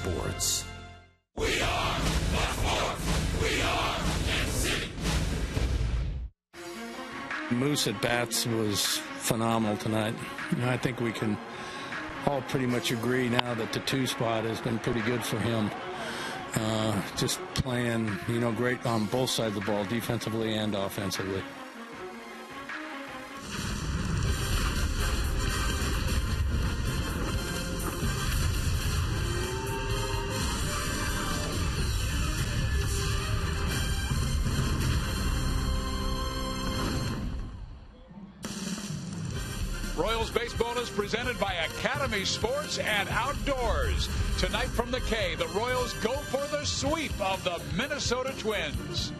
sports. We are the sport. We are NC. Moose at bats was phenomenal tonight. I think we can all pretty much agree now that the 2 spot has been pretty good for him. Just playing, great on both sides of the ball, defensively and offensively. Royals Baseball is presented by Academy Sports and Outdoors. Tonight from the K, the Royals go for the sweep of the Minnesota Twins.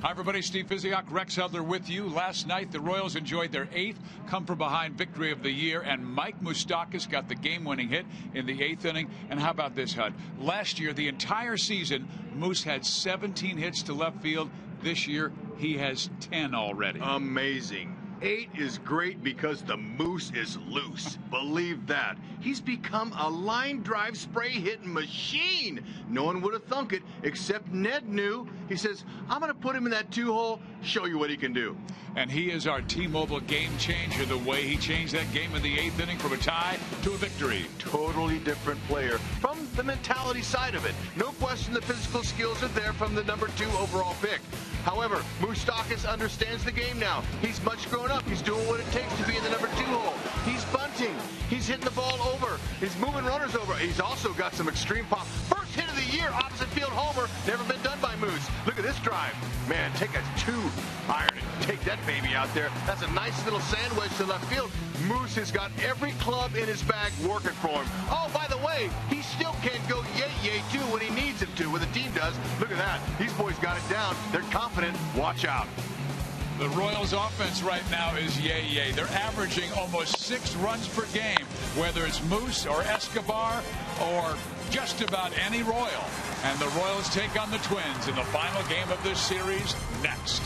Hi, everybody. Steve Physiok, Rex Hudler with you. Last night, the Royals enjoyed their 8th come-from-behind victory of the year, and Mike Moustakas got the game-winning hit in the 8th inning. And how about this, Hud? Last year, the entire season, Moose had 17 hits to left field. This year, he has 10 already. Amazing. 8 is great because the Moose is loose. Believe that. He's become a line drive spray hitting machine. No one would have thunk it except Ned knew. He says, I'm going to put him in that 2-hole, show you what he can do. And he is our T-Mobile game changer, the way he changed that game in the 8th inning from a tie to a victory. Totally different player from the mentality side of it. No question the physical skills are there from the number 2 overall pick. However, Moustakas understands the game now. He's much grown up. He's doing what it takes to be in the number 2 hole. He's bunting. He's hitting the ball over. He's moving runners over. He's also got some extreme pop. First hit of the year, opposite field homer. Never been done by Moose. Look at this drive. Man, take a 2-iron and take that baby out there. That's a nice little sandwich to left field. Moose has got every club in his bag working for him. Oh, by the way, he still can't go yay too when he needs him to, when the team does. Look at that. These boys got it down. They're confident. Watch out. The Royals offense right now is yay. They're averaging almost 6 runs per game, whether it's Moose or Escobar or just about any Royal. And the Royals take on the Twins in the final game of this series next.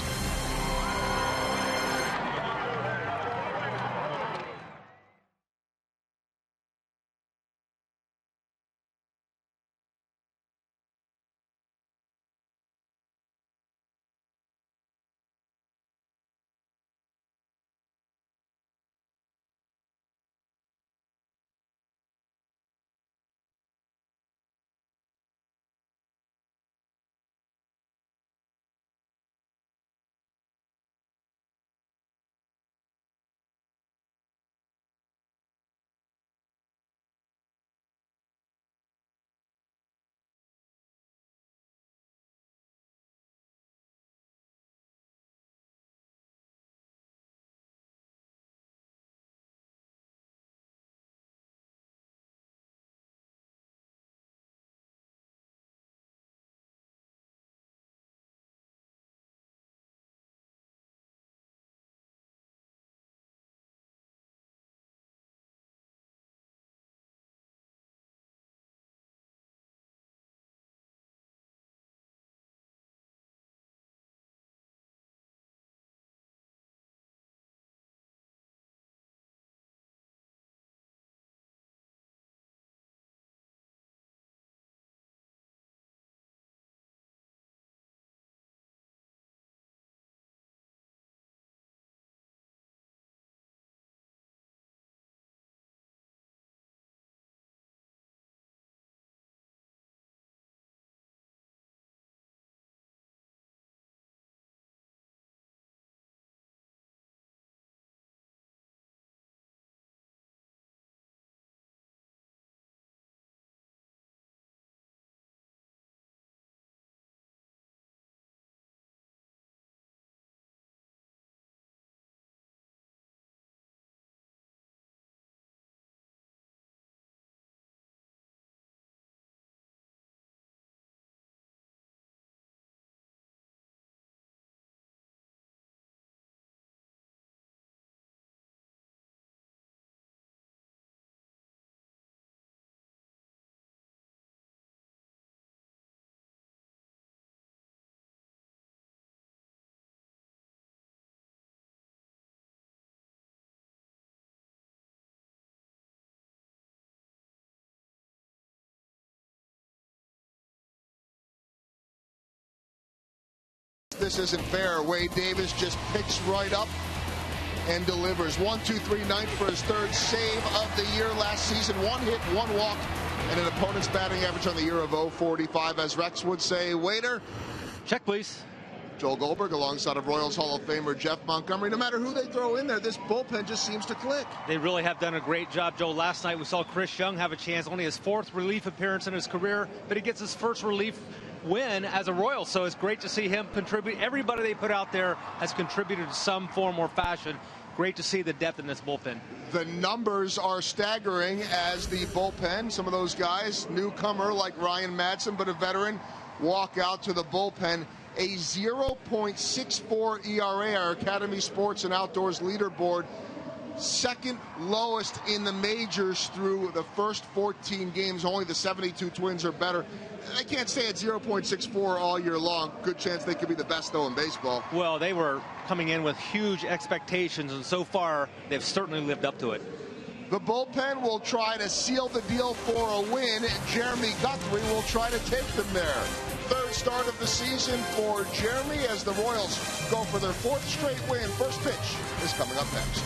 This isn't fair. Wade Davis just picks right up and delivers. 1-2-3 ninth for his third save of the year last season. 1 hit, 1 walk, and an opponent's batting average on the year of 0.45. As Rex would say, waiter. Check, please. Joel Goldberg alongside of Royals Hall of Famer Jeff Montgomery. No matter who they throw in there, this bullpen just seems to click. They really have done a great job, Joe. Last night we saw Chris Young have a chance, only his 4th relief appearance in his career, but he gets his first relief win as a Royal, so it's great to see him contribute. Everybody they put out there has contributed in some form or fashion. Great to see the depth in this bullpen. The numbers are staggering as the bullpen, some of those guys, newcomer like Ryan Madsen, but a veteran, walk out to the bullpen. A 0.64 ERA, our Academy Sports and Outdoors leaderboard, second lowest in the majors through the first 14 games. Only the 72 Twins are better. I can't stay at 0.64 all year long. Good chance they could be the best, though, in baseball. Well, they were coming in with huge expectations, and so far they've certainly lived up to it. The bullpen will try to seal the deal for a win. Jeremy Guthrie will try to take them there. Third start of the season for Jeremy as the Royals go for their 4th straight win. First pitch is coming up next.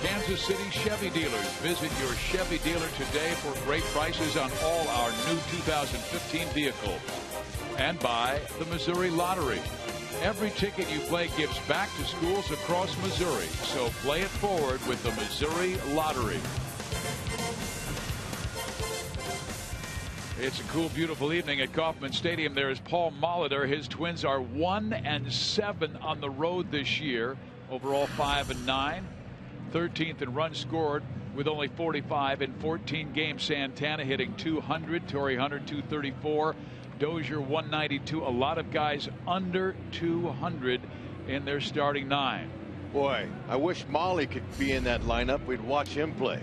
Kansas City Chevy dealers. Visit your Chevy dealer today for great prices on all our new 2015 vehicles. And buy the Missouri Lottery. Every ticket you play gives back to schools across Missouri. So play it forward with the Missouri Lottery. It's a cool, beautiful evening at Kauffman Stadium. There's Paul Molitor. His Twins are 1-7 on the road this year. Overall 5-9. 13th in runs scored with only 45 in 14 games. Santana hitting 200. Torrey Hunter 234. Dozier 192. A lot of guys under 200 in their starting 9. Boy, I wish Molly could be in that lineup. We'd watch him play.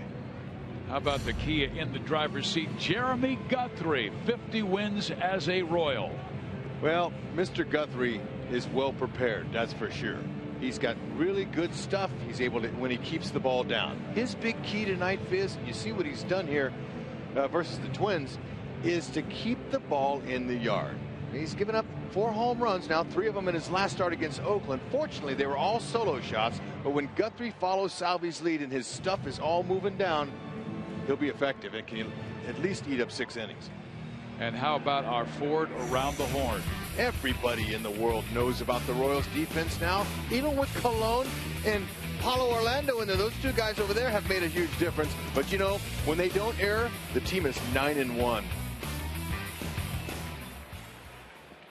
How about the Kia in the driver's seat? Jeremy Guthrie, 50 wins as a Royal. Well, Mr. Guthrie is well prepared, that's for sure. He's got really good stuff. He's able to, when he keeps the ball down. His big key tonight, Fizz, you see what he's done here versus the Twins, is to keep the ball in the yard. He's given up 4 home runs now, 3 of them in his last start against Oakland. Fortunately, they were all solo shots, but when Guthrie follows Salvi's lead and his stuff is all moving down, he'll be effective and can at least eat up 6 innings. And how about our Ford around the horn? Everybody in the world knows about the Royals defense now, even with Colon and Paulo Orlando in there. Those two guys over there have made a huge difference. But you know, when they don't err, the team is 9-1.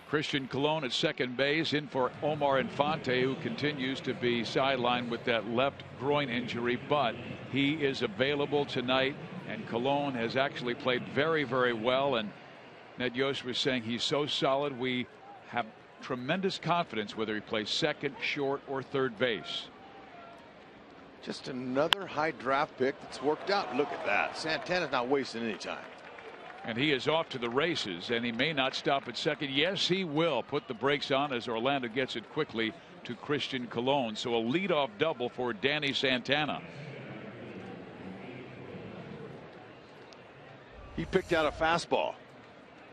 Christian Colon at second base, in for Omar Infante, who continues to be sidelined with that left groin injury, but he is available tonight, and Colon has actually played very, very well. And Ned Yost was saying he's so solid, we have tremendous confidence whether he plays second, short, or third base. Just another high draft pick that's worked out. Look at that. Santana's not wasting any time. And he is off to the races, and he may not stop at second. Yes, he will put the brakes on as Orlando gets it quickly to Christian Colon. So a leadoff double for Danny Santana. He picked out a fastball.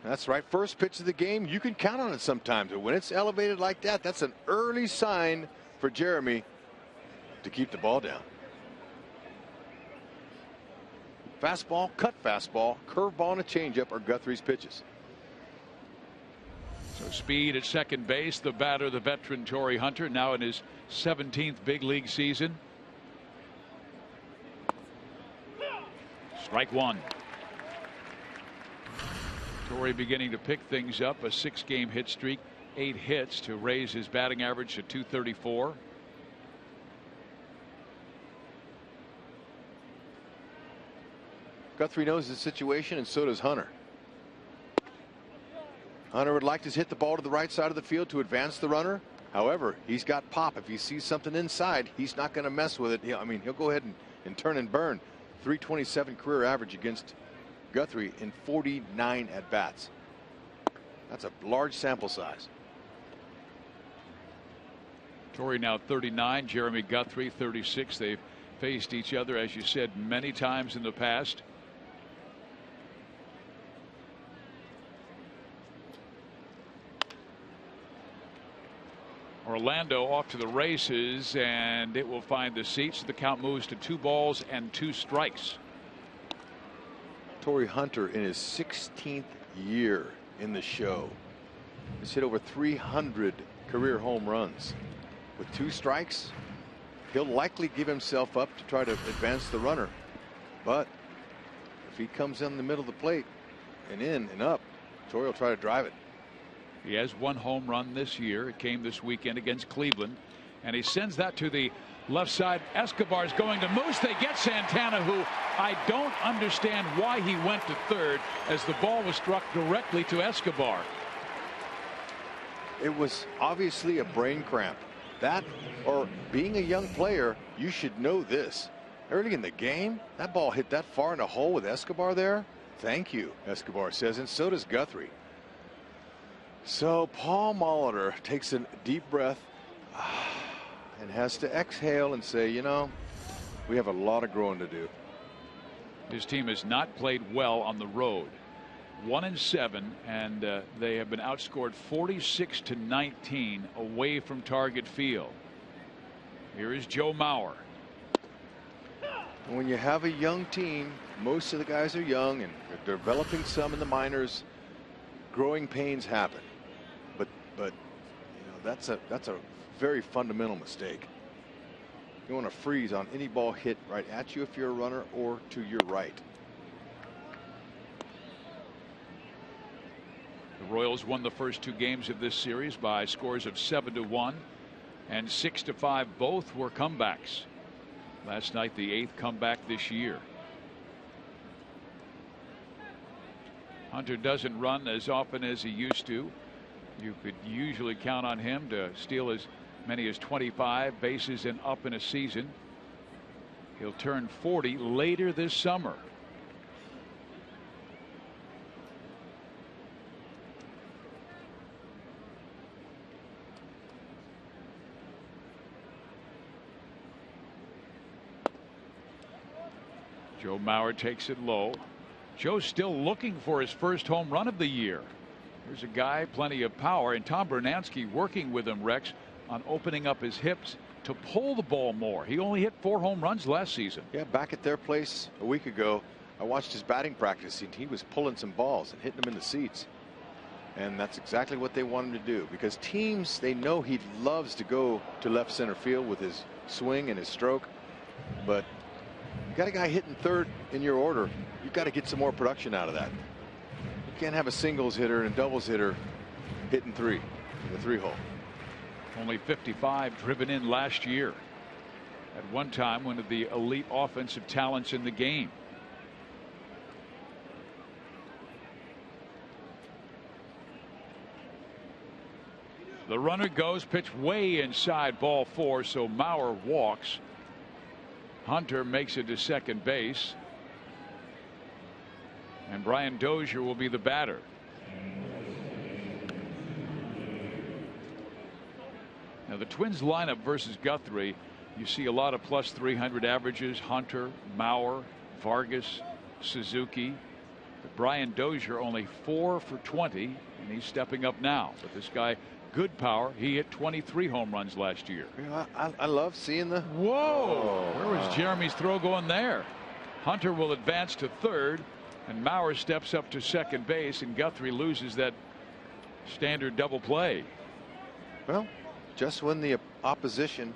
That's right. First pitch of the game, you can count on it sometimes. But when it's elevated like that, that's an early sign for Jeremy to keep the ball down. Fastball, cut fastball, curveball, and a changeup are Guthrie's pitches. So speed at second base. The batter, the veteran Torrey Hunter, now in his 17th big league season. Strike one. Torrey beginning to pick things up. A 6-game hit streak, 8 hits to raise his batting average to .234. Guthrie knows the situation, and so does Hunter. Hunter would like to hit the ball to the right side of the field to advance the runner. However, he's got pop. If he sees something inside, he's not going to mess with it. He'll go ahead and turn and burn. .327 career average against Guthrie in 49 at bats. That's a large sample size. Torrey now 39, Jeremy Guthrie 36. They've faced each other, as you said, many times in the past. Orlando off to the races, and it will find the seats. The count moves to 2 balls and 2 strikes. Torrey Hunter in his 16th year in the show has hit over 300 career home runs. With 2 strikes, he'll likely give himself up to try to advance the runner. But if he comes in the middle of the plate and in and up, Torrey will try to drive it. He has 1 home run this year. It came this weekend against Cleveland, and he sends that to the left side. Escobar's going to Moose. They get Santana, who I don't understand why he went to third, as the ball was struck directly to Escobar. It was obviously a brain cramp. That, or being a young player, you should know this. Early in the game, that ball hit that far in a hole with Escobar there. Thank you, Escobar says, and so does Guthrie. So Paul Molitor takes a deep breath and has to exhale and say, you know, we have a lot of growing to do. His team has not played well on the road. 1-7, and they have been outscored 46-19 away from Target Field. Here is Joe Mauer. When you have a young team, most of the guys are young and they're developing some in the minors. Growing pains happen, but you know, that's a very fundamental mistake. You want to freeze on any ball hit right at you if you're a runner, or to your right. The Royals won the first 2 games of this series by scores of 7-1 and 6-5. Both were comebacks. Last night, the 8th comeback this year. Hunter doesn't run as often as he used to. You could usually count on him to steal as many as 25 bases and up in a season. He'll turn 40 later this summer. Joe Mauer takes it low. Joe's still looking for his first home run of the year. Here's a guy, plenty of power, and Tom Bernanski working with him, Rex, on opening up his hips to pull the ball more. He only hit 4 home runs last season. Yeah, back at their place a week ago, I watched his batting practice and he was pulling some balls and hitting them in the seats. And that's exactly what they want him to do, because teams, they know he loves to go to left center field with his swing and his stroke. But you got a guy hitting third in your order, you've got to get some more production out of that. You can't have a singles hitter and a doubles hitter hitting three in the 3-hole. Only 55 driven in last year. At one time, one of the elite offensive talents in the game. The runner goes, pitch way inside, ball 4, so Mauer walks. Hunter makes it to second base. And Brian Dozier will be the batter. Now the Twins lineup versus Guthrie, you see a lot of plus 300 averages. Hunter, Mauer, Vargas, Suzuki. But Brian Dozier only 4 for 20, and he's stepping up now. But this guy, good power. He hit 23 home runs last year. Yeah, I love seeing the. Whoa! Where was Jeremy's throw going there? Hunter will advance to third, and Mauer steps up to second base, and Guthrie loses that standard double play. Well, just when the opposition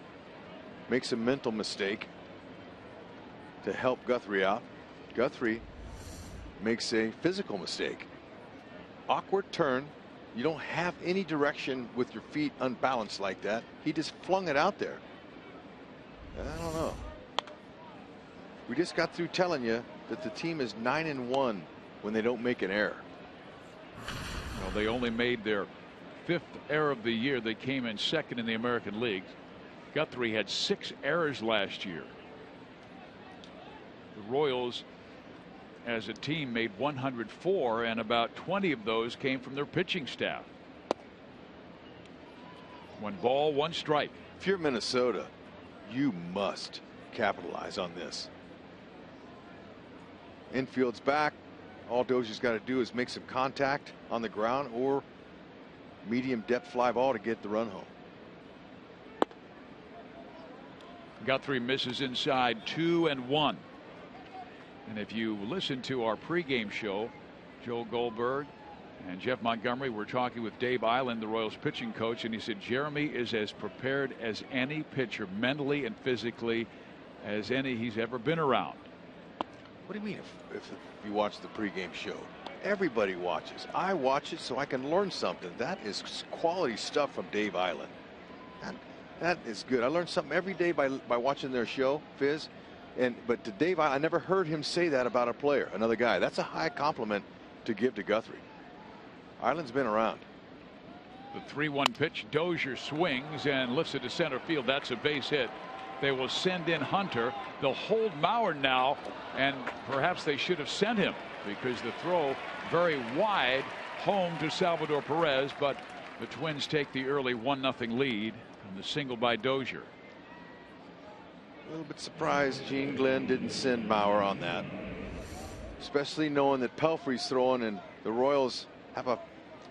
makes a mental mistake to help Guthrie out, Guthrie makes a physical mistake. Awkward turn. You don't have any direction with your feet unbalanced like that. He just flung it out there. I don't know. We just got through telling you that the team is 9-1 when they don't make an error. Well, they only made their 5th error of the year. They came in second in the American League. Guthrie had 6 errors last year. The Royals as a team made 104, and about 20 of those came from their pitching staff. 1 ball, 1 strike. If you're Minnesota, you must capitalize on this. Infield's back. All Dozier's got to do is make some contact on the ground or medium depth fly ball to get the run home. Guthrie misses inside, 2-1. And if you listen to our pregame show, Joe Goldberg and Jeff Montgomery were talking with Dave Island, the Royals pitching coach, and he said Jeremy is as prepared as any pitcher, mentally and physically, as any he's ever been around. What do you mean if you watch the pregame show? Everybody watches. I watch it so I can learn something. That is quality stuff from Dave Island. That is good. I learn something every day by watching their show, Fizz. But to Dave, I never heard him say that about a player, another guy. That's a high compliment to give to Guthrie. Ireland's been around. The 3-1 pitch. Dozier swings and lifts it to center field. That's a base hit. They will send in Hunter. They'll hold Mauer now, and perhaps they should have sent him because the throw very wide home to Salvador Perez. But the Twins take the early 1-0 lead from the single by Dozier. A little bit surprised Gene Glenn didn't send Mauer on that, especially knowing that Pelfrey's throwing and the Royals have a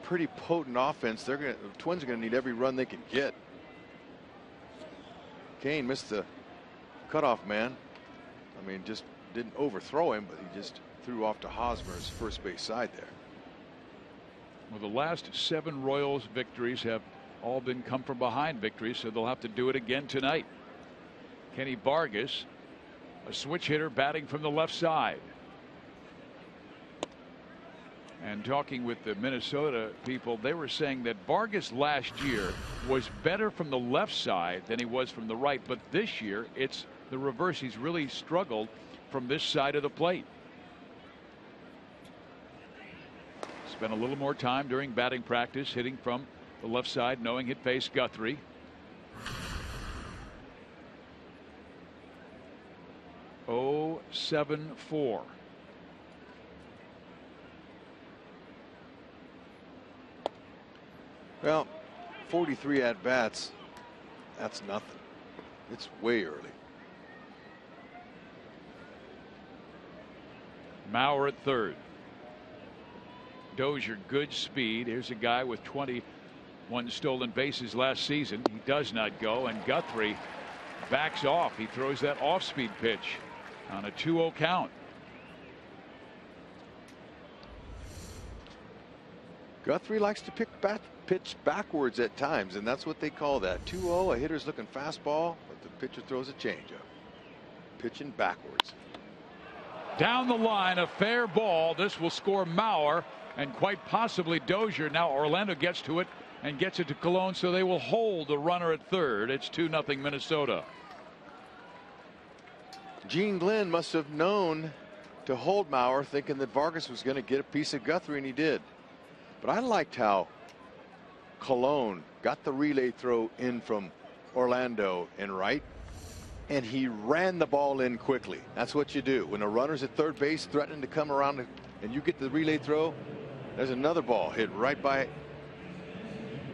pretty potent offense. The Twins are going to need every run they can get. Kane missed the cutoff man. I mean, just didn't overthrow him, but he just threw off to Hosmer's first base side there. Well, the last 7 Royals victories have all been come from behind victories, so they'll have to do it again tonight. Kenny Vargas, a switch hitter, batting from the left side. And talking with the Minnesota people, they were saying that Vargas last year was better from the left side than he was from the right, but this year it's the reverse. He's really struggled from this side of the plate. Spent a little more time during batting practice hitting from the left side, knowing he'd face Guthrie. Oh, 7-4. Well, 43 at bats. That's nothing. It's way early. Mauer at third. Dozier, good speed. Here's a guy with 21 stolen bases last season. He does not go, and Guthrie backs off. He throws that off-speed pitch on a 2-0 count. Guthrie likes to pitch backwards at times, and that's what they call that. 2-0, a hitter's looking fastball, but the pitcher throws a changeup. Pitching backwards. Down the line, a fair ball. This will score Mauer and quite possibly Dozier. Now Orlando gets to it and gets it to Colon, so they will hold the runner at third. It's 2-0 Minnesota. Gene Glenn must have known to hold Mauer, thinking that Vargas was going to get a piece of Guthrie, and he did. But I liked how Colon got the relay throw in from Orlando and right, and he ran the ball in quickly. That's what you do. When a runner's at third base threatening to come around and you get the relay throw, there's another ball hit right by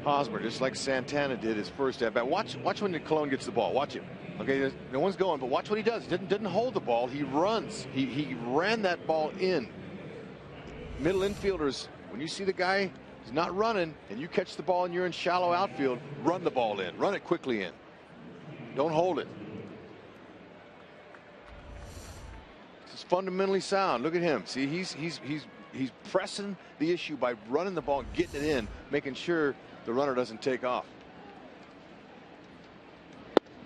Hosmer, just like Santana did his first at bat. Watch when Colon gets the ball. Watch him. Okay, no one's going, but watch what he does. He didn't hold the ball. He runs. He ran that ball in. Middle infielders, when you see the guy is not running and you catch the ball and you're in shallow outfield, run the ball in. Run it quickly in. Don't hold it. This is fundamentally sound. Look at him. See, he's pressing the issue by running the ball and getting it in, making sure the runner doesn't take off.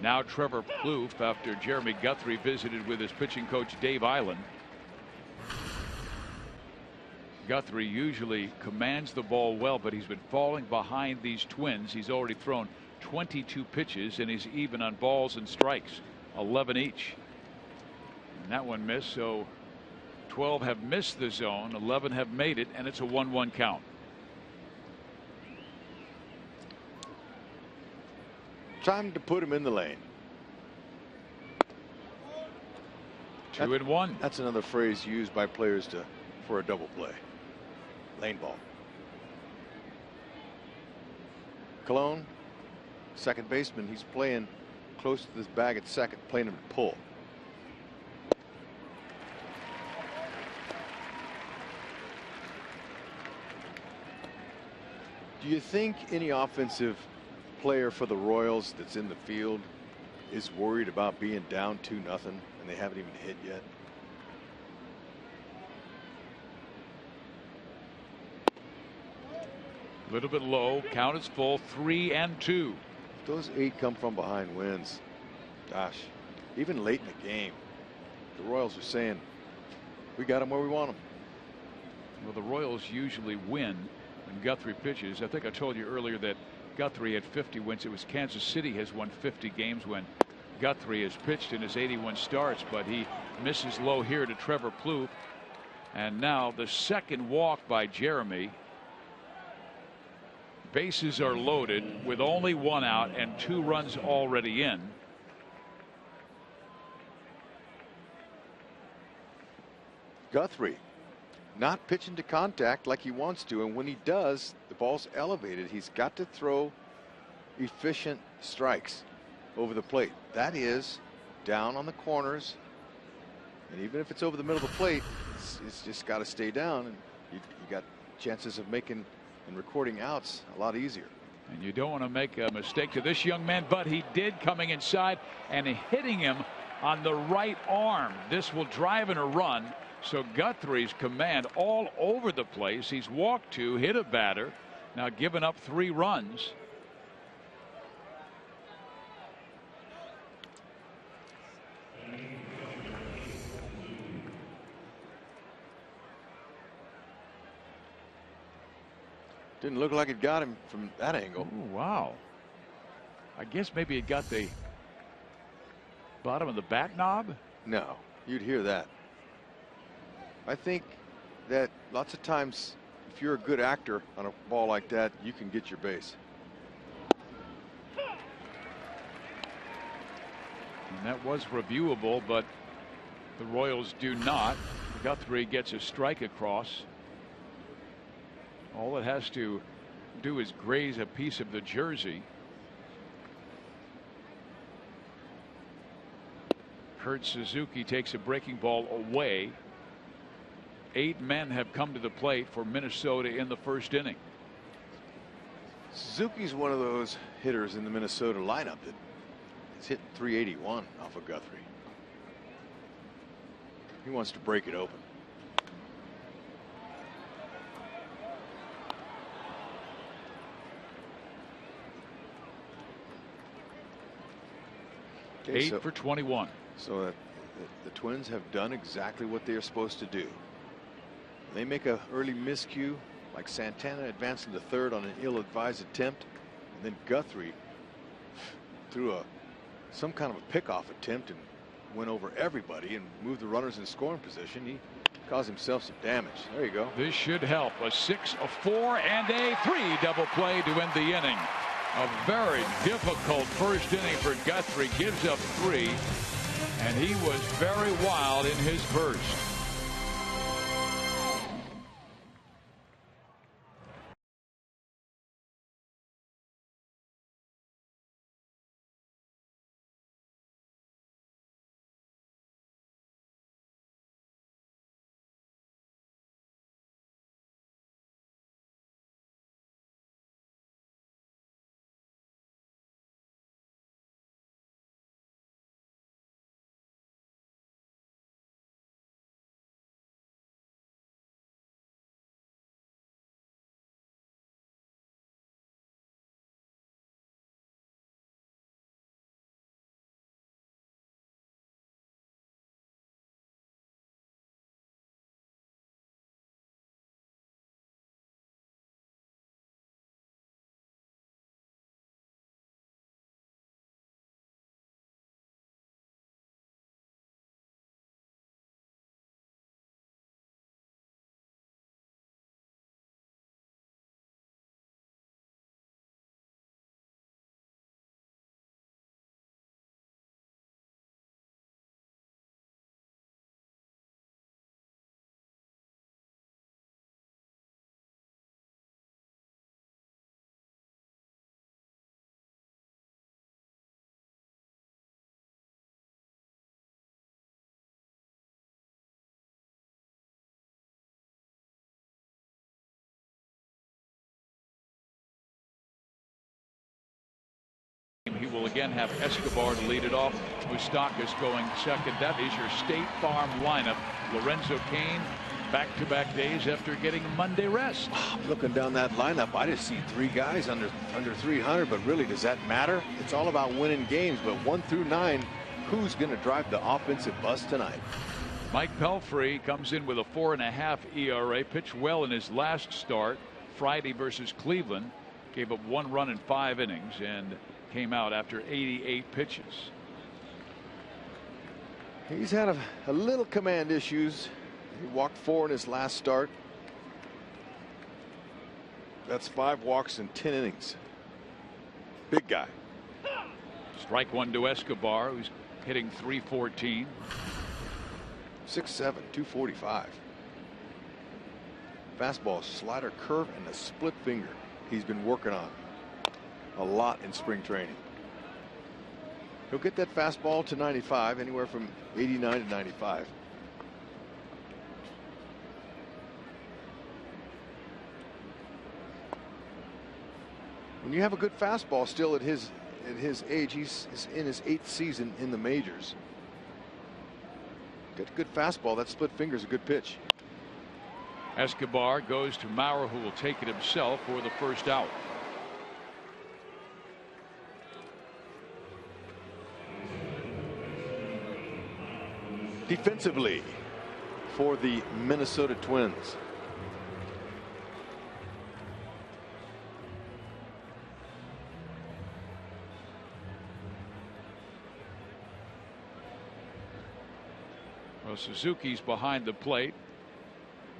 Now Trevor Plouffe, after Jeremy Guthrie visited with his pitching coach Dave Island. Guthrie usually commands the ball well, but he's been falling behind these Twins. He's already thrown 22 pitches and he's even on balls and strikes, 11 each. And that one missed, so 12 have missed the zone, 11 have made it, and it's a 1-1 count. Time to put him in the lane. 2-1. That's another phrase used by players for a double play. Lane ball. Colon, second baseman, he's playing close to this bag at second, playing him to pull. Do you think any offensive player for the Royals that's in the field is worried about being down 2-0 and they haven't even hit yet? A little bit low. Count is full. 3-2. If those 8 come from behind wins, gosh, even late in the game, the Royals are saying, we got them where we want them. Well, the Royals usually win when Guthrie pitches. I think I told you earlier that Guthrie had 50 wins. It was Kansas City has won 50 games when Guthrie has pitched in his 81 starts, but he misses low here to Trevor Plouffe. And now the second walk by Jeremy. Bases are loaded with only 1 out and 2 runs already in. Guthrie not pitching to contact like he wants to, and when he does, the ball's elevated. He's got to throw efficient strikes over the plate. That is down on the corners, and even if it's over the middle of the plate, it's just got to stay down, and you got chances of making and recording outs a lot easier. And you don't want to make a mistake to this young man, but he did, coming inside and hitting him on the right arm. This will drive in a run. So Guthrie's command all over the place. He's walked 2, hit a batter, now given up 3 runs. Didn't look like it got him from that angle. Ooh, wow. I guess maybe it got the bottom of the bat knob. No, you'd hear that. I think that lots of times, if you're a good actor on a ball like that, you can get your base. And that was reviewable, but the Royals do not. Guthrie gets a strike across. All it has to do is graze a piece of the jersey. Kurt Suzuki takes a breaking ball away. 8 men have come to the plate for Minnesota in the first inning. Suzuki's one of those hitters in the Minnesota lineup that is hitting 381 off of Guthrie. He wants to break it open. Okay, 8 for 21. So the Twins have done exactly what they are supposed to do. They make an early miscue, like Santana advancing to third on an ill-advised attempt, and then Guthrie threw some kind of a pickoff attempt and went over everybody and moved the runners in scoring position. He caused himself some damage. There you go. This should help. A 6, a 4, and a 3 double play to end the inning. A very difficult first inning for Guthrie. Gives up 3, and he was very wild in his burst. He will again have Escobar to lead it off. Moustakas going second. That is your State Farm lineup. Lorenzo Cain, back-to-back days after getting Monday rest. Looking down that lineup, I just see 3 guys under 300, but really, does that matter? It's all about winning games, but 1 through 9, who's going to drive the offensive bus tonight? Mike Pelfrey comes in with a 4.5 ERA. Pitched well in his last start, Friday versus Cleveland. Gave up 1 run in 5 innings and came out after 88 pitches. He's had a little command issues. He walked 4 in his last start. That's 5 walks in 10 innings. Big guy. Strike 1 to Escobar, who's hitting .314. 6'7", 245. Fastball, slider, curve, and a split finger he's been working on a lot in spring training. He'll get that fastball to 95, anywhere from 89 to 95. When you have a good fastball still at his age, he's in his 8th season in the majors. Get a good fastball. That split finger is a good pitch. Escobar goes to Maurer, who will take it himself for the first out. Defensively for the Minnesota Twins. Well, Suzuki's behind the plate.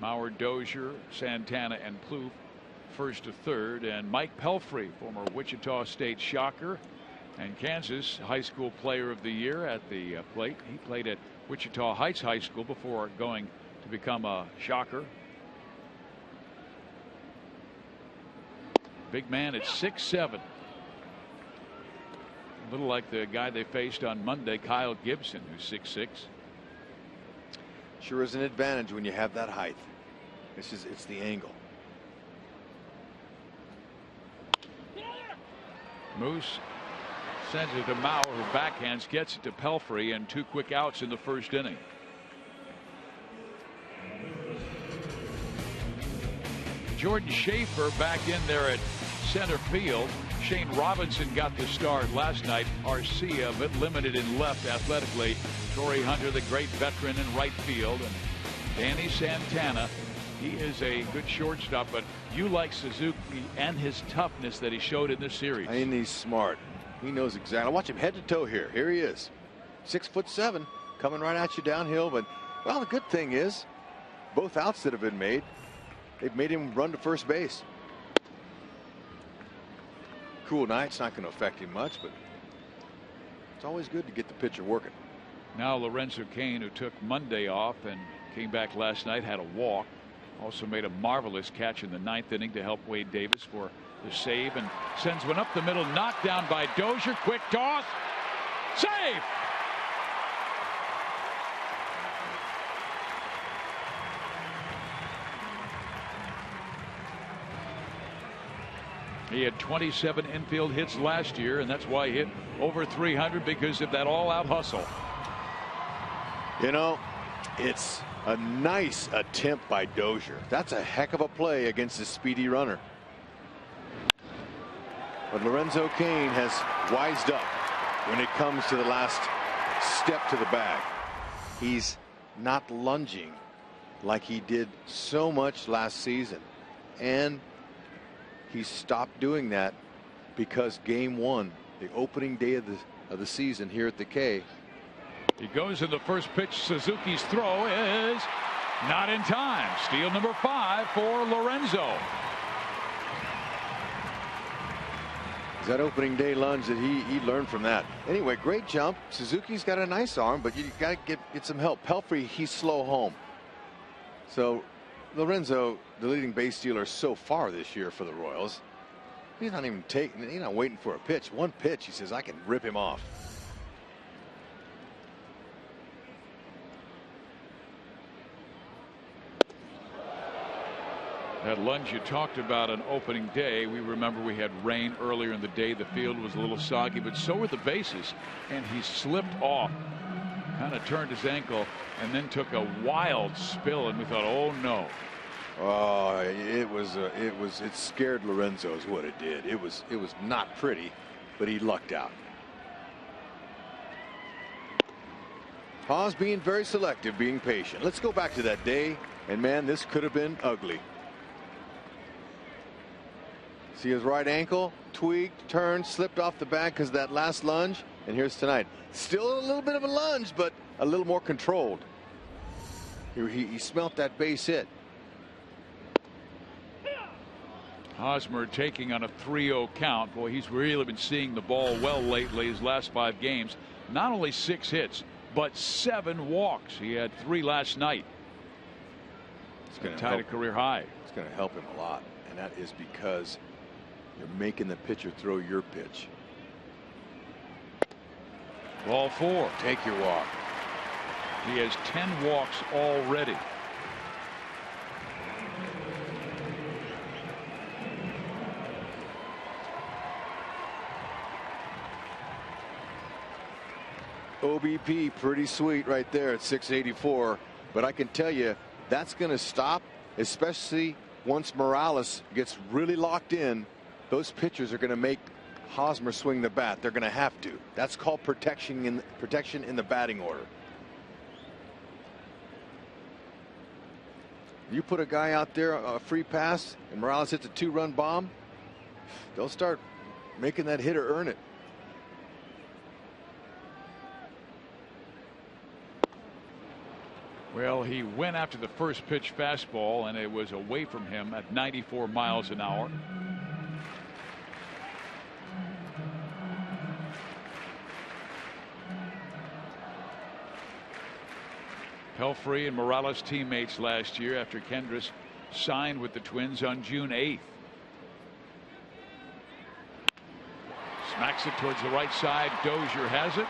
Maurer, Dozier, Santana, and Plouffe first to third, and Mike Pelfrey, former Wichita State Shocker and Kansas High School Player of the Year, at the plate. He played at Wichita Heights High School before going to become a Shocker. Big man at 6'7". A little like the guy they faced on Monday, Kyle Gibson, who's 6'6". Sure is an advantage when you have that height. It's the angle. Moose sends it to Maurer, who backhands, gets it to Pelfrey, and 2 quick outs in the first inning. Jordan Schaefer back in there at center field. Shane Robinson got the start last night. Arcia, a bit limited in left athletically. Torrey Hunter, the great veteran in right field. And Danny Santana, he is a good shortstop, but you like Suzuki and his toughness that he showed in this series. And he's smart. He knows exactly. Watch him head to toe here. Here he is. 6'7", coming right at you downhill. But, well, the good thing is, both outs that have been made, they've made him run to first base. Cool night. It's not going to affect him much, but it's always good to get the pitcher working. Now Lorenzo Cain, who took Monday off and came back last night, had a walk. Also made a marvelous catch in the ninth inning to help Wade Davis for the save, and sends one up the middle, knocked down by Dozier. Quick toss, save. He had 27 infield hits last year, and that's why he hit over 300, because of that all-out hustle. You know, it's a nice attempt by Dozier. That's a heck of a play against a speedy runner. But Lorenzo Cain has wised up when it comes to the last step to the bag. He's not lunging like he did so much last season. And he stopped doing that because game one, the opening day of the season here at the K. He goes in the first pitch. Suzuki's throw is not in time. Steal number 5 for Lorenzo. That opening day lunge that he learned from that. Anyway, great jump. Suzuki's got a nice arm, but you got to get some help. Pelfrey, he's slow home. So Lorenzo, the leading base stealer so far this year for the Royals, he's not even taking. He's not waiting for a pitch. One pitch, he says, I can rip him off. That lunge you talked about on opening day, we remember we had rain earlier in the day. The field was a little soggy, but so were the bases. And he slipped off, kind of turned his ankle, and then took a wild spill, and we thought, oh no. Oh, it scared Lorenzo is what it did. It was not pretty, but he lucked out. Haas being very selective, being patient. Let's go back to that day, and man, this could have been ugly. See his right ankle tweaked, turned, slipped off the bag because of that last lunge. And here's tonight. Still a little bit of a lunge, but a little more controlled. He smelt that base hit. Hosmer taking on a 3-0 count. Boy, he's really been seeing the ball well lately. His last 5 games, not only 6 hits, but 7 walks. He had 3 last night. It's going to tied a career high. It's going to help him a lot, and that is because you're making the pitcher throw your pitch. Ball 4. Take your walk. He has 10 walks already. OBP pretty sweet right there at 684, but I can tell you that's going to stop, especially once Morales gets really locked in. Those pitchers are going to make Hosmer swing the bat. They're going to have to. That's called protection in the batting order. You put a guy out there, a free pass, and Morales hits a 2-run bomb, they'll start making that hitter earn it. Well, he went after the first pitch fastball, and it was away from him at 94 miles an hour. Pelfrey and Morales teammates last year after Kendris signed with the Twins on June 8th. Smacks it towards the right side. Dozier has it.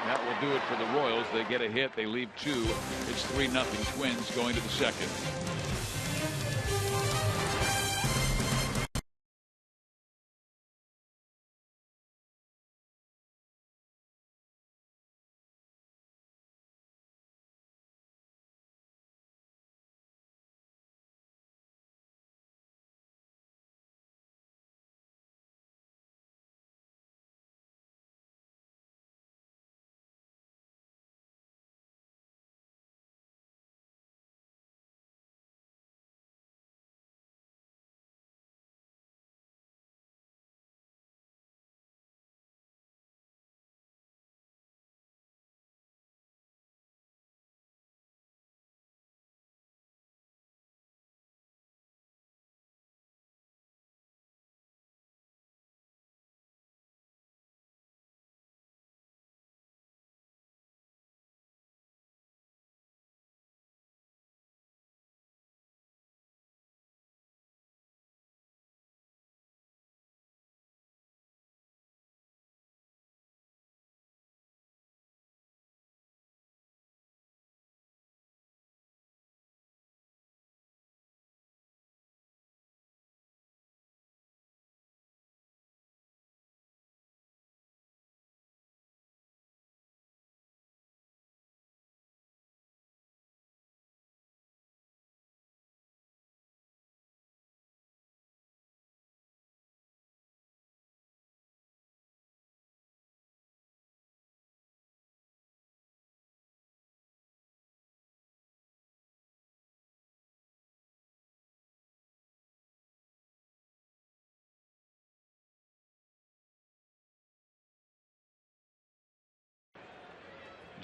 That will do it for the Royals. They get a hit. They leave 2. It's 3-0 Twins going to the second.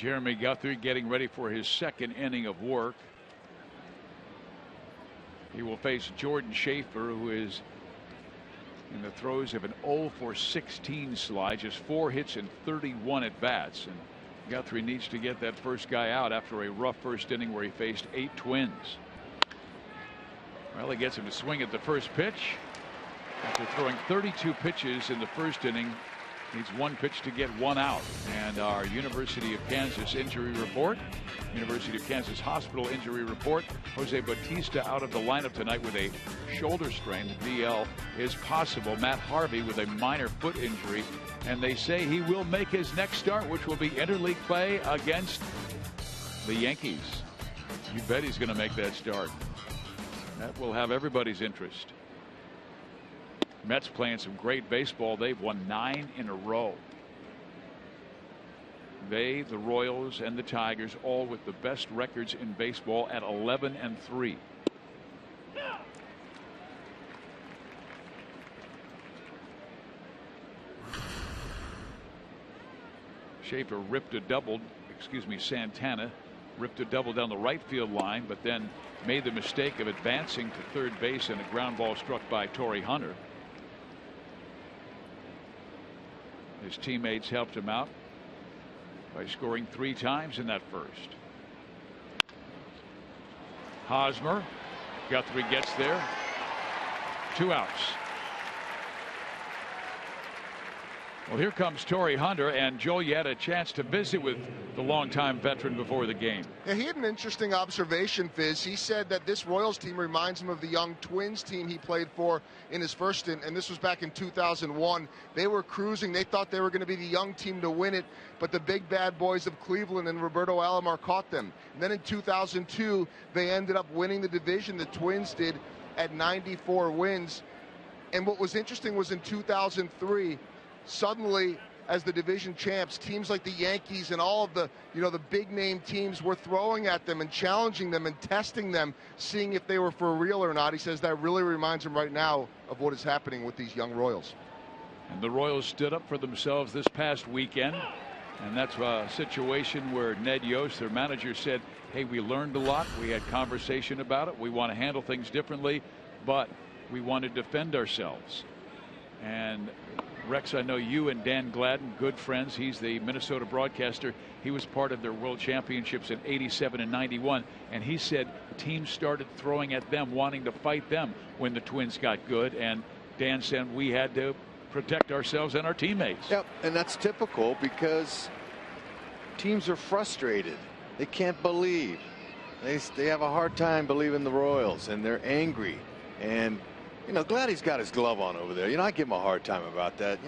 Jeremy Guthrie getting ready for his second inning of work. He will face Jordan Schaefer, who is in the throes of an 0 for 16 slide, just 4 hits and 31 at bats. And Guthrie needs to get that first guy out after a rough first inning where he faced 8 Twins. Well, he gets him to swing at the first pitch. After throwing 32 pitches in the first inning, needs 1 pitch to get 1 out. And our University of Kansas injury report, University of Kansas Hospital injury report, Jose Bautista out of the lineup tonight with a shoulder strain. The DL is possible. Matt Harvey with a minor foot injury, and they say he will make his next start, which will be interleague play against the Yankees. You bet he's going to make that start. That will have everybody's interest. Mets playing some great baseball. They've won 9 in a row. They, the Royals, and the Tigers, all with the best records in baseball at 11-3. Schaefer ripped a double, Santana ripped a double down the right field line, but then made the mistake of advancing to third base, and a ground ball struck by Torrey Hunter. His teammates helped him out by scoring 3 times in that first. Hosmer, Guthrie gets there. 2 outs. Well, here comes Torrey Hunter, and Joel, you had a chance to visit with the longtime veteran before the game. Yeah, he had an interesting observation, Fizz. He said that this Royals team reminds him of the young Twins team he played for in his first stint, and this was back in 2001. They were cruising. They thought they were going to be the young team to win it, but the big bad boys of Cleveland and Roberto Alomar caught them. And then in 2002, they ended up winning the division. The Twins did at 94 wins. And what was interesting was in 2003, suddenly, as the division champs, teams like the Yankees and all of the, the big name teams were throwing at them and challenging them and testing them, seeing if they were for real or not. He says that really reminds him right now of what is happening with these young Royals. And the Royals stood up for themselves this past weekend. And that's a situation where Ned Yost, their manager, said, hey, we learned a lot. We had conversation about it. We want to handle things differently, but we want to defend ourselves. And Rex, I know you and Dan Gladden, good friends. He's the Minnesota broadcaster. He was part of their world championships in '87 and '91. And he said teams started throwing at them, wanting to fight them when the Twins got good. And Dan said we had to protect ourselves and our teammates. Yep, and that's typical because teams are frustrated. They can't believe. They have a hard time believing the Royals, and they're angry. And glad he's got his glove on over there. I give him a hard time about that.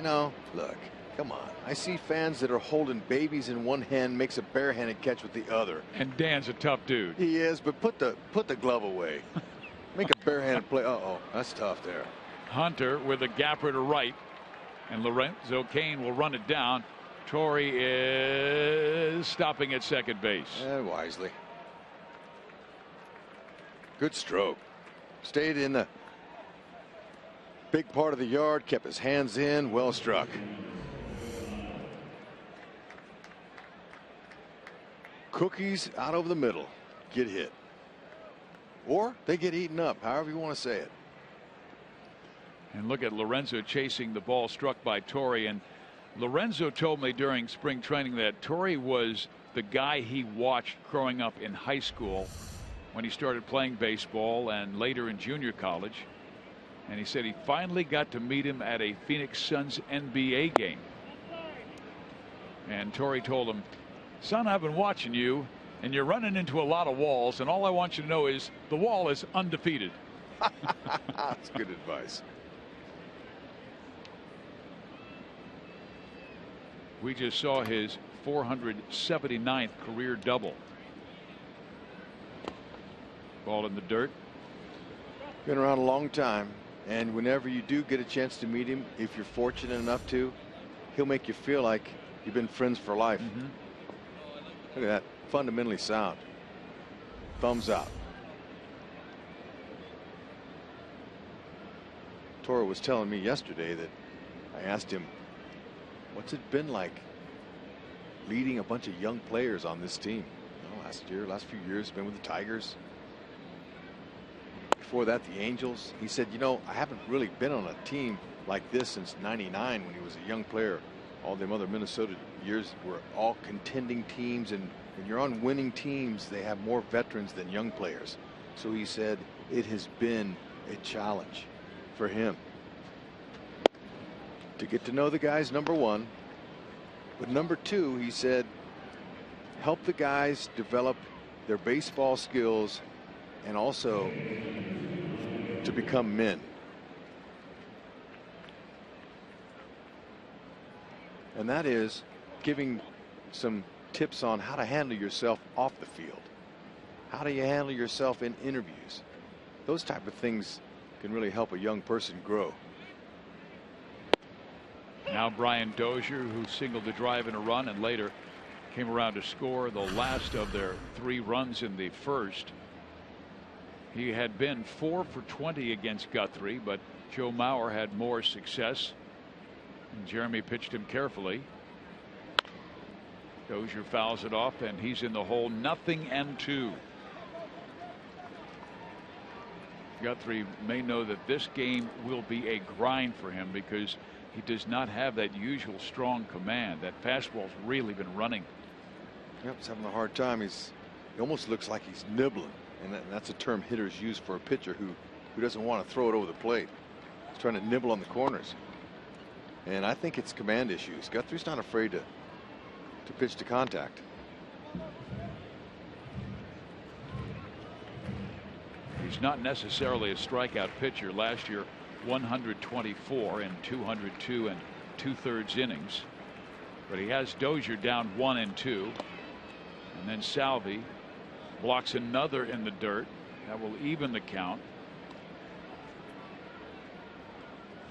Look, come on. I see fans that are holding babies in one hand, makes a barehanded catch with the other. And Dan's a tough dude. He is, but put the glove away. Make a barehanded play. Uh-oh, that's tough there. Hunter with a gapper to right, and Lorenzo Cain will run it down. Torrey is stopping at second base. Wisely. Good stroke. Stayed in the big part of the yard, kept his hands in, well struck. Cookies out over the middle get hit, or they get eaten up, however you want to say it. And look at Lorenzo chasing the ball struck by Torrey. And Lorenzo told me during spring training that Torrey was the guy he watched growing up in high school when he started playing baseball and later in junior college. And he said he finally got to meet him at a Phoenix Suns NBA game. And Torrey told him, son, I've been watching you, and you're running into a lot of walls, and all I want you to know is the wall is undefeated. That's good advice. We just saw his 479th career double. Ball in the dirt. Been around a long time. And whenever you do get a chance to meet him, if you're fortunate enough to, he'll make you feel like you've been friends for life. Look at that. Fundamentally sound. Thumbs up. Torrey was telling me yesterday that I asked him, what's it been like leading a bunch of young players on this team. Last few years, been with the Tigers. Before that, the Angels. He said, I haven't really been on a team like this since '99 when he was a young player. All them other Minnesota years were all contending teams, and when you're on winning teams, they have more veterans than young players. So he said it has been a challenge for him to get to know the guys, number one. But number two, he said, help the guys develop their baseball skills and also to become men. And that is giving some tips on how to handle yourself off the field. How do you handle yourself in interviews? Those type of things can really help a young person grow. Now Brian Dozier, who singled the drive in a run and later came around to score the last of their 3 runs in the first. He had been 4 for 20 against Guthrie, but Joe Mauer had more success. And Jeremy pitched him carefully. Dozier fouls it off, and he's in the hole. 0-2. Guthrie may know that this game will be a grind for him because he does not have that usual strong command. That fastball's really been running. Yep, he's having a hard time. He almost looks like he's nibbling, and that's a term hitters use for a pitcher who doesn't want to throw it over the plate. He's trying to nibble on the corners, and I think it's command issues. Guthrie's not afraid to pitch to contact. He's not necessarily a strikeout pitcher. Last year, 124 in 202 and 2/3 innings. But he has Dozier down 1-2. And then Salvi blocks another in the dirt. That will even the count.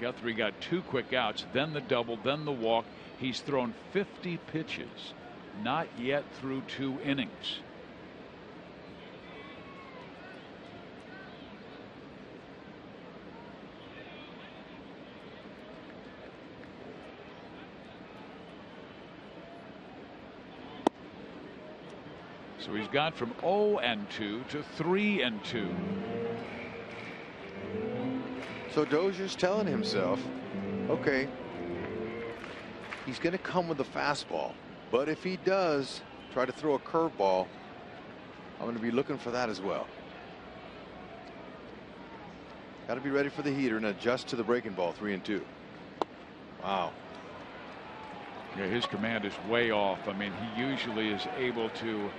Guthrie got 2 quick outs, then the double, then the walk. He's thrown 50 pitches, not yet through 2 innings. So he's gone from 0-2 to 3-2. So Dozier's telling himself, okay, he's going to come with a fastball, but if he does try to throw a curveball, I'm going to be looking for that as well. Got to be ready for the heater and adjust to the breaking ball. 3-2. Wow. Yeah, his command is way off. I mean, he usually is able to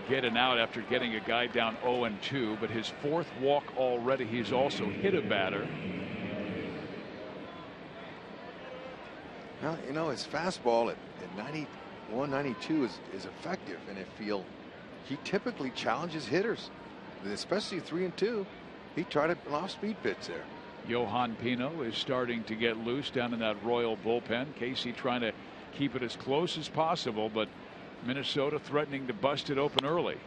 get an out after getting a guy down 0-2, but his 4th walk already. He's also hit a batter. Well, his fastball at 91, 92 is effective, and he typically challenges hitters, especially 3-2. He tried an off-speed pitch there. Johan Pino is starting to get loose down in that Royal bullpen. Casey trying to keep it as close as possible, but Minnesota threatening to bust it open early.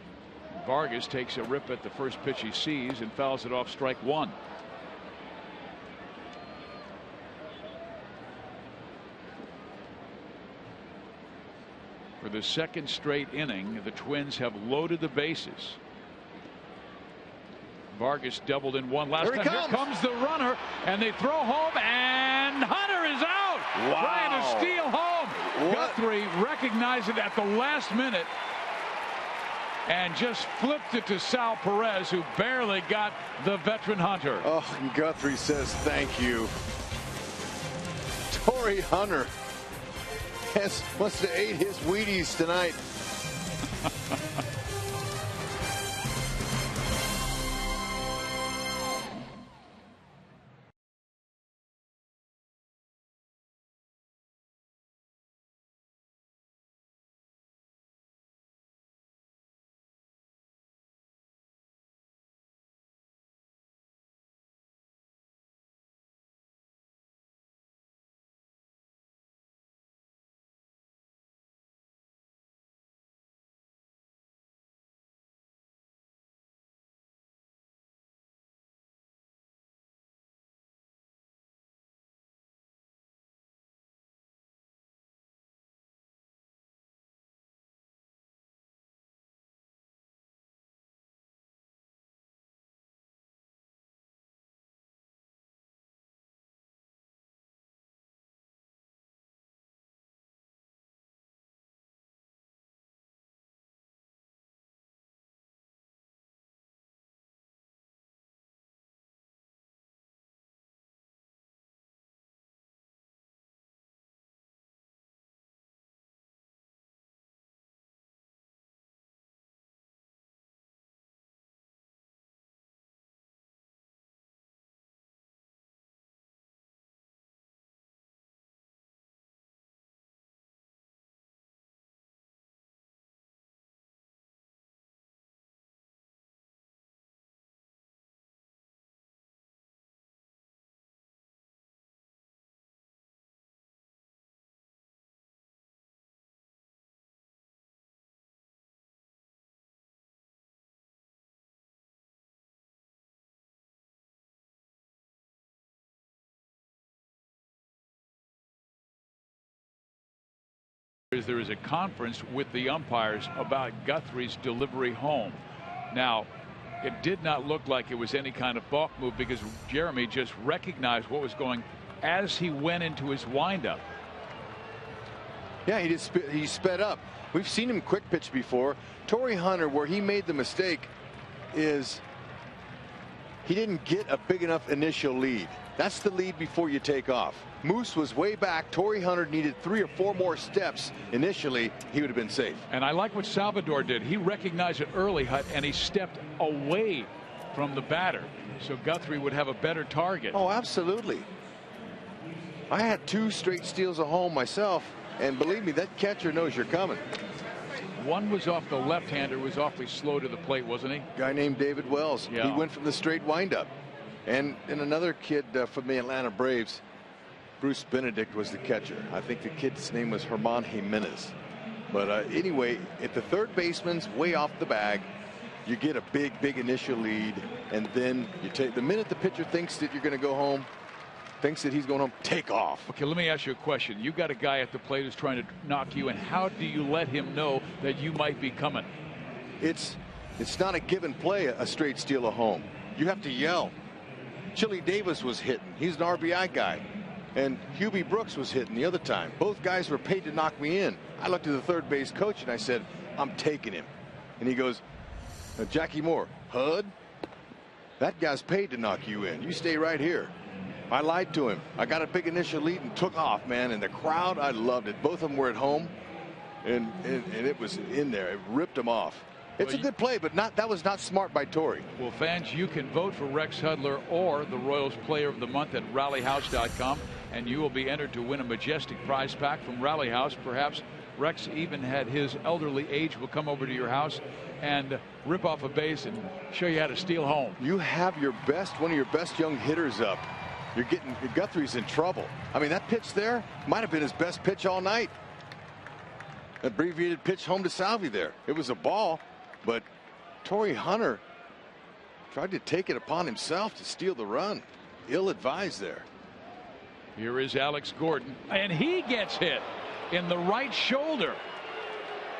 Vargas takes a rip at the first pitch he sees and fouls it off, strike 1. For the 2nd straight inning, the Twins have loaded the bases. Vargas doubled in 1 last time. Here comes the runner, and they throw home, and Hunter is out. Wow. Trying to steal home. What? Guthrie recognized it at the last minute and just flipped it to Sal Perez, who barely got the veteran Hunter. Oh, and Guthrie says thank you. Torrey Hunter must have ate his Wheaties tonight. there is a conference with the umpires about Guthrie's delivery home. Now, it did not look like it was any kind of balk move because Jeremy just recognized what was going as he went into his windup. Yeah, he sped up. We've seen him quick pitch before. Torrey Hunter, where he made the mistake is he didn't get a big enough initial lead. That's the lead before you take off. Moose was way back. Torrey Hunter needed 3 or 4 more steps initially. He would have been safe. And I like what Salvador did. He recognized it early, Hut, and he stepped away from the batter so Guthrie would have a better target. Oh, absolutely. I had 2 straight steals at home myself, and believe me, that catcher knows you're coming. One was off the left-hander, was awfully slow to the plate, wasn't he? Guy named David Wells. Yeah. He went from the straight windup. And another kid from the Atlanta Braves, Bruce Benedict, was the catcher. I think the kid's name was Herman Jimenez. But anyway, if the third baseman's way off the bag, you get a big initial lead, and then you take the minute the pitcher thinks that you're going to go home, thinks that he's going home, take off. Okay, let me ask you a question. You got a guy at the plate who's trying to knock you in. How do you let him know that you might be coming? It's not a given play, a straight steal at home. You have to yell. Chili Davis was hitting. He's an RBI guy. And Hubie Brooks was hitting the other time. Both guys were paid to knock me in. I looked at the third base coach and I said, I'm taking him. And he goes, Jackie Moore, Hud, that guy's paid to knock you in. You stay right here. I lied to him. I got a big initial lead and took off, man. And the crowd, I loved it. Both of them were at home. And it was in there. It ripped them off. It's a good play, but that was not smart by Torrey. Well, fans, you can vote for Rex Hudler or the Royals Player of the Month at rallyhouse.com, and you will be entered to win a majestic prize pack from Rally House. Perhaps Rex, even at his elderly age, will come over to your house and rip off a base and show you how to steal home. You have one of your best young hitters up. You're getting Guthrie's in trouble. I mean, that pitch there might have been his best pitch all night. Abbreviated pitch home to Salvi there. It was a ball. But Torrey Hunter tried to take it upon himself to steal the run. Ill-advised there. Here is Alex Gordon, and he gets hit in the right shoulder.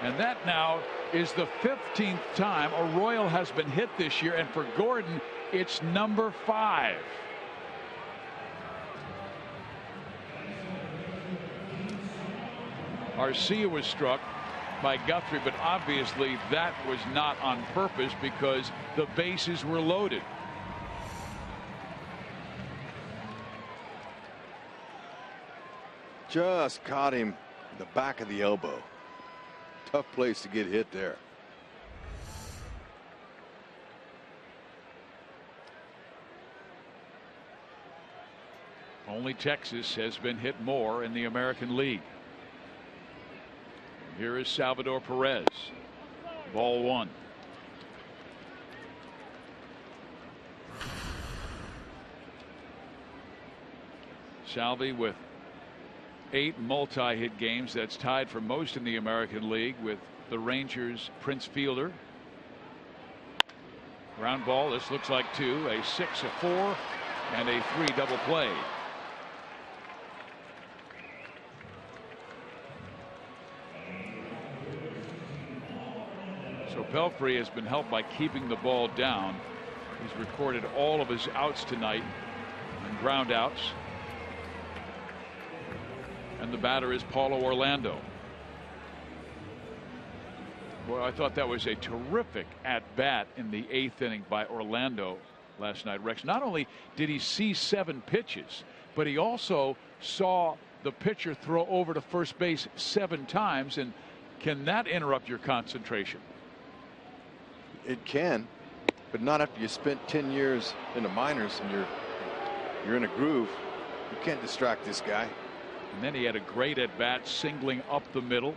And that now is the 15th time a Royal has been hit this year, and for Gordon, it's number 5. Arcia was struck by Guthrie, but obviously that was not on purpose because the bases were loaded. Just caught him in the back of the elbow. Tough place to get hit there. Only Texas has been hit more in the American League. Here is Salvador Perez. Ball 1. Salvi with 8 multi-hit games. That's tied for most in the American League with the Rangers' Prince Fielder. Ground ball. This looks like 2, a 6, a 4, and a 3 double play. So Pelfrey has been helped by keeping the ball down. He's recorded all of his outs tonight and ground outs. And the batter is Paulo Orlando. Well, I thought that was a terrific at bat in the 8th inning by Orlando last night, Rex. Not only did he see 7 pitches, but he also saw the pitcher throw over to first base 7 times. And can that interrupt your concentration? It can, but not after you spent 10 years in the minors and you're in a groove. You can't distract this guy. And then he had a great at bat singling up the middle.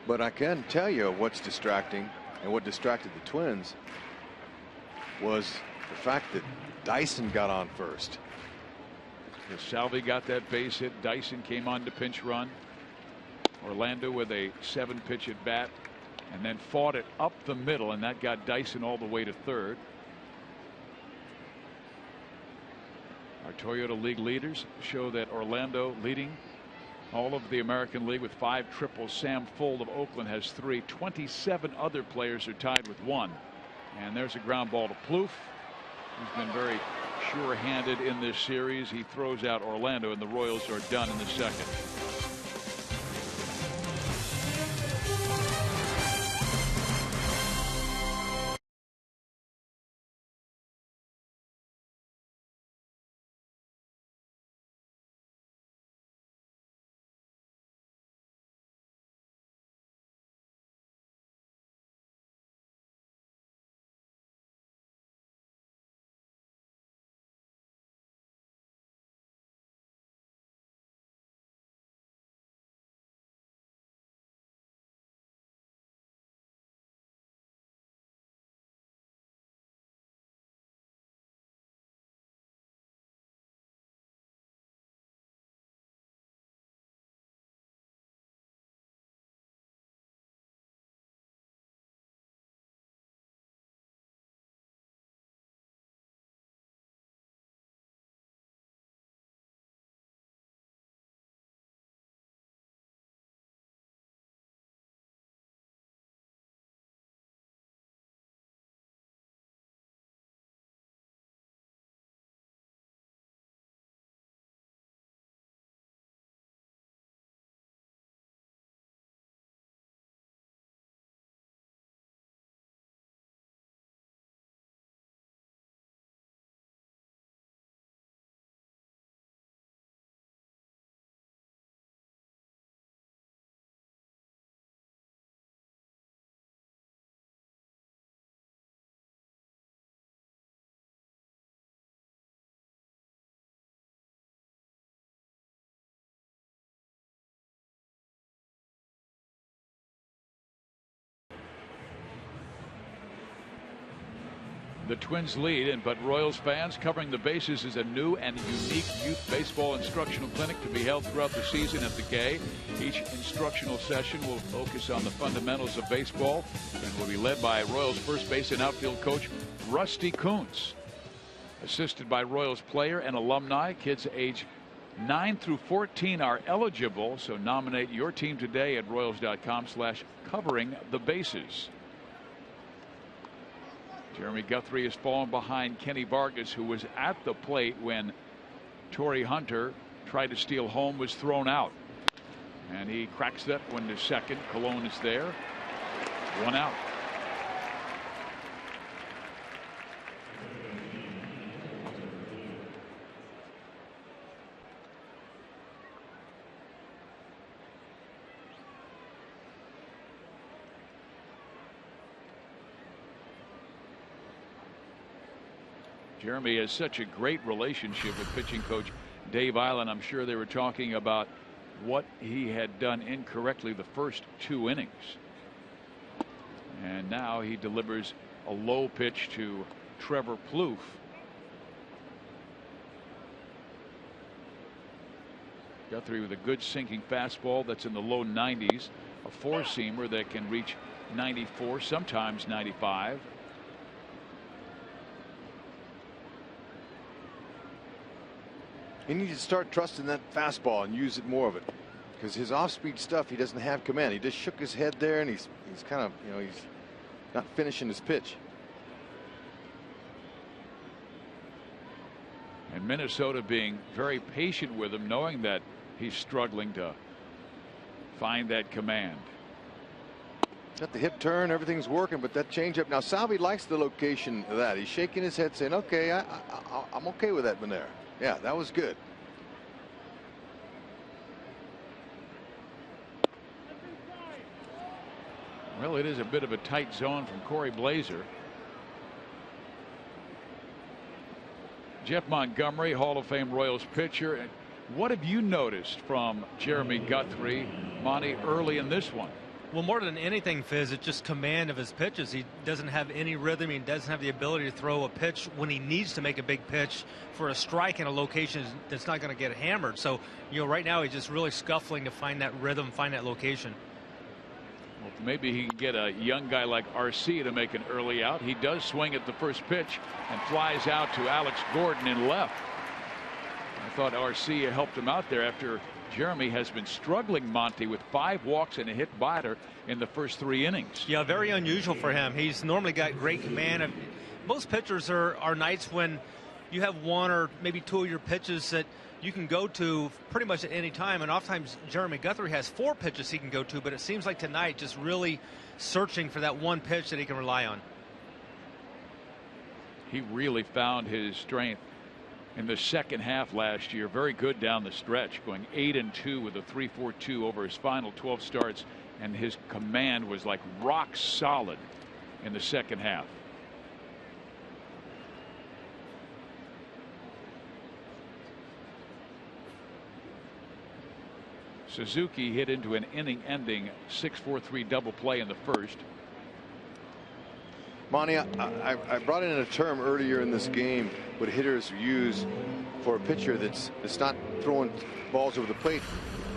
But I can tell you what's distracting, and what distracted the Twins was the fact that Dyson got on first. Salvi got that base hit. Dyson came on to pinch run. Orlando with a 7-pitch at bat, and then fought it up the middle, and that got Dyson all the way to third. Our Toyota League leaders show that Orlando leading All of the American League with 5 triples. Sam Fuld of Oakland has 3. 27 other players are tied with 1. And there's a ground ball to Plouffe, who's been very sure-handed in this series. He throws out Orlando, and the Royals are done in the second. The Twins lead, but Royals fans, covering the bases is a new and unique youth baseball instructional clinic to be held throughout the season at the K. Each instructional session will focus on the fundamentals of baseball and will be led by Royals first base and outfield coach Rusty Kuntz. Assisted by Royals player and alumni. Kids age 9 through 14 are eligible, so nominate your team today at Royals.com/covering the bases. Jeremy Guthrie has fallen behind Kenny Vargas, who was at the plate when Torrey Hunter tried to steal home, was thrown out. And he cracks that one to second. Colon is there. 1 out. Jeremy has such a great relationship with pitching coach Dave Island. I'm sure they were talking about what he had done incorrectly the first 2 innings. And now he delivers a low pitch to Trevor Plouffe. Guthrie with a good sinking fastball that's in the low 90s. A 4-seamer that can reach 94, sometimes 95. He needs to start trusting that fastball and use it more of it, because his off-speed stuff, he doesn't have command. He just shook his head there, and he's kind of, he's not finishing his pitch. And Minnesota being very patient with him, knowing that he's struggling to find that command. Got the hip turn, everything's working, but that changeup. Now Salvi likes the location of that. He's shaking his head, saying, "Okay, I'm okay with that one there." Yeah, that was good. Well, it is a bit of a tight zone from Corey Blazer. Jeff Montgomery, Hall of Fame Royals pitcher. What have you noticed from Jeremy Guthrie, Monty, early in this one? Well, more than anything, Fizz, it's just command of his pitches. He doesn't have any rhythm. He doesn't have the ability to throw a pitch when he needs to make a big pitch for a strike in a location that's not going to get hammered. So, right now he's just really scuffling to find that rhythm, find that location. Well, maybe he can get a young guy like RC to make an early out. He does swing at the first pitch and flies out to Alex Gordon in left. I thought Arcia helped him out there after Jeremy has been struggling, Monty, with 5 walks and a hit batter in the first 3 innings. Yeah, very unusual for him. He's normally got great command. Most pitchers are nights when you have 1 or maybe 2 of your pitches that you can go to pretty much at any time, and oftentimes Jeremy Guthrie has 4 pitches he can go to, but it seems like tonight just really searching for that one pitch that he can rely on. He really found his strength in the second half last year. Very good down the stretch, going 8-2 with a 3.42 over his final 12 starts, and his command was like rock solid in the second half. Suzuki hit into an inning-ending 6-4-3 double play in the first. Monty, I brought in a term earlier in this game what hitters use for a pitcher that's not throwing balls over the plate,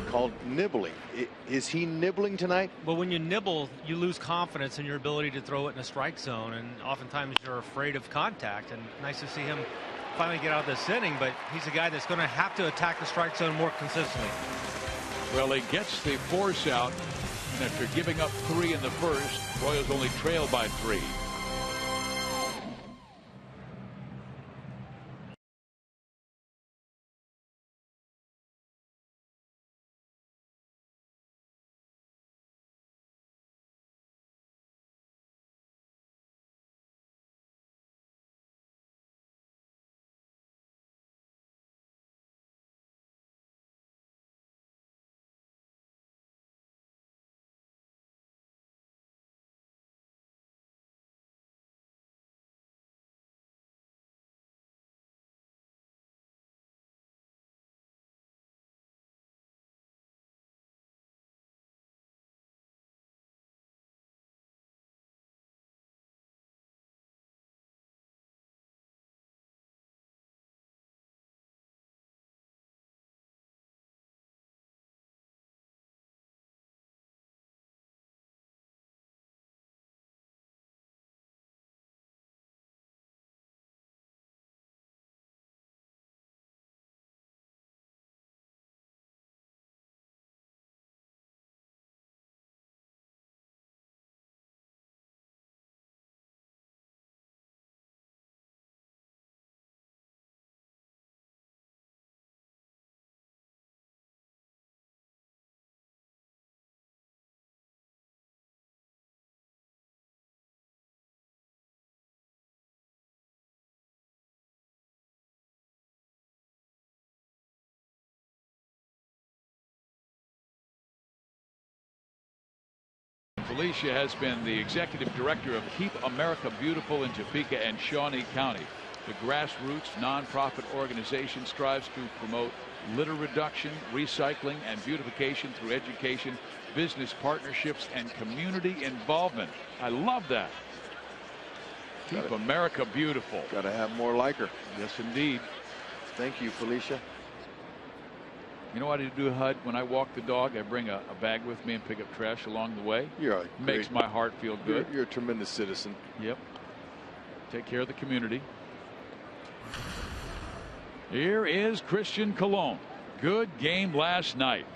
called nibbling. Is he nibbling tonight? Well, when you nibble, you lose confidence in your ability to throw it in a strike zone, and oftentimes you're afraid of contact. And nice to see him finally get out of this inning, but he's a guy that's going to have to attack the strike zone more consistently. Well, he gets the force out, and after giving up 3 in the first, Royals only trail by 3. Felicia has been the executive director of Keep America Beautiful in Topeka and Shawnee County. The grassroots nonprofit organization strives to promote litter reduction, recycling, and beautification through education, business partnerships, and community involvement. I love that. Keep America Beautiful. Got to have more like her. Yes, indeed. Thank you, Felicia. You know what I do, Hud? When I walk the dog, I bring a bag with me and pick up trash along the way. Makes my heart feel good. You're a tremendous citizen. Yep. Take care of the community. Here is Christian Colon. Good game last night.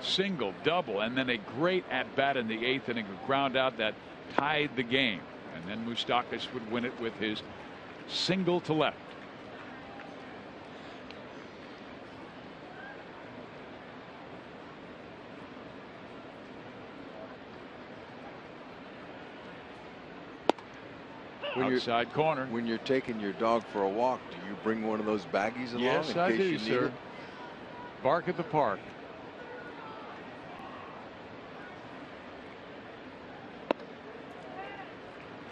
Single, double, and then a great at-bat in the 8th inning, a ground out that tied the game. And then Moustakas would win it with his single to left. Outside corner. When you're taking your dog for a walk, do you bring one of those baggies along? Yes, I do, sir. Bark at the park.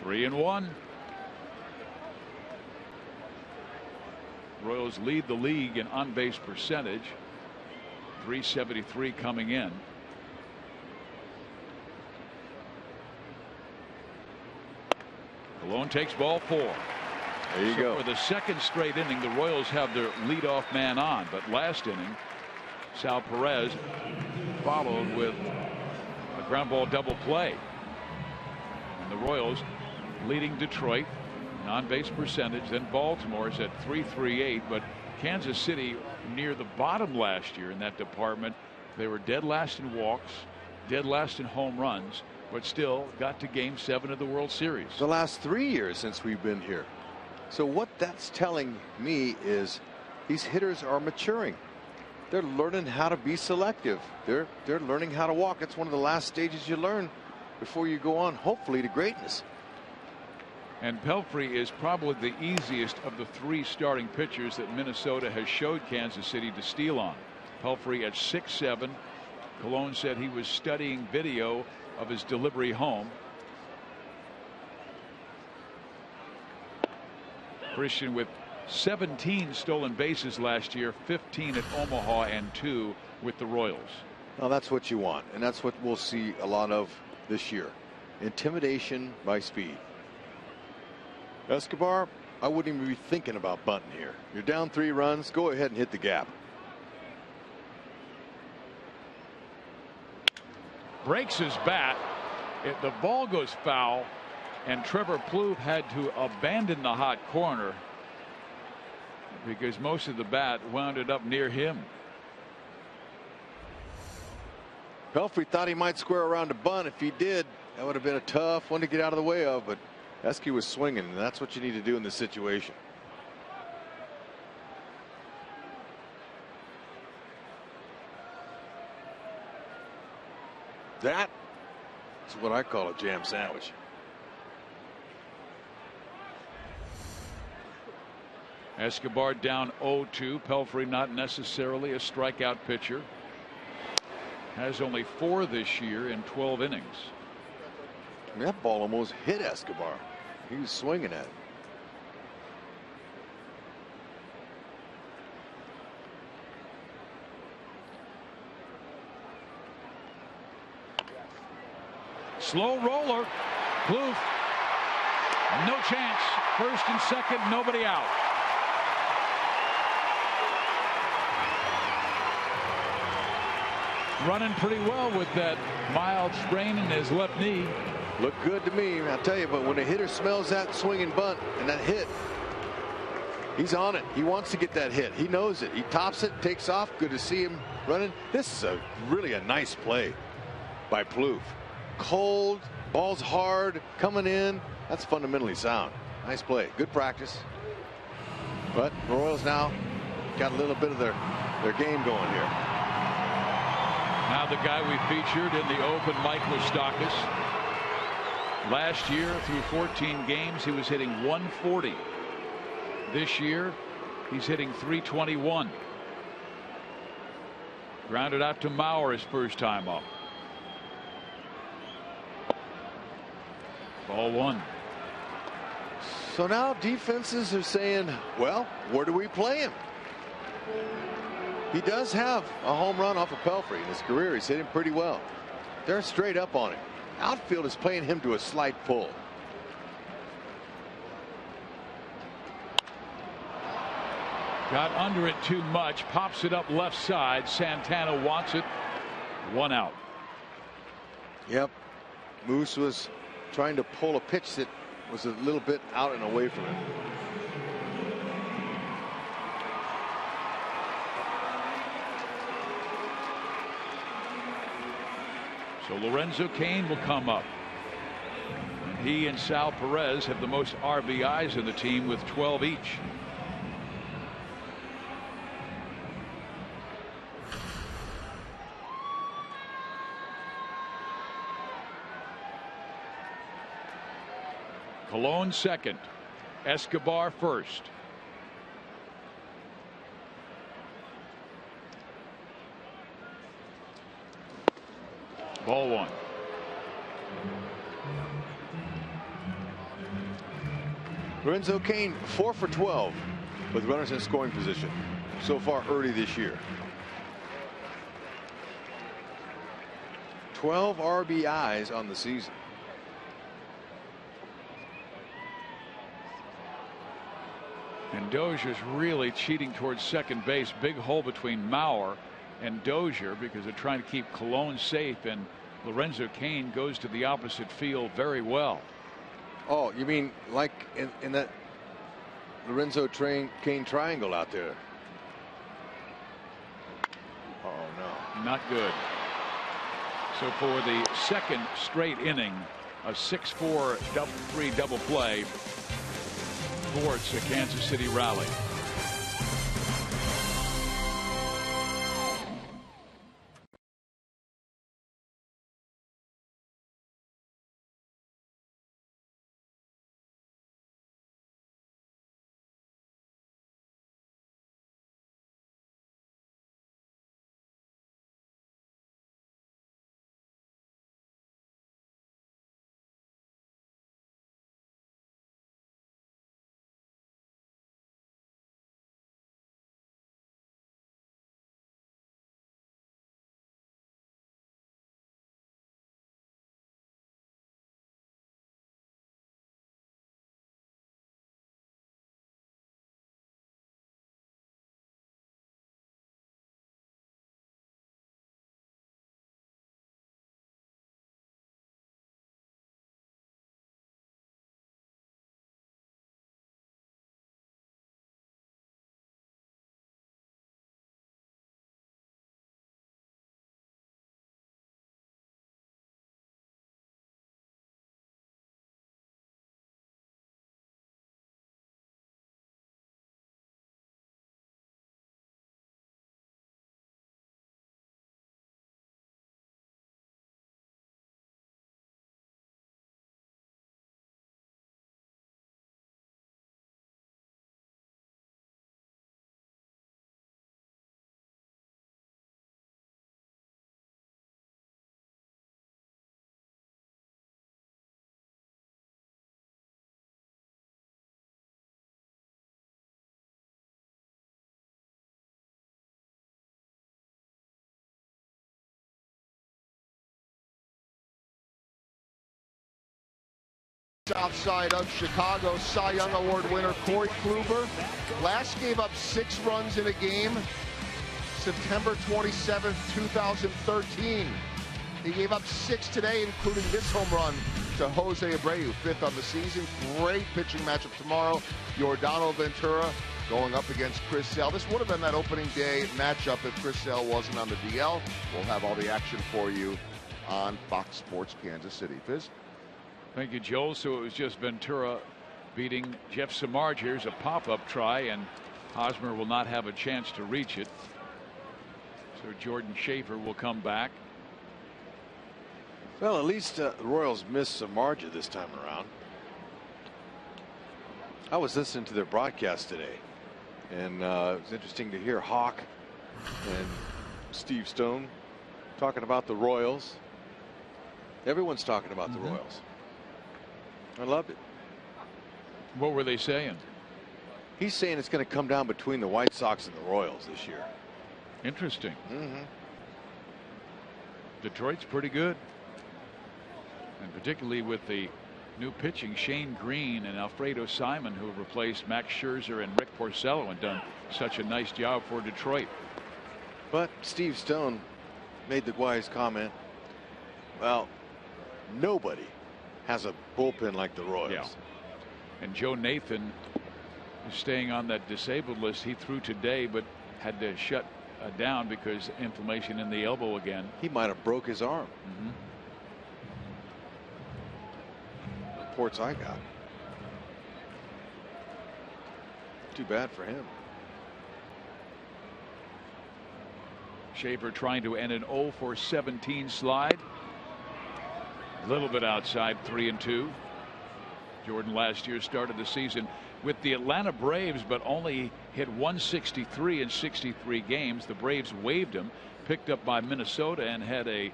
Three and one. Royals lead the league in on-base percentage. .373 coming in. Colon takes ball 4. There you go. For the second straight inning, the Royals have their leadoff man on, but last inning, Sal Perez followed with a ground ball double play. And the Royals leading Detroit on-base percentage. Then Baltimore is at .338, but Kansas City near the bottom last year in that department. They were dead last in walks, dead last in home runs, but still got to Game 7 of the World Series. The last 3 years since we've been here. So what that's telling me is these hitters are maturing. They're learning how to be selective. They're learning how to walk. It's one of the last stages you learn before you go on, hopefully, to greatness. And Pelfrey is probably the easiest of the 3 starting pitchers that Minnesota has showed Kansas City to steal on. Pelfrey at 6'7". Cologne said he was studying video of his delivery home. Christian with 17 stolen bases last year, 15 at Omaha and 2 with the Royals. Well, that's what you want, and that's what we'll see a lot of this year. Intimidation by speed. Escobar, I wouldn't even be thinking about bunting here. You're down 3 runs, go ahead and hit the gap. Breaks his bat. The ball goes foul, and Trevor Plouffe had to abandon the hot corner because most of the bat wound up near him. Pelfrey thought he might square around to bunt. If he did, that would have been a tough one to get out of the way of, but Esky was swinging, and that's what you need to do in this situation. That is what I call a jam sandwich. Escobar down 0-2. Pelfrey not necessarily a strikeout pitcher. Has only 4 this year in 12 innings. I mean, that ball almost hit Escobar. He was swinging at it. Slow roller. Plouffe. No chance. First and second, nobody out. Running pretty well with that mild sprain in his left knee. Looked good to me, I'll tell you, but when a hitter smells that swinging bunt and that hit, he's on it. He wants to get that hit. He knows it. He tops it, takes off. Good to see him running. This is really a nice play by Plouffe. Cold, ball's hard, coming in. That's fundamentally sound. Nice play. Good practice. But the Royals now got a little bit of their game going here. Now the guy we featured in the open, Mike Moustakas. Last year, through 14 games, he was hitting 140. This year, he's hitting 321. Grounded out to Mauer his first time up. Ball 1. So now defenses are saying, well, where do we play him? He does have a home run off of Pelfrey in his career. He's hit him pretty well. They're straight up on him. Outfield is playing him to a slight pull. Got under it too much. Pops it up left side. Santana wants it. 1 out. Yep. Moose was trying to pull a pitch that was a little bit out and away from him. So Lorenzo Cain will come up. And he and Sal Perez have the most RBIs in the team with 12 each. Cologne second. Escobar first. Ball 1. Lorenzo Cain 4 for 12 with runners in scoring position so far early this year. 12 RBIs on the season. And Dozier's really cheating towards second base. Big hole between Mauer and Dozier because they're trying to keep Cologne safe, and Lorenzo Cain goes to the opposite field very well. Oh, you mean like in that Lorenzo Kane triangle out there? Oh, no. Not good. So for the second straight inning, a 6-4 3 double play thwarts a Kansas City rally. South side of Chicago, Cy Young Award winner Corey Kluber last gave up 6 runs in a game September 27th, 2013. He gave up 6 today, including this home run to Jose Abreu, 5th on the season. Great pitching matchup tomorrow. Yordano Ventura going up against Chris Sale. This would have been that opening day matchup if Chris Sale wasn't on the DL. We'll have all the action for you on Fox Sports Kansas City. Fizz? Thank you, Joel. So it was just Ventura beating Jeff Samardzija. Here's a pop-up try, and Hosmer will not have a chance to reach it. So Jordan Schaefer will come back. Well, at least the Royals missed Samardzija this time around. I was listening to their broadcast today, and it was interesting to hear Hawk and Steve Stone talking about the Royals. Everyone's talking about the Royals. I loved it. What were they saying? He's saying it's going to come down between the White Sox and the Royals this year. Interesting. Detroit's pretty good. And particularly with the new pitching, Shane Green and Alfredo Simon, who have replaced Max Scherzer and Rick Porcello and done such a nice job for Detroit. But Steve Stone made the wise comment, well, nobody has a bullpen like the Royals. Yeah. And Joe Nathan is staying on that disabled list. He threw today but had to shut down because inflammation in the elbow again. He might have broke his arm. Reports I got. Too bad for him. Schaefer trying to end an 0-for-17 slide. A little bit outside, 3-2. Jordan last year started the season with the Atlanta Braves, but only hit 163 in 63 games. The Braves waived him, picked up by Minnesota, and had a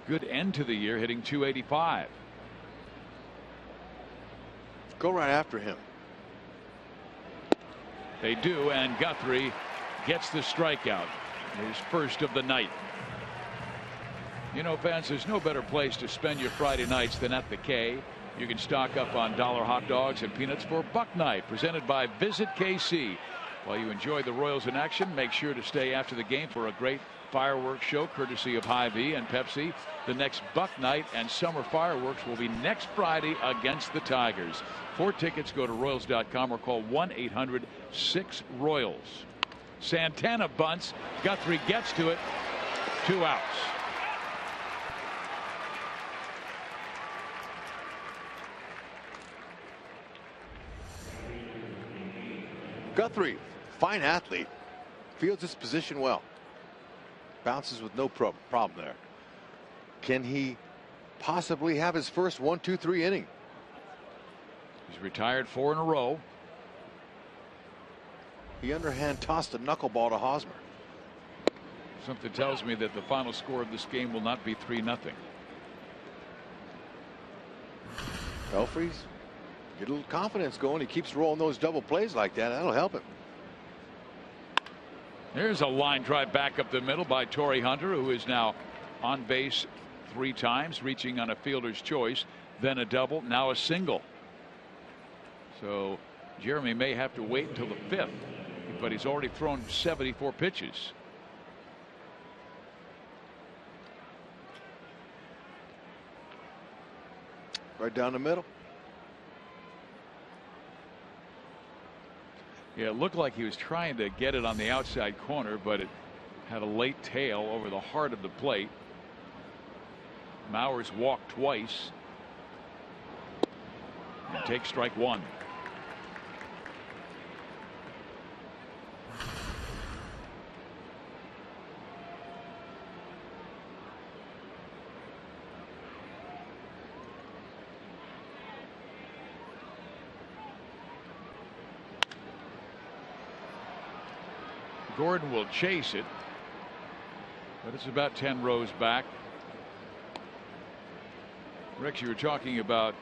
good end to the year, hitting 285. Go right after him. They do, and Guthrie gets the strikeout, his first of the night. You know, fans, there's no better place to spend your Friday nights than at the K. You can stock up on dollar hot dogs and peanuts for Buck Night, presented by Visit KC. While you enjoy the Royals in action, make sure to stay after the game for a great fireworks show courtesy of Hy-Vee and Pepsi. The next Buck Night and summer fireworks will be next Friday against the Tigers. For tickets, go to Royals.com or call 1-800-6-ROYALS. Santana bunts. Guthrie gets to it. 2 outs. Guthrie, fine athlete, fields his position well, bounces with no problem there. Can he possibly have his first 1-2-3 inning? He's retired 4 in a row. He underhand tossed a knuckleball to Hosmer. Something tells me that the final score of this game will not be 3-0. Belfries, get a little confidence going. He keeps rolling those double plays like that. That'll help him. There's a line drive back up the middle by Torrey Hunter, who is now on base 3 times, reaching on a fielder's choice, then a double, now a single. So Jeremy may have to wait until the 5th, but he's already thrown 74 pitches. Right down the middle. Yeah, it looked like he was trying to get it on the outside corner, but it had a late tail over the heart of the plate. Mowers walked twice and takes strike 1. Gordon will chase it, but it's about 10 rows back. Rex, you were talking about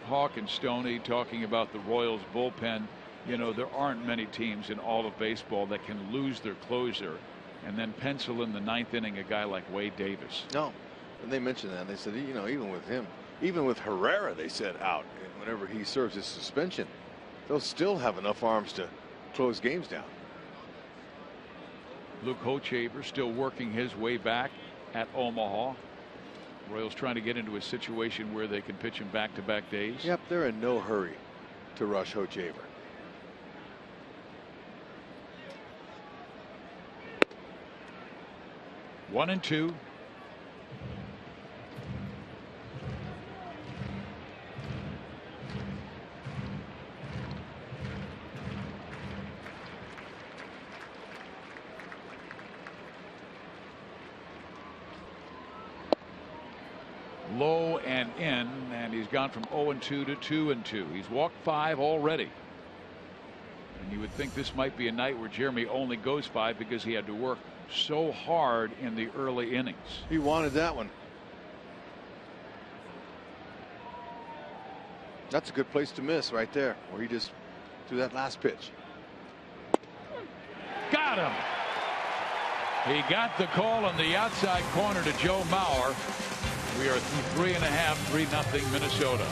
Hawk and Stoney, talking about the Royals bullpen. You know, there aren't many teams in all of baseball that can lose their closer and then pencil in the 9th inning a guy like Wade Davis. No, and they mentioned that. They said, you know, even with him, even with Herrera, they said out whenever he serves his suspension, they'll still have enough arms to close games down. Luke Hochevar still working his way back at Omaha. Royals trying to get into a situation where they can pitch him back-to-back days. Yep, they're in no hurry to rush Hochevar. One and 2. Low and in, and he's gone from 0-2 to 2-2. He's walked 5 already. And you would think this might be a night where Jeremy only goes 5 because he had to work so hard in the early innings. He wanted that one. That's a good place to miss right there, where he just threw that last pitch. Got him. He got the call on the outside corner to Joe Mauer. We are 3.5, 3-0 Minnesota.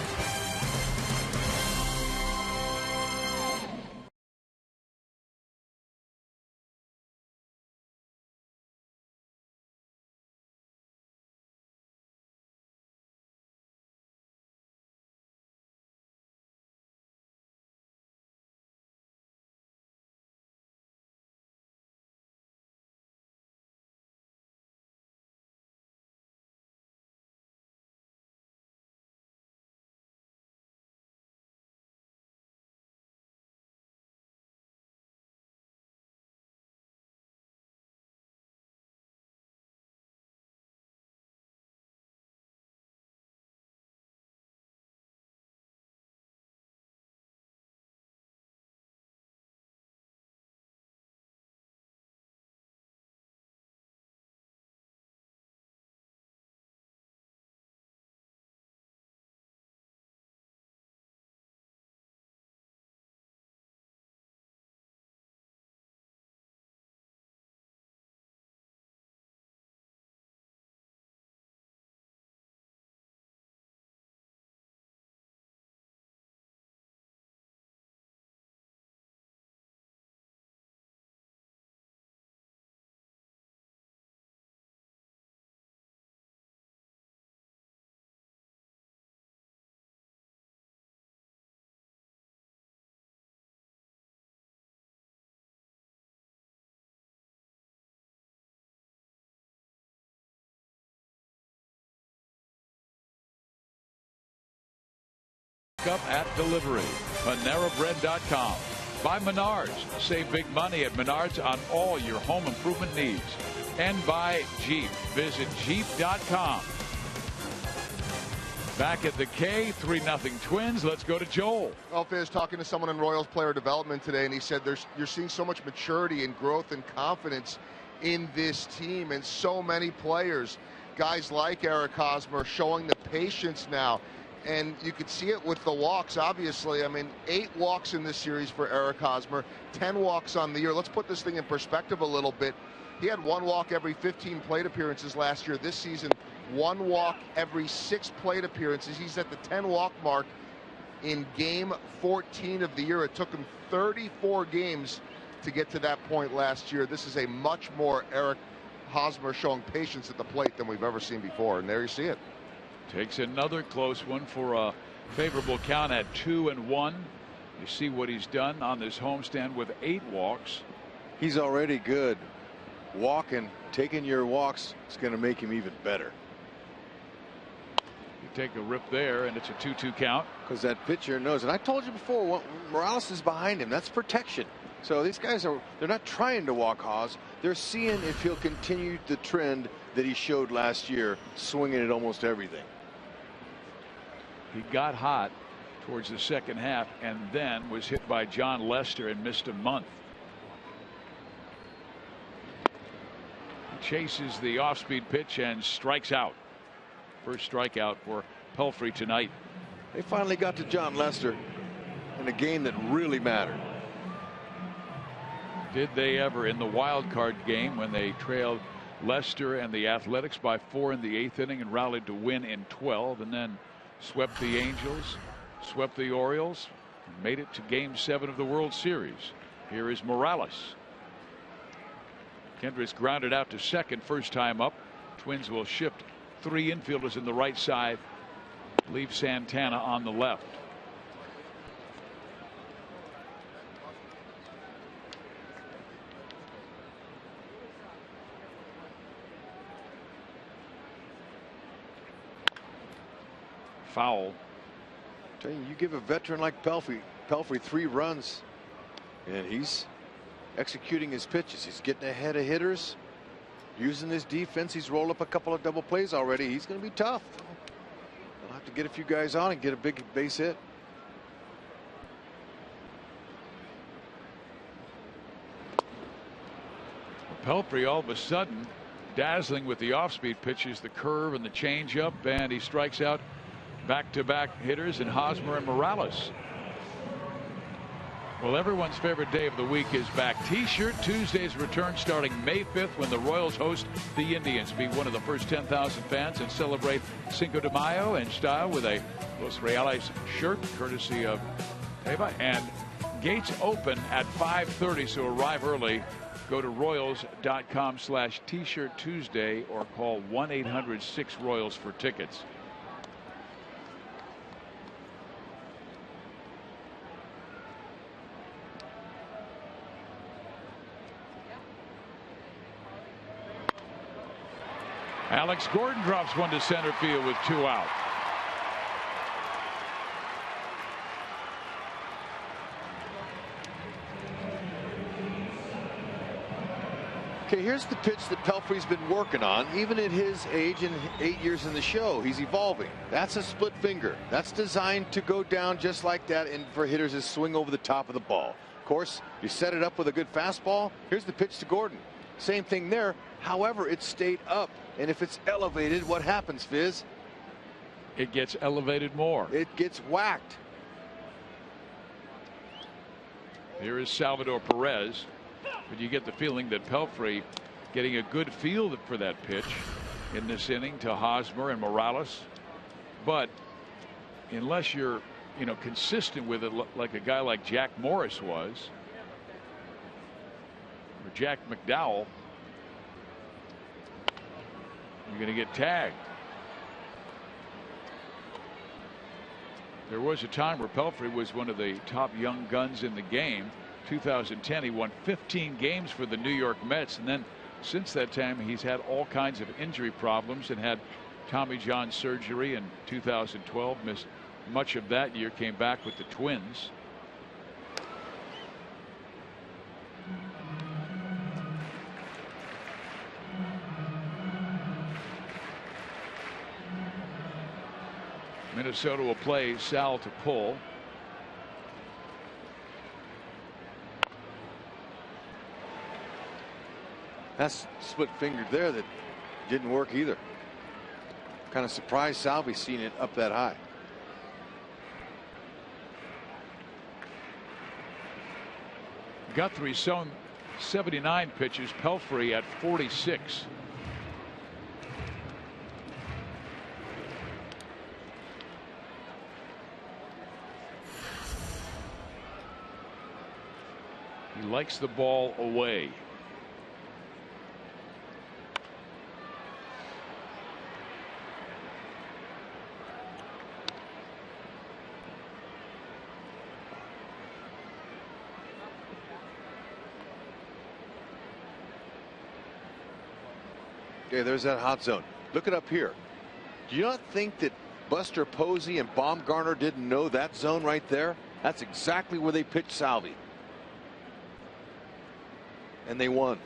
pickup at delivery. PaneraBread.com. By Menards. Save big money at Menards on all your home improvement needs. And by Jeep. Visit Jeep.com. Back at the K, 3-0 Twins. Let's go to Joel. Well, Fizz, talking to someone in Royals player development today, and he said you're seeing so much maturity and growth and confidence in this team, and so many players, guys like Eric Hosmer, showing the patience now. And you could see it with the walks, obviously. I mean, 8 walks in this series for Eric Hosmer, 10 walks on the year. Let's put this thing in perspective a little bit. He had 1 walk every 15 plate appearances last year. This season, 1 walk every 6 plate appearances. He's at the 10 walk mark in game 14 of the year. It took him 34 games to get to that point last year. This is a much more Eric Hosmer showing patience at the plate than we've ever seen before. And there you see it. Takes another close one for a favorable count at 2-1. You see what he's done on this homestand with 8 walks. He's already good. Walking, taking your walks is going to make him even better. You take a rip there, and it's a 2-2 count. Because that pitcher knows. And I told you before, Morales is behind him. That's protection. So these guys they're not trying to walk Haas. They're seeing if he'll continue the trend that he showed last year, swinging at almost everything. He got hot towards the second half and then was hit by John Lester and missed a month. He chases the off-speed pitch and strikes out. First strikeout for Pelfrey tonight. They finally got to John Lester in a game that really mattered. Did they ever in the wild card game when they trailed Lester and the Athletics by 4 in the 8th inning and rallied to win in 12, and then swept the Angels, swept the Orioles, and made it to Game 7 of the World Series. Here is Morales. Kendricks grounded out to second, first time up. Twins will shift 3 infielders in the right side, leave Santana on the left. Foul. Tell you give a veteran like Pelfrey 3 runs, and he's executing his pitches. He's getting ahead of hitters, using his defense. He's rolled up a couple of double plays already. He's going to be tough. They'll have to get a few guys on and get a big base hit. Pelfrey all of a sudden dazzling with the off-speed pitches, the curve and the changeup, and he strikes out back-to-back hitters in Hosmer and Morales. Well, everyone's favorite day of the week is back. T-shirt Tuesday's return starting May 5th when the Royals host the Indians. Be one of the first 10,000 fans and celebrate Cinco de Mayo in style with a Los Reales shirt courtesy of Eva. And gates open at 5:30, so arrive early. Go to Royals.com/T-shirt Tuesday or call 1-800-6-ROYALS for tickets. Alex Gordon drops one to center field with 2 out. Okay, here's the pitch that Pelfrey's been working on, even at his age and 8 years in the show. He's evolving. That's a split finger. That's designed to go down just like that, and for hitters is swing over the top of the ball. Of course, you set it up with a good fastball. Here's the pitch to Gordon. Same thing there. However, it stayed up. And if it's elevated, what happens, Fizz? It gets elevated more. It gets whacked. Here is Salvador Perez. But you get the feeling that Pelfrey getting a good feel for that pitch in this inning to Hosmer and Morales. But unless you're, consistent with it like a guy like Jack Morris was, or Jack McDowell, you're going to get tagged. There was a time where Pelfrey was one of the top young guns in the game. 2010, he won 15 games for the New York Mets, and then since that time he's had all kinds of injury problems and had Tommy John surgery in 2012, missed much of that year, came back with the Twins. Minnesota will play Sal to pull. That's split fingered there that didn't work either. Kind of surprised Salvi seeing it up that high. Guthrie's shown 79 pitches, Pelfrey at 46. He likes the ball away. Okay, there's that hot zone. Look it up here. Do you not think that Buster Posey and Baumgartner didn't know that zone right there? That's exactly where they pitched Salvi. And they won.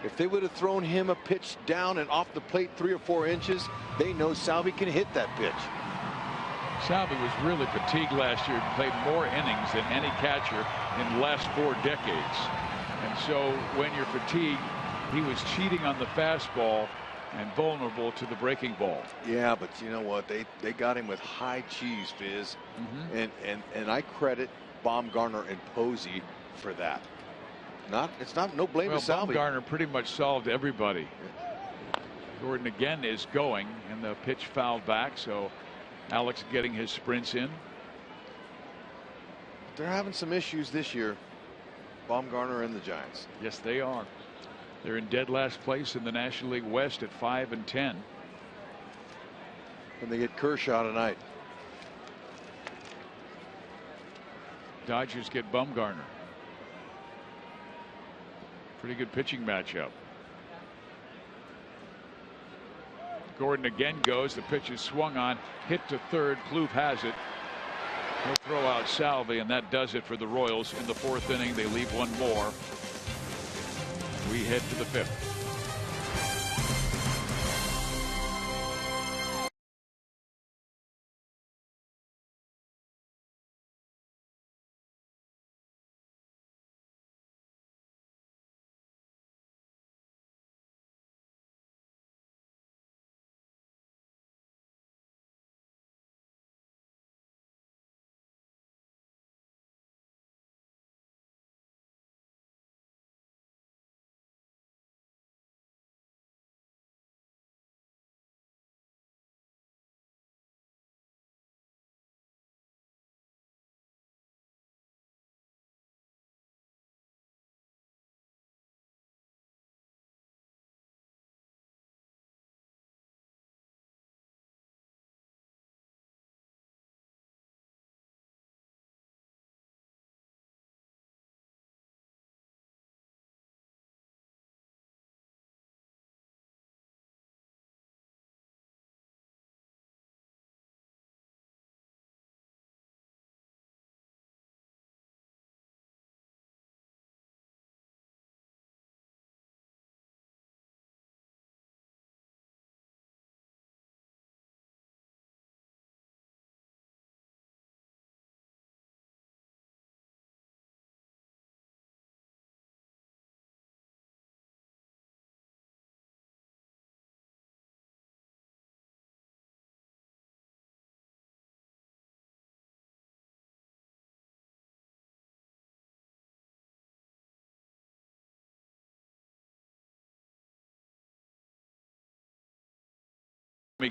If they would have thrown him a pitch down and off the plate 3 or 4 inches, they know Salvi can hit that pitch. Salvi was really fatigued last year and played more innings than any catcher in the last 4 decades. And so when you're fatigued, he was cheating on the fastball and vulnerable to the breaking ball. Yeah, but you know what? They got him with high cheese, Fizz. And I credit Baumgartner and Posey for that. It's not no blame to Salvi. Baumgartner pretty much solved everybody. Gordon again is going, and the pitch fouled back, so Alex getting his sprints in. They're having some issues this year, Baumgartner and the Giants. Yes, they are. They're in dead last place in the National League West at 5-10. And they get Kershaw tonight. Dodgers get Baumgartner. Pretty good pitching matchup. Gordon again goes. The pitch is swung on, hit to third. Plouffe has it. He'll throw out Salvi, and that does it for the Royals in the 4th inning. They leave one more. We head to the 5th.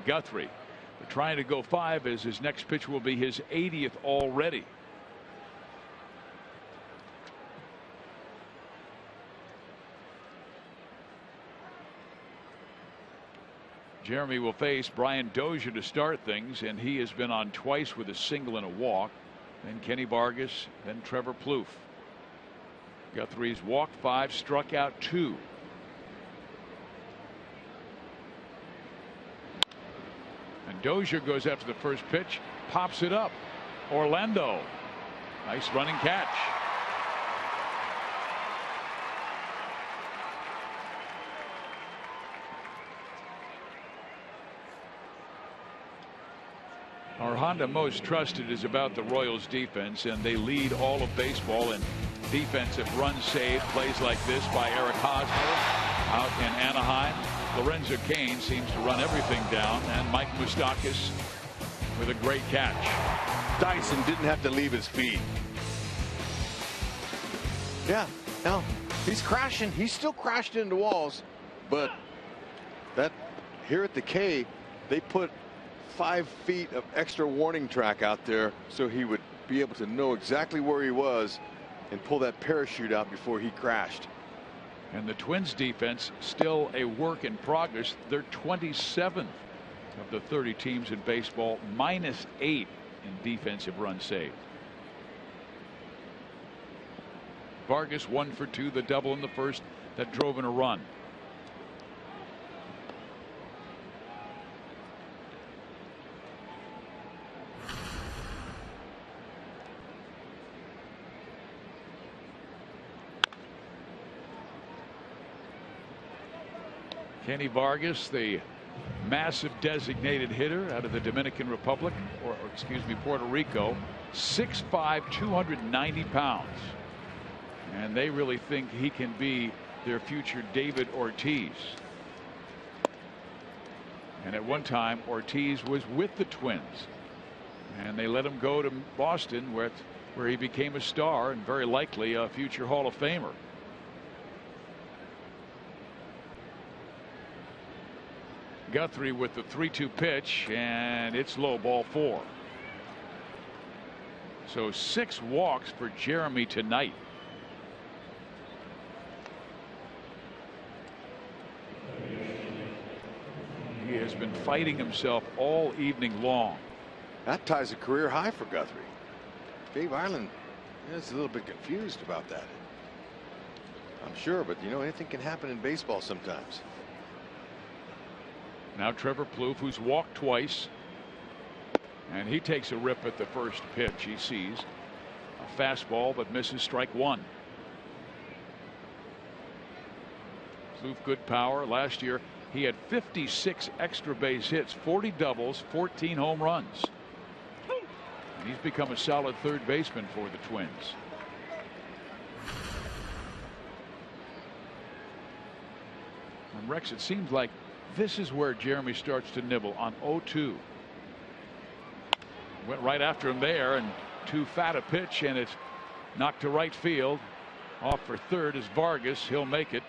Guthrie. They're trying to go 5 as his next pitch will be his 80th already. Jeremy will face Brian Dozier to start things, and he has been on twice with a single and a walk. Then Kenny Vargas, then Trevor Plouffe. Guthrie's walked 5, struck out 2. Dozier goes after the first pitch, pops it up. Orlando, nice running catch. Our Honda most trusted is about the Royals defense, and they lead all of baseball in defensive runs saved. Plays like this by Eric Hosmer out in Anaheim. Lorenzo Cain seems to run everything down, and Mike Moustakas with a great catch. Dyson didn't have to leave his feet. Yeah, no, he's crashing. He's still crashed into walls, but that here at the K, they put 5 feet of extra warning track out there so he would be able to know exactly where he was and pull that parachute out before he crashed. And the Twins defense still a work in progress. They're 27th of the 30 teams in baseball, -8 in defensive runs saved. Vargas 1 for 2, the double in the first that drove in a run. Kenny Vargas, the massive designated hitter out of the Dominican Republic, or excuse me, Puerto Rico, 6'5", 290 pounds. And they really think he can be their future David Ortiz. And at one time, Ortiz was with the Twins, and they let him go to Boston, where he became a star and very likely a future Hall of Famer. Guthrie with the 3-2 pitch, and it's low, ball 4. So 6 walks for Jeremy tonight. He has been fighting himself all evening long. That ties a career high for Guthrie. Dave Ireland is a little bit confused about that, I'm sure, but you know, anything can happen in baseball sometimes. Now Trevor Plouffe, who's walked twice, and he takes a rip at the first pitch. He sees a fastball but misses strike 1. Plouffe, good power. Last year he had 56 extra base hits, 40 doubles, 14 home runs, and he's become a solid third baseman for the Twins. And Rex, it seems like this is where Jeremy starts to nibble on 0-2. Went right after him there, and too fat a pitch, and it's knocked to right field. Off for third is Vargas. He'll make it.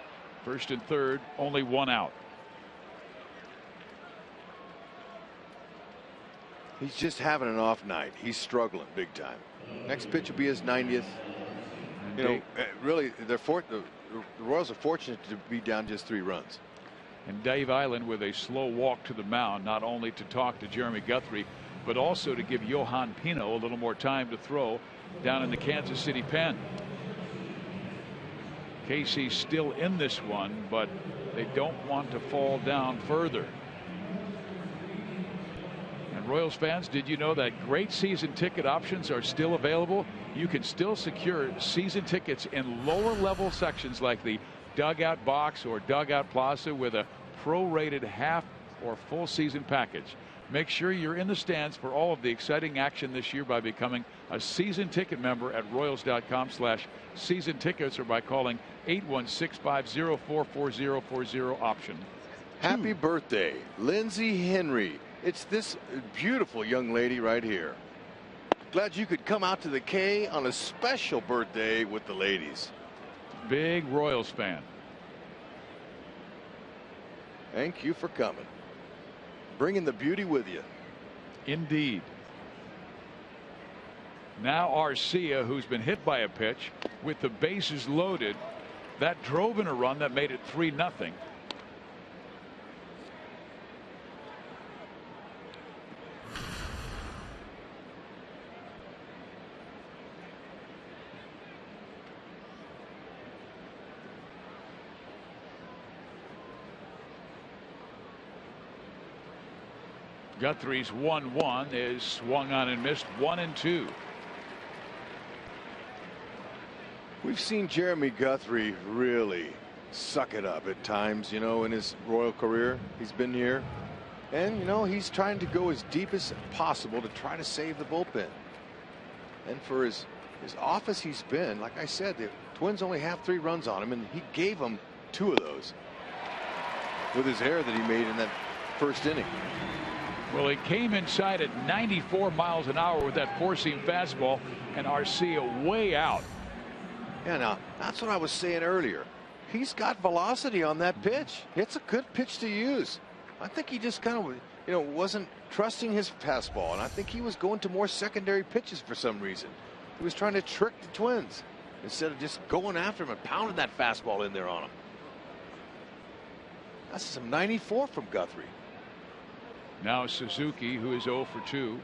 First and third, only 1 out. He's just having an off night. He's struggling big time. Next pitch will be his 90th. You know, really, the Royals are fortunate to be down just 3 runs. And Dave Island with a slow walk to the mound, not only to talk to Jeremy Guthrie, but also to give Johan Pino a little more time to throw down in the Kansas City pen. Casey's still in this one, but they don't want to fall down further. And Royals fans, did you know that great season ticket options are still available? You can still secure season tickets in lower level sections like the dugout box or dugout plaza with a prorated half or full season package. Make sure you're in the stands for all of the exciting action this year by becoming a season ticket member at royals.com/season tickets or by calling 816-504-4040 option 2. Happy birthday, Lindsay Henry. It's this beautiful young lady right here. Glad you could come out to the K on a special birthday with the ladies. Big Royals fan. Thank you for coming. Bringing the beauty with you. Indeed. Now Arcia, who's been hit by a pitch with the bases loaded, that drove in a run that made it 3-0. Guthrie's 1-1 is swung on and missed. 1-2. We've seen Jeremy Guthrie really suck it up at times, you know, in his Royal career. He's been here, and you know, he's trying to go as deep as possible to try to save the bullpen. And for his off as he's been, like I said, the Twins only have 3 runs on him, and he gave them 2 of those with his error that he made in that first inning. Well, he came inside at 94 miles an hour with that 4-seam fastball, and Arcia way out. Yeah, now that's what I was saying earlier. He's got velocity on that pitch. It's a good pitch to use. I think he just kind of, you know, wasn't trusting his fastball, and I think he was going to more secondary pitches for some reason. He was trying to trick the Twins instead of just going after him and pounding that fastball in there on him. That's some 94 from Guthrie. Now Suzuki, who is 0 for 2.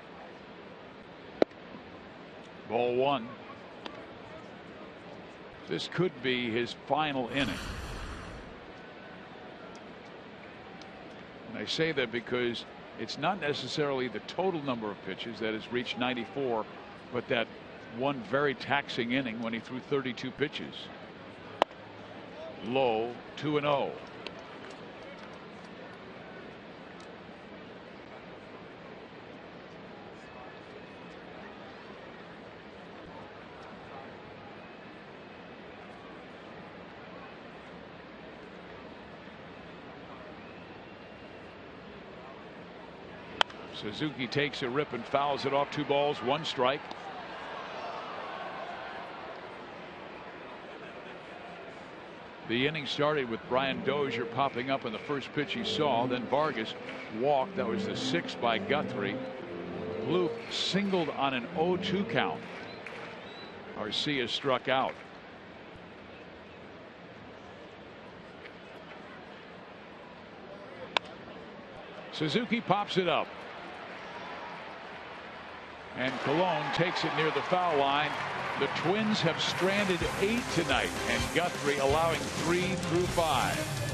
Ball 1. This could be his final inning. And I say that because it's not necessarily the total number of pitches that has reached 94, but that one very taxing inning when he threw 32 pitches. Low, 2-0. Suzuki takes a rip and fouls it off. 2 balls, 1 strike. The inning started with Brian Dozier popping up in the first pitch he saw. Then Vargas walked. That was the 6th by Guthrie. Bloop singled on an 0-2 count. Arcia struck out. Suzuki pops it up. And Colon takes it near the foul line. The Twins have stranded 8 tonight, and Guthrie allowing 3 through 5.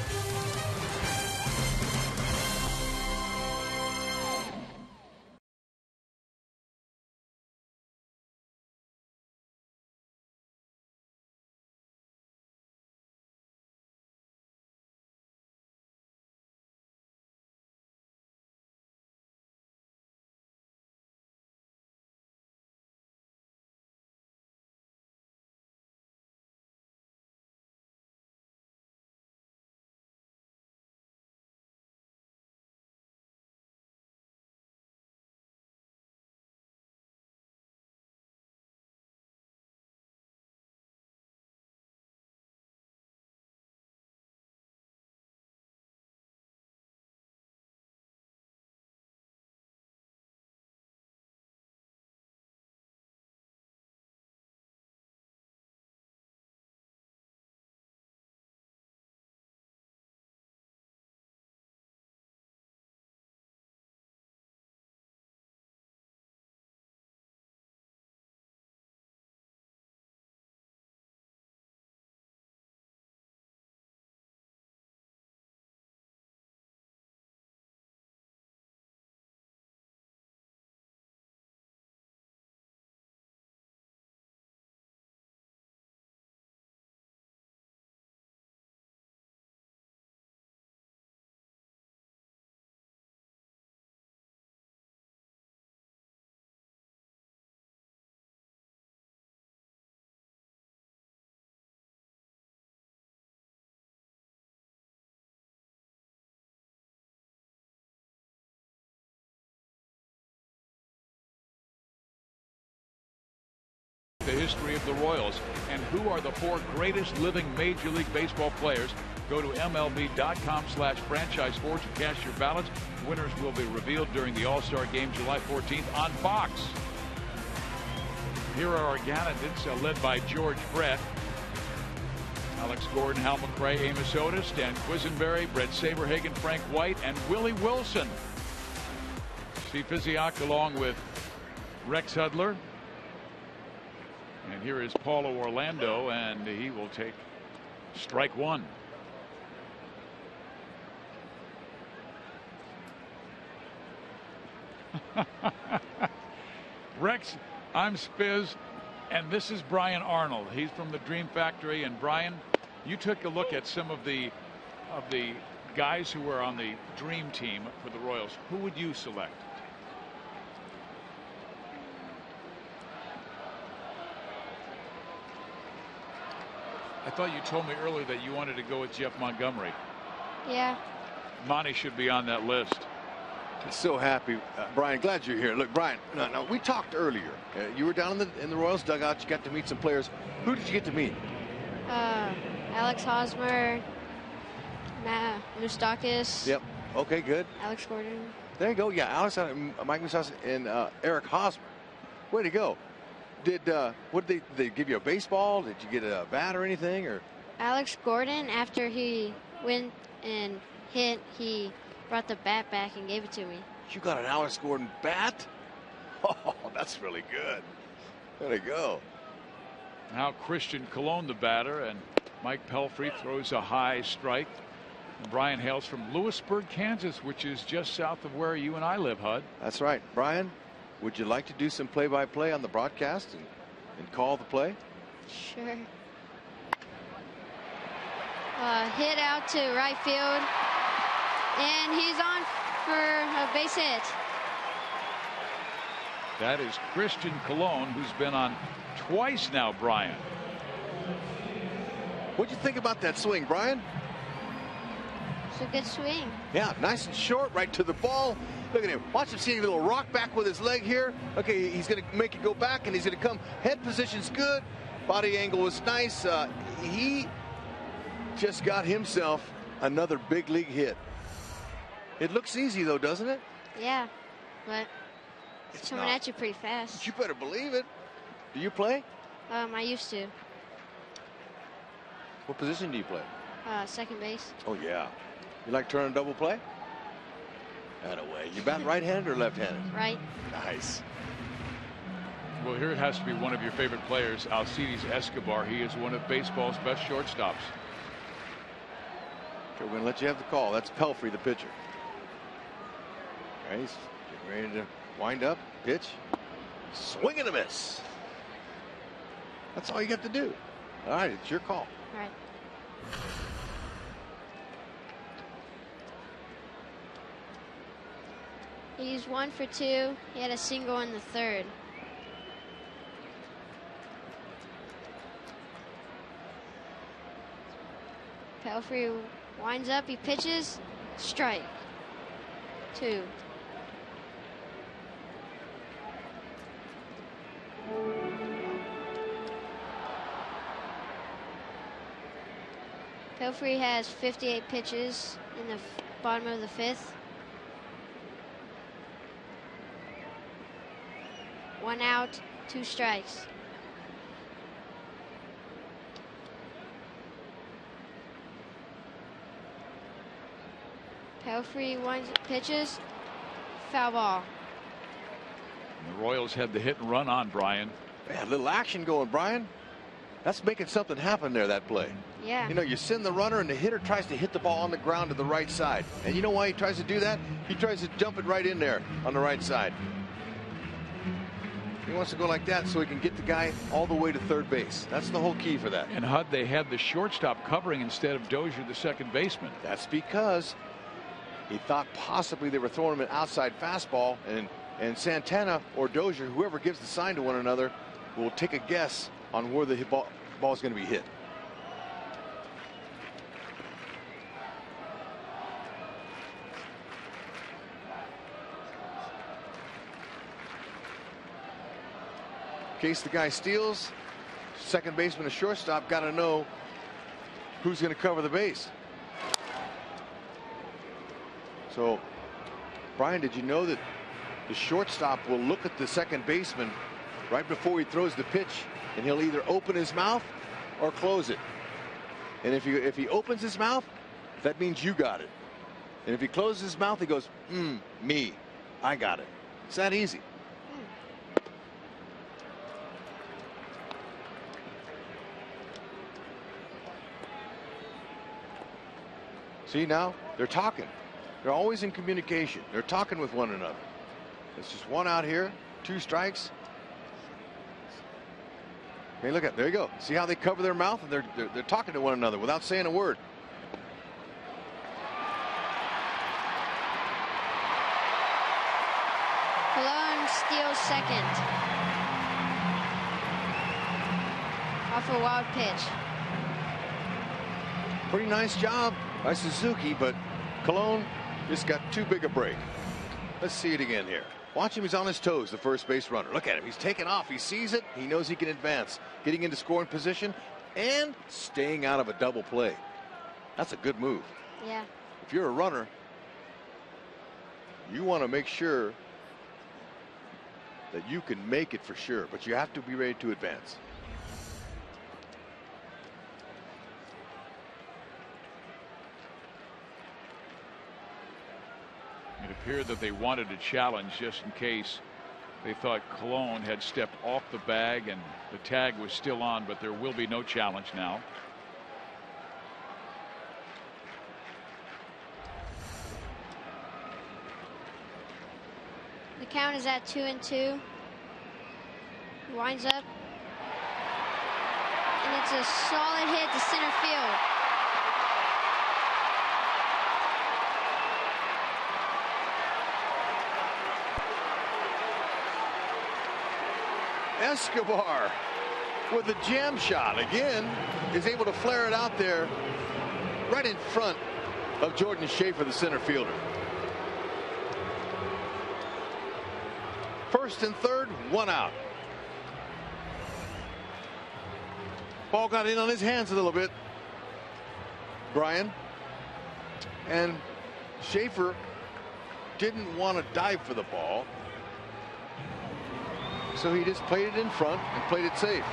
The history of the Royals and who are the 4 greatest living Major League Baseball players. Go to MLB.com/franchise sports and cast your ballots. Winners will be revealed during the All-Star Game July 14th on Fox. Here are our candidates led by George Brett, Alex Gordon, Hal McRae, Amos Otis, Dan Quisenberry, Brett Saberhagen, Frank White, and Willie Wilson. Steve Physiak along with Rex Hudler. And here is Paulo Orlando, and he will take strike 1. Rex, I'm Spiz, and this is Brian Arnold. He's from the Dream Factory. And Brian, you took a look at some of the guys who were on the Dream Team for the Royals. Who would you select? I thought you told me earlier that you wanted to go with Jeff Montgomery. Yeah. Monty should be on that list. So happy, Brian. Glad you're here. Look, Brian. No, we talked earlier. You were down in the Royals dugout. You got to meet some players. Who did you get to meet? Alex Hosmer, Matt Moustakis. Yep. Okay, good. Alex Gordon. There you go. Yeah, Alex, Mike Moustakis, and Eric Hosmer. Way to go. What did they give you a baseball? Did you get a bat or anything? Or Alex Gordon, after he went and hit, he brought the bat back and gave it to me. You got an Alex Gordon bat? Oh, that's really good. There you go. Now Christian Colon, the batter, and Mike Pelfrey throws a high strike. And Brian hails from Lewisburg, Kansas, which is just south of where you and I live, Hud. That's right. Brian, would you like to do some play-by-play on the broadcast and call the play? Sure. Hit out to right field, and he's on for a base hit. That is Christian Colon, who's been on twice now, Brian. What'd you think about that swing, Brian? It's a good swing. Yeah, nice and short, right to the ball. Look at him. Watch him see a little rock back with his leg here. Okay, he's going to make it go back, and he's going to come. Head position's good. Body angle was nice. He just got himself another big league hit. It looks easy, though, doesn't it? Yeah, but it's coming at you pretty fast. You better believe it. Do you play? I used to. What position do you play? Second base. Oh, yeah. You like turning double play? That-a-way. You bat right-handed or left-handed? Right. Nice. Well, here it has to be one of your favorite players, Alcides Escobar. He is one of baseball's best shortstops. Okay, we're going to let you have the call. That's Pelfrey, the pitcher. All right, he's getting ready to wind up, pitch, swing and a miss. That's all you got to do. All right, it's your call. All right. He's 1 for 2. He had a single in the third. Pelfrey winds up. He pitches. Strike. 2. Pelfrey has 58 pitches in the bottom of the 5th. 1 out, 2 strikes. Pelfrey pitches, foul ball. And the Royals had the hit and run on Brian. Man, a little action going, Brian. That's making something happen there, that play. Yeah. You know, you send the runner and the hitter tries to hit the ball on the ground to the right side. And you know why he tries to do that? He tries to jump it right in there on the right side. He wants to go like that so he can get the guy all the way to third base. That's the whole key for that. And Hud, they had the shortstop covering instead of Dozier, the second baseman. That's because he thought possibly they were throwing him an outside fastball, and Santana or Dozier, whoever gives the sign to one another, will take a guess on where the ball is going to be hit. In case the guy steals, second baseman or shortstop got to know who's going to cover the base. So, Brian, did you know that the shortstop will look at the second baseman right before he throws the pitch, and he'll either open his mouth or close it. And if he opens his mouth, that means you got it. And if he closes his mouth, he goes, me, I got it. It's that easy. See, now they're talking. They're always in communication. They're talking with one another. It's just one out here, 2 strikes. Hey, look at, there you go. See how they cover their mouth and they're talking to one another without saying a word. Colon steals second. Off a wild pitch. Pretty nice job by Suzuki, but Colon just got too big a break. Let's see it again here. Watch him, he's on his toes, the first base runner. Look at him, he's taking off, he sees it, he knows he can advance, getting into scoring position and staying out of a double play. That's a good move. Yeah. If you're a runner, you want to make sure that you can make it for sure, but you have to be ready to advance. It appeared that they wanted a challenge just in case they thought Colon had stepped off the bag and the tag was still on, but there will be no challenge now. The count is at 2-2. Winds up. And it's a solid hit to center field. Escobar with a jam shot again is able to flare it out there right in front of Jordan Schaefer, the center fielder. First and third, 1 out. Ball got in on his hands a little bit, Brian, and Schaefer didn't want to dive for the ball, so he just played it in front and played it safe.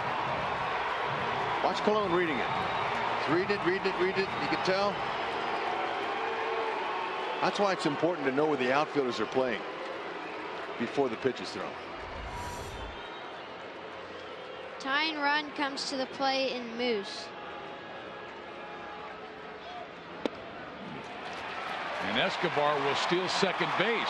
Watch Colon reading it. He's reading it. You can tell. That's why it's important to know where the outfielders are playing before the pitch is thrown. Tying run comes to the plate in Moose. And Escobar will steal second base.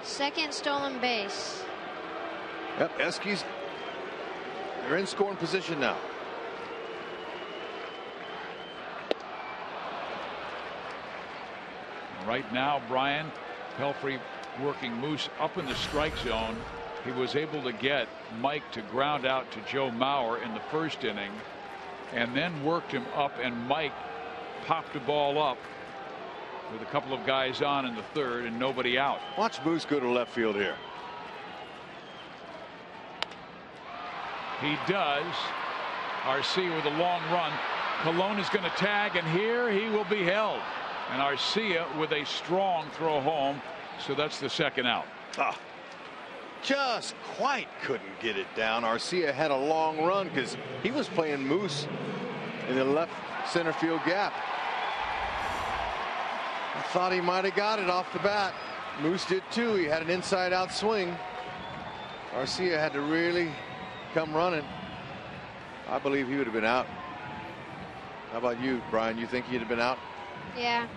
Second stolen base. Yep, Eskies, they're in scoring position now. Right now, Brian, Pelfrey working Moose up in the strike zone. He was able to get Mike to ground out to Joe Mauer in the first inning and then worked him up, and Mike popped the ball up with a couple of guys on in the third and nobody out. Watch Moose go to left field here. He does. Arcia with a long run. Colon is going to tag, and here he will be held. And Arcia with a strong throw home. So that's the second out. Just quite couldn't get it down. Arcia had a long run because he was playing Moose in the left center field gap. I thought he might have got it off the bat. Moose did too. He had an inside out swing. Arcia had to really come running. I believe he would have been out. How about you, Brian? You think he'd have been out? Yeah.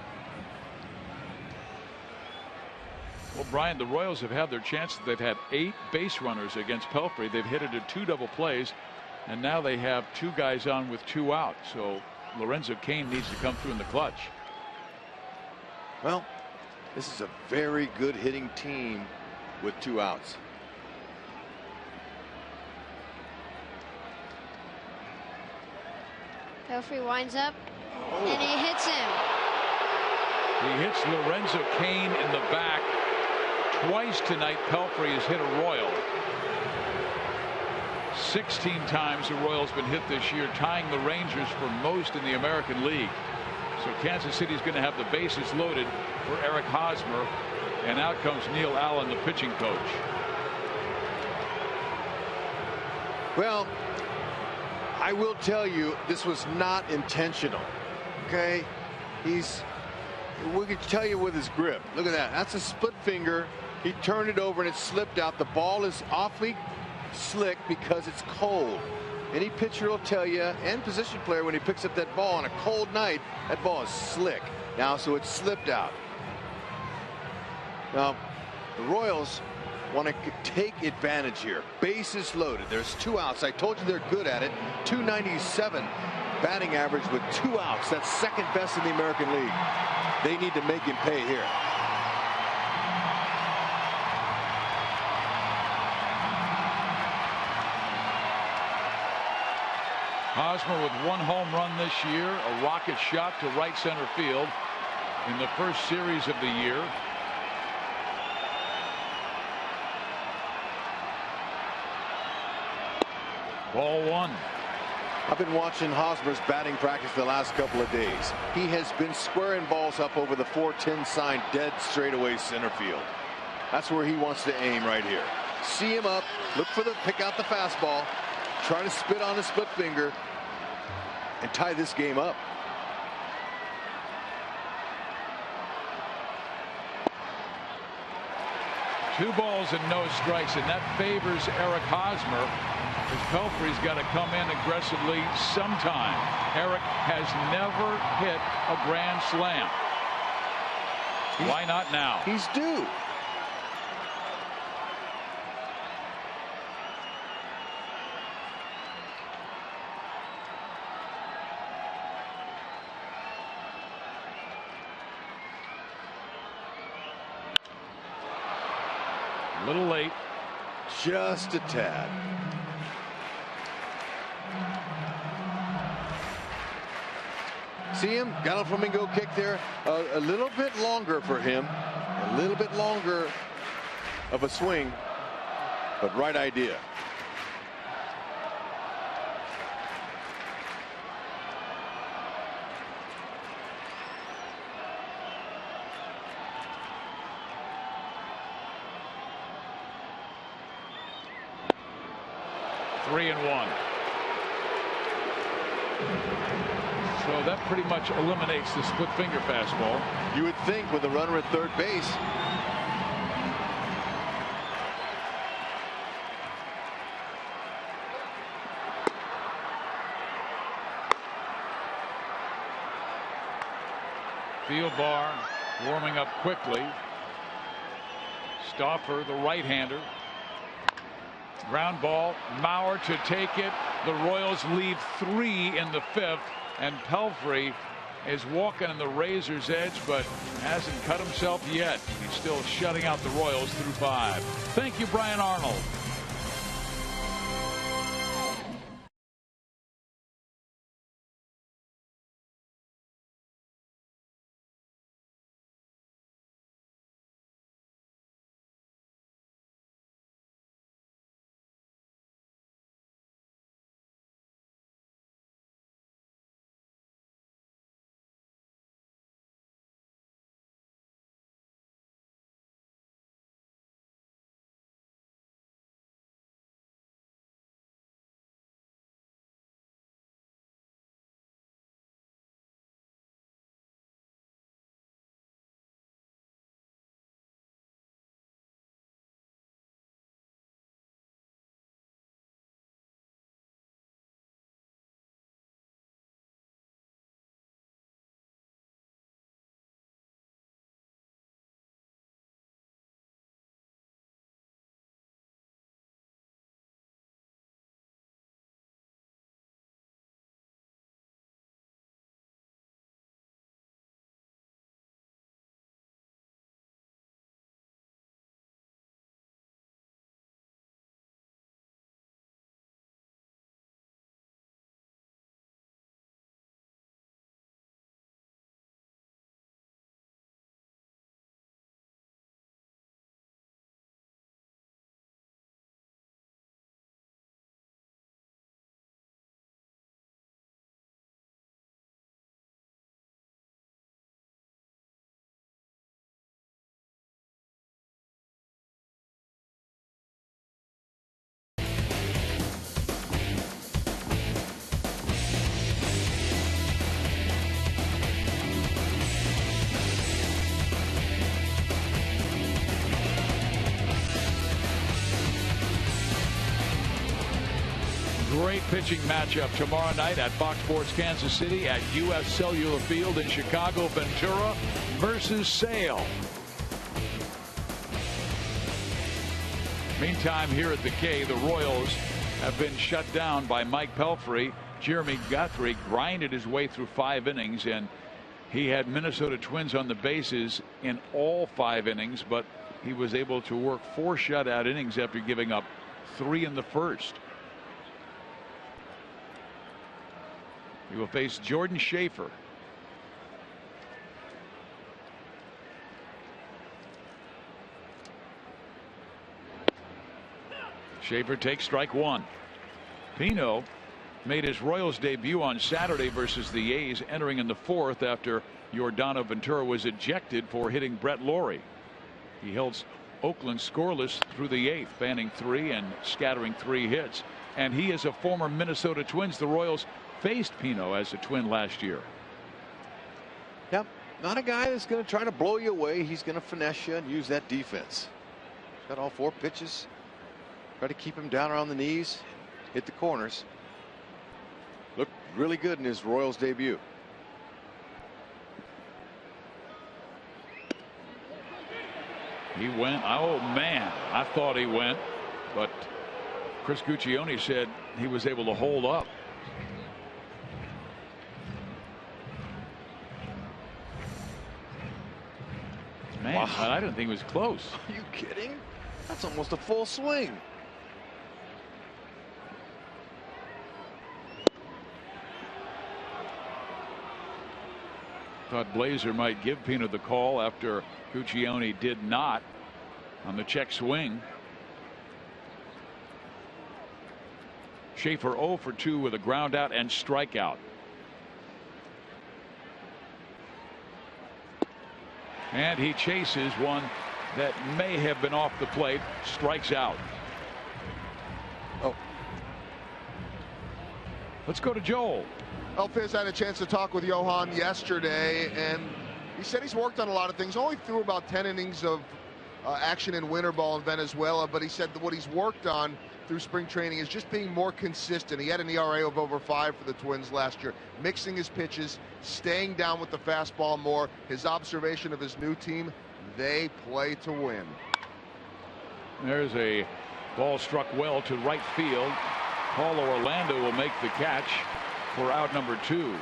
Well, Brian, the Royals have had their chances. They've had 8 base runners against Pelfrey. They've hit it at 2 double plays, and now they have 2 guys on with 2 out. So Lorenzo Cain needs to come through in the clutch. Well, this is a very good hitting team with 2 outs. Pelfrey winds up, and he hits him. He hits Lorenzo Cain in the back. Twice tonight, Pelfrey has hit a Royal. 16 times the Royals been hit this year, tying the Rangers for most in the American League. So Kansas City's going to have the bases loaded for Eric Hosmer, and out comes Neil Allen, the pitching coach. Well, I will tell you, this was not intentional. Okay, we can tell you with his grip. Look at that. That's a split finger. He turned it over and it slipped out. The ball is awfully slick because it's cold. Any pitcher will tell you, and position player, when he picks up that ball on a cold night, that ball is slick. Now, so it slipped out. Now, the Royals want to take advantage here. Bases loaded. There's 2 outs. I told you they're good at it. 297 batting average with 2 outs. That's second best in the American League. They need to make him pay here. Hosmer with 1 home run this year, a rocket shot to right center field in the first series of the year. Ball 1. I've been watching Hosmer's batting practice the last couple of days. He has been squaring balls up over the 410 sign dead straightaway center field. That's where he wants to aim right here. See him up, look for pick out the fastball, try to spit on his split finger, and tie this game up. Two balls and no strikes, and that favors Eric Hosmer, as Pelfrey's got to come in aggressively sometime. Eric has never hit a grand slam. Why not now? He's due. A little late. Just a tad. See him? Got a flamingo kick there. A little bit longer for him. A little bit longer of a swing. But right idea. Three and one. So that pretty much eliminates the split finger fastball. You would think with a runner at third base. Field bar warming up quickly. Stauffer, the right-hander. Ground ball, Mauer to take it. The Royals leave 3 in the 5th, and Pelfrey is walking on the razor's edge, but hasn't cut himself yet. He's still shutting out the Royals through 5. Thank you, Brian Arnold. great pitching matchup tomorrow night at Fox Sports Kansas City at U.S. Cellular Field in Chicago. Ventura versus Sale. Meantime, here at the K, the Royals have been shut down by Mike Pelfrey. Jeremy Guthrie grinded his way through 5 innings, and he had Minnesota Twins on the bases in all 5 innings, but he was able to work 4 shutout innings after giving up 3 in the first. He will face Jordan Schaefer. Schaefer takes strike 1. Pino made his Royals debut on Saturday versus the A's, entering in the 4th after Yordano Ventura was ejected for hitting Brett Lawrie. He held Oakland scoreless through the 8th, banning 3 and scattering 3 hits. And he is a former Minnesota Twins. The Royals faced Pino as a Twin last year. Yep, not a guy that's going to try to blow you away. He's going to finesse you and use that defense. Got all 4 pitches. Try to keep him down around the knees, hit the corners. Looked really good in his Royals debut. He went. Oh man, I thought he went, but Chris Guccione said he was able to hold up. Man, wow. I didn't think it was close. Are you kidding? That's almost a full swing. Thought Blazer might give Pino the call after Guccione did not on the check swing. Schaefer 0 for 2 with a ground out and strikeout. And he chases one that may have been off the plate, strikes out. Oh. Let's go to Joel. Well, Fizz had a chance to talk with Johan yesterday, and he said he's worked on a lot of things. Only threw about 10 innings of action in winter ball in Venezuela, but he said that what he's worked on through spring training is just being more consistent. He had an ERA of over 5 for the Twins last year, mixing his pitches, staying down with the fastball more. His observation of his new team, they play to win. There's a ball struck well to right field. Paulo Orlando will make the catch for out number 2.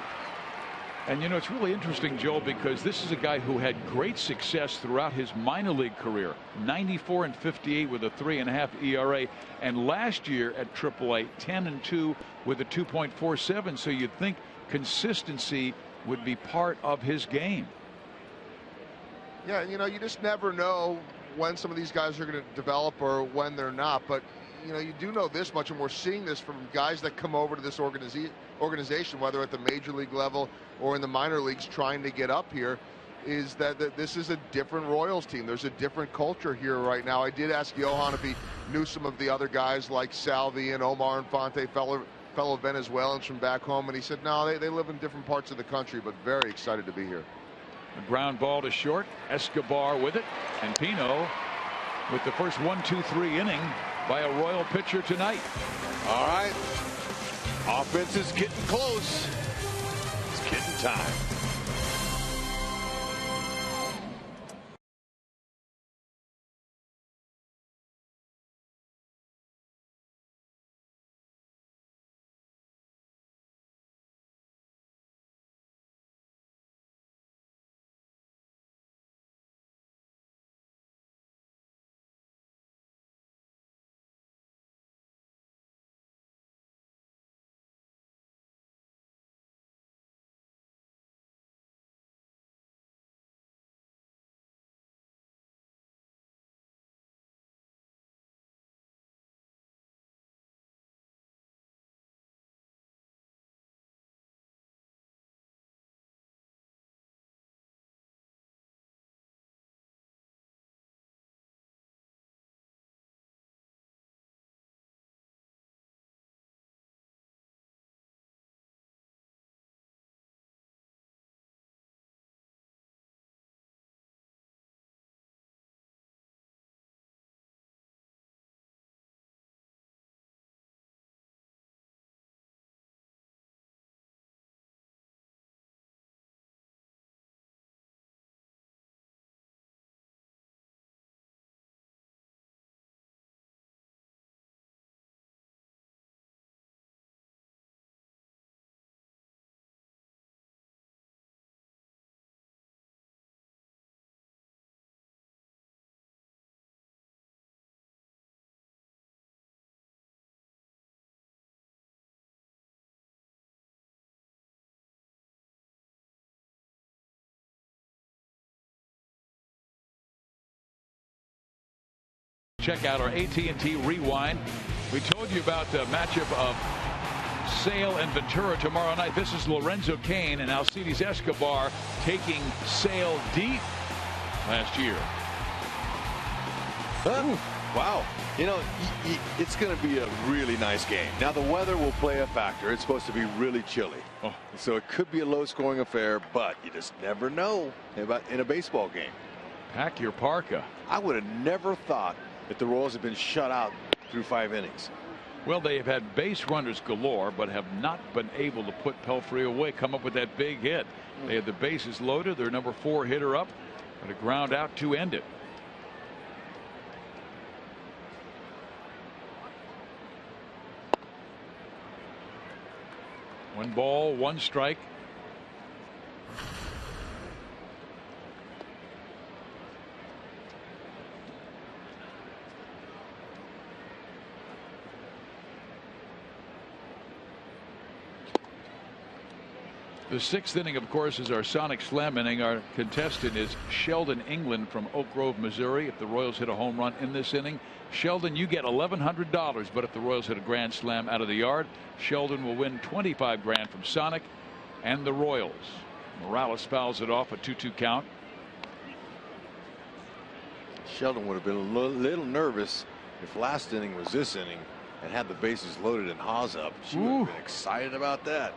And you know, it's really interesting, Joel, because this is a guy who had great success throughout his minor league career. 94 and 58 with a 3.5 ERA, and last year at AAA 10-2 with a 2.47. So you'd think consistency would be part of his game. Yeah, you know, you just never know when some of these guys are going to develop or when they're not. But you know, you do know this much, and we're seeing this from guys that come over to this organization, whether at the major league level or in the minor leagues trying to get up here, is that this is a different Royals team. There's a different culture here right now. I did ask Johan if he knew some of the other guys like Salvi and Omar Infante, fellow Venezuelans from back home, and he said no, they live in different parts of the country, but very excited to be here. A ground ball to short. Escobar with it, and Pino with the first 1-2-3 inning by a Royal pitcher tonight. All right. Offense is getting close. It's getting time. Check out our AT&T Rewind. We told you about the matchup of Sale and Ventura tomorrow night. This is Lorenzo Cain and Alcides Escobar taking Sale deep last year. Wow. You know, it's going to be a really nice game. Now, the weather will play a factor. It's supposed to be really chilly. So it could be a low-scoring affair, but you just never know about in a baseball game. Pack your parka. I would have never thought that the Royals have been shut out through 5 innings. Well, they have had base runners galore, but have not been able to put Pelfrey away, come up with that big hit. They had the bases loaded, their number 4 hitter up, but a ground out to end it. One ball, one strike. The 6th inning, of course, is our Sonic Slam inning. Our contestant is Sheldon England from Oak Grove, Missouri. If the Royals hit a home run in this inning, Sheldon, you get $1,100. But if the Royals hit a grand slam out of the yard, Sheldon will win $25,000 from Sonic and the Royals. Morales fouls it off, a 2-2 count. Sheldon would have been a little nervous if last inning was this inning and had the bases loaded and Haas up. She would have been excited about that.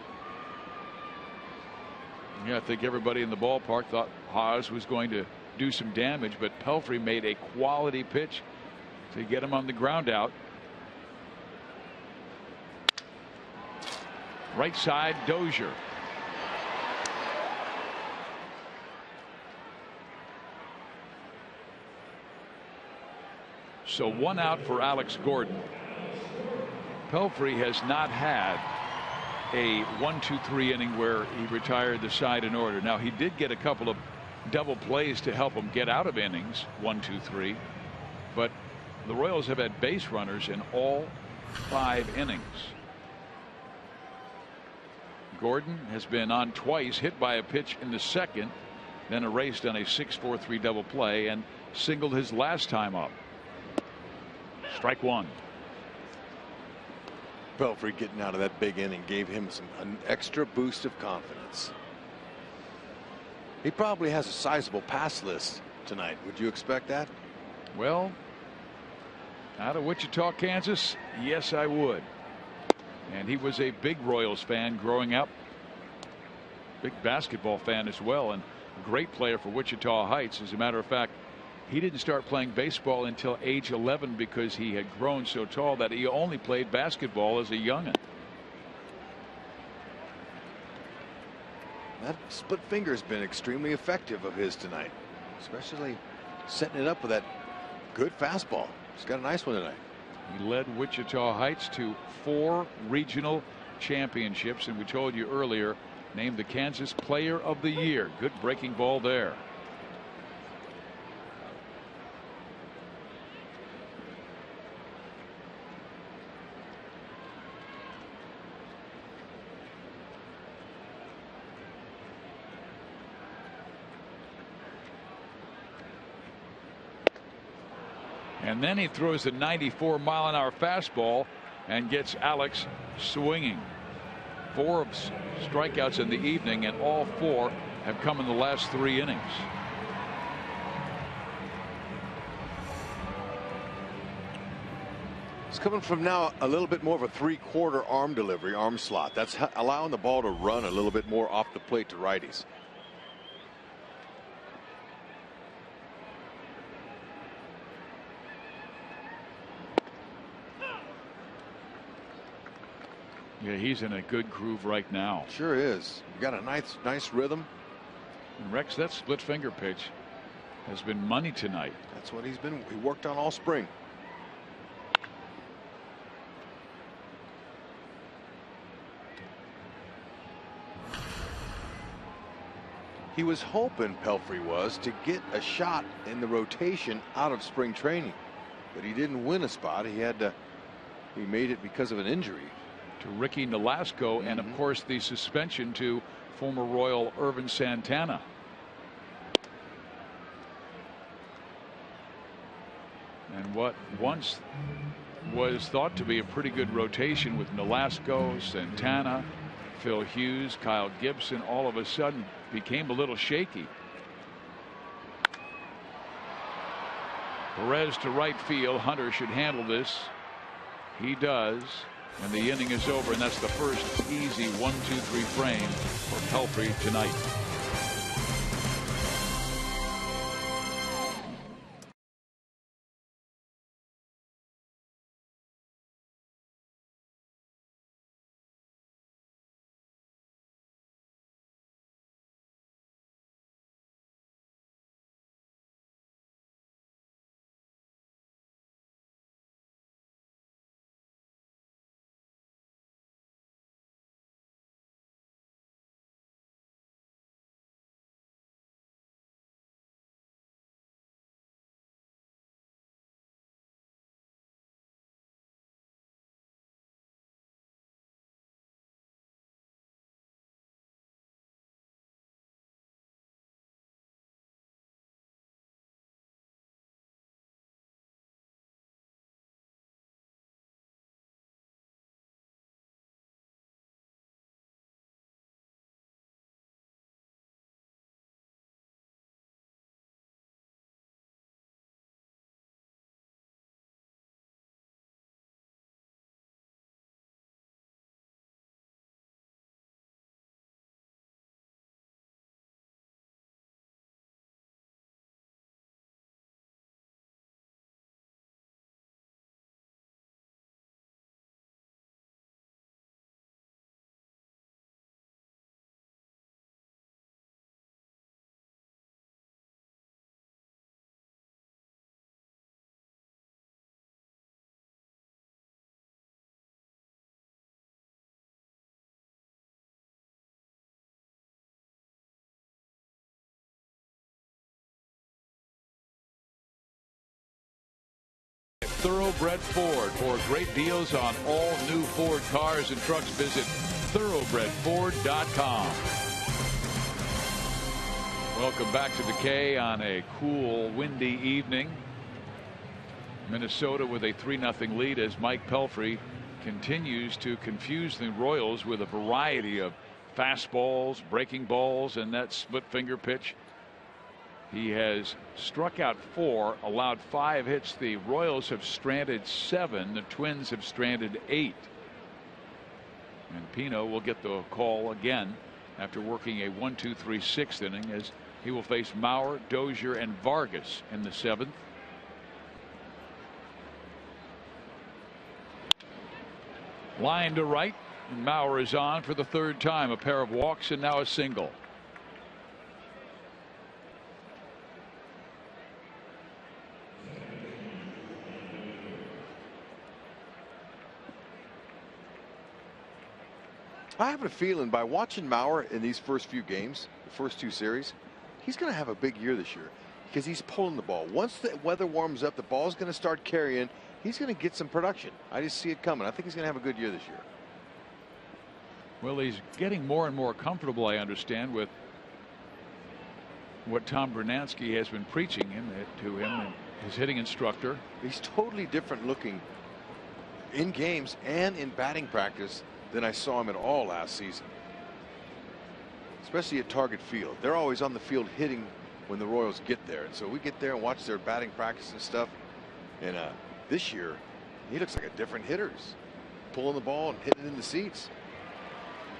Yeah, I think everybody in the ballpark thought Haas was going to do some damage, but Pelfrey made a quality pitch to get him on the ground out. Right side, Dozier. So 1 out for Alex Gordon. Pelfrey has not had a 1-2-3 inning where he retired the side in order. Now, he did get a couple of double plays to help him get out of innings 1-2-3, but the Royals have had base runners in all 5 innings. Gordon has been on twice, hit by a pitch in the 2nd, then erased on a 6-4-3 double play and singled his last time up. Strike 1. Pelfrey getting out of that big inning gave him an extra boost of confidence. He probably has a sizable pass list tonight. Would you expect that? Well, out of Wichita, Kansas, yes, I would. And he was a big Royals fan growing up. Big basketball fan as well, and a great player for Wichita Heights. As a matter of fact, he didn't start playing baseball until age 11 because he had grown so tall that he only played basketball as a youngin. That split finger has been extremely effective of his tonight, especially setting it up with that good fastball. He's got a nice one tonight. He led Wichita Heights to 4 regional championships, and we told you earlier, named the Kansas Player of the Year. Good breaking ball there. And then he throws a 94-mile-an-hour fastball and gets Alex swinging. 4 strikeouts in the evening, and all 4 have come in the last 3 innings. It's coming from now a little bit more of a 3/4 arm delivery, arm slot. That's allowing the ball to run a little bit more off the plate to righties. Yeah, he's in a good groove right now. Sure is. You got a nice rhythm. And Rex, that split finger pitch has been money tonight. That's what he worked on all spring. He was hoping, Pelfrey was, to get a shot in the rotation out of spring training, but he didn't win a spot. He made it because of an injury to Ricky Nolasco, and of course the suspension to former Royal Irvin Santana. And what once was thought to be a pretty good rotation with Nolasco, Santana, Phil Hughes, Kyle Gibson, all of a sudden became a little shaky. Perez to right field. Hunter should handle this. He does. And the inning is over, and that's the first easy 1-2-3 frame for Pelfrey tonight. Thoroughbred Ford. For great deals on all new Ford cars and trucks, visit thoroughbredford.com. Welcome back to the K on a cool, windy evening. Minnesota with a 3-0 lead as Mike Pelfrey continues to confuse the Royals with a variety of fastballs, breaking balls, and that split finger pitch. He has struck out 4, allowed 5 hits. The Royals have stranded 7. The Twins have stranded 8. And Pino will get the call again after working a 1-2-3 6th inning, as he will face Mauer, Dozier, and Vargas in the 7th. Line to right, and Mauer is on for the 3rd time. A pair of walks and now a single. I have a feeling by watching Mauer in these first few games, the first 2 series, he's going to have a big year this year because he's pulling the ball. Once the weather warms up, the ball's going to start carrying. He's going to get some production. I just see it coming. I think he's going to have a good year this year. Well, he's getting more and more comfortable, I understand, with what Tom Bernansky has been preaching to him, and his hitting instructor. He's totally different looking in games and in batting practice than I saw him at all last season, especially at Target Field. They're always on the field hitting when the Royals get there, and so we get there and watch their batting practice and stuff. And this year, he looks like a different hitter, pulling the ball and hitting it in the seats.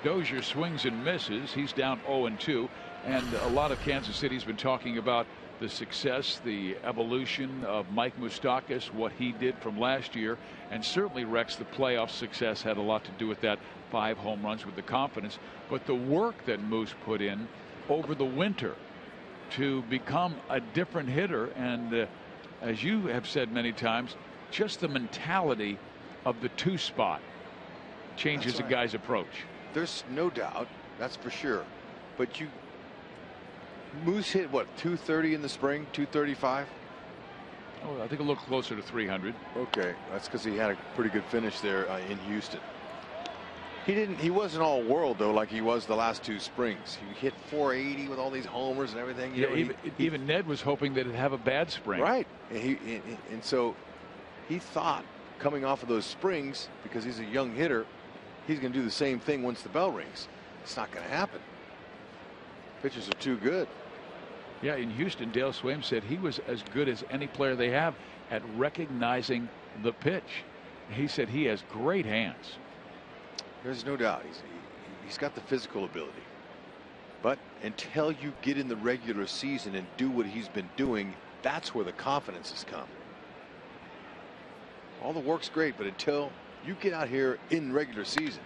Dozier swings and misses. He's down 0-2, and a lot of Kansas City's been talking about the success, the evolution of Mike Moustakas, what he did from last year, and certainly Rex, the playoff success had a lot to do with that. 5 home runs with the confidence, but the work that Moose put in over the winter to become a different hitter, and as you have said many times, just the mentality of the 2 spot changes a guy's approach. There's no doubt, that's for sure. But Moose hit what, 230 in the spring, 235? Oh, I think a little closer to 300. Okay, that's because he had a pretty good finish there in Houston. He wasn't all world though, like he was the last 2 springs. He hit 480 with all these homers and everything. Even Ned was hoping that it'd have a bad spring. Right, and so he thought coming off of those springs, because he's a young hitter, he's going to do the same thing once the bell rings. It's not going to happen. Pitchers are too good. Yeah, in Houston, Dale Swaim said he was as good as any player they have at recognizing the pitch. He said he has great hands. There's no doubt he's got the physical ability. But until you get in the regular season and do what he's been doing, that's where the confidence has come. All the work's great, but until you get out here in regular season.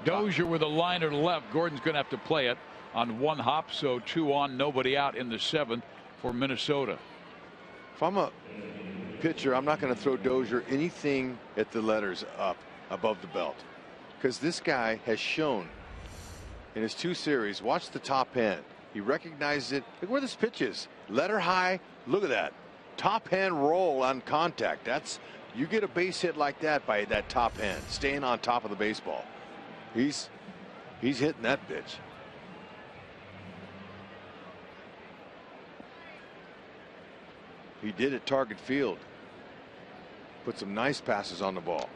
Dozier with a liner to left. Gordon's going to have to play it on 1 hop, so 2 on, nobody out in the 7th for Minnesota. If I'm a pitcher, I'm not going to throw Dozier anything at the letters up above the belt, because this guy has shown in his 2 series. Watch the top hand. He recognizes it. Look where this pitch is. Letter high. Look at that top hand roll on contact. That's, you get a base hit like that by that top hand staying on top of the baseball. He's hitting that pitch. He did at Target Field. Put some nice passes on the ball.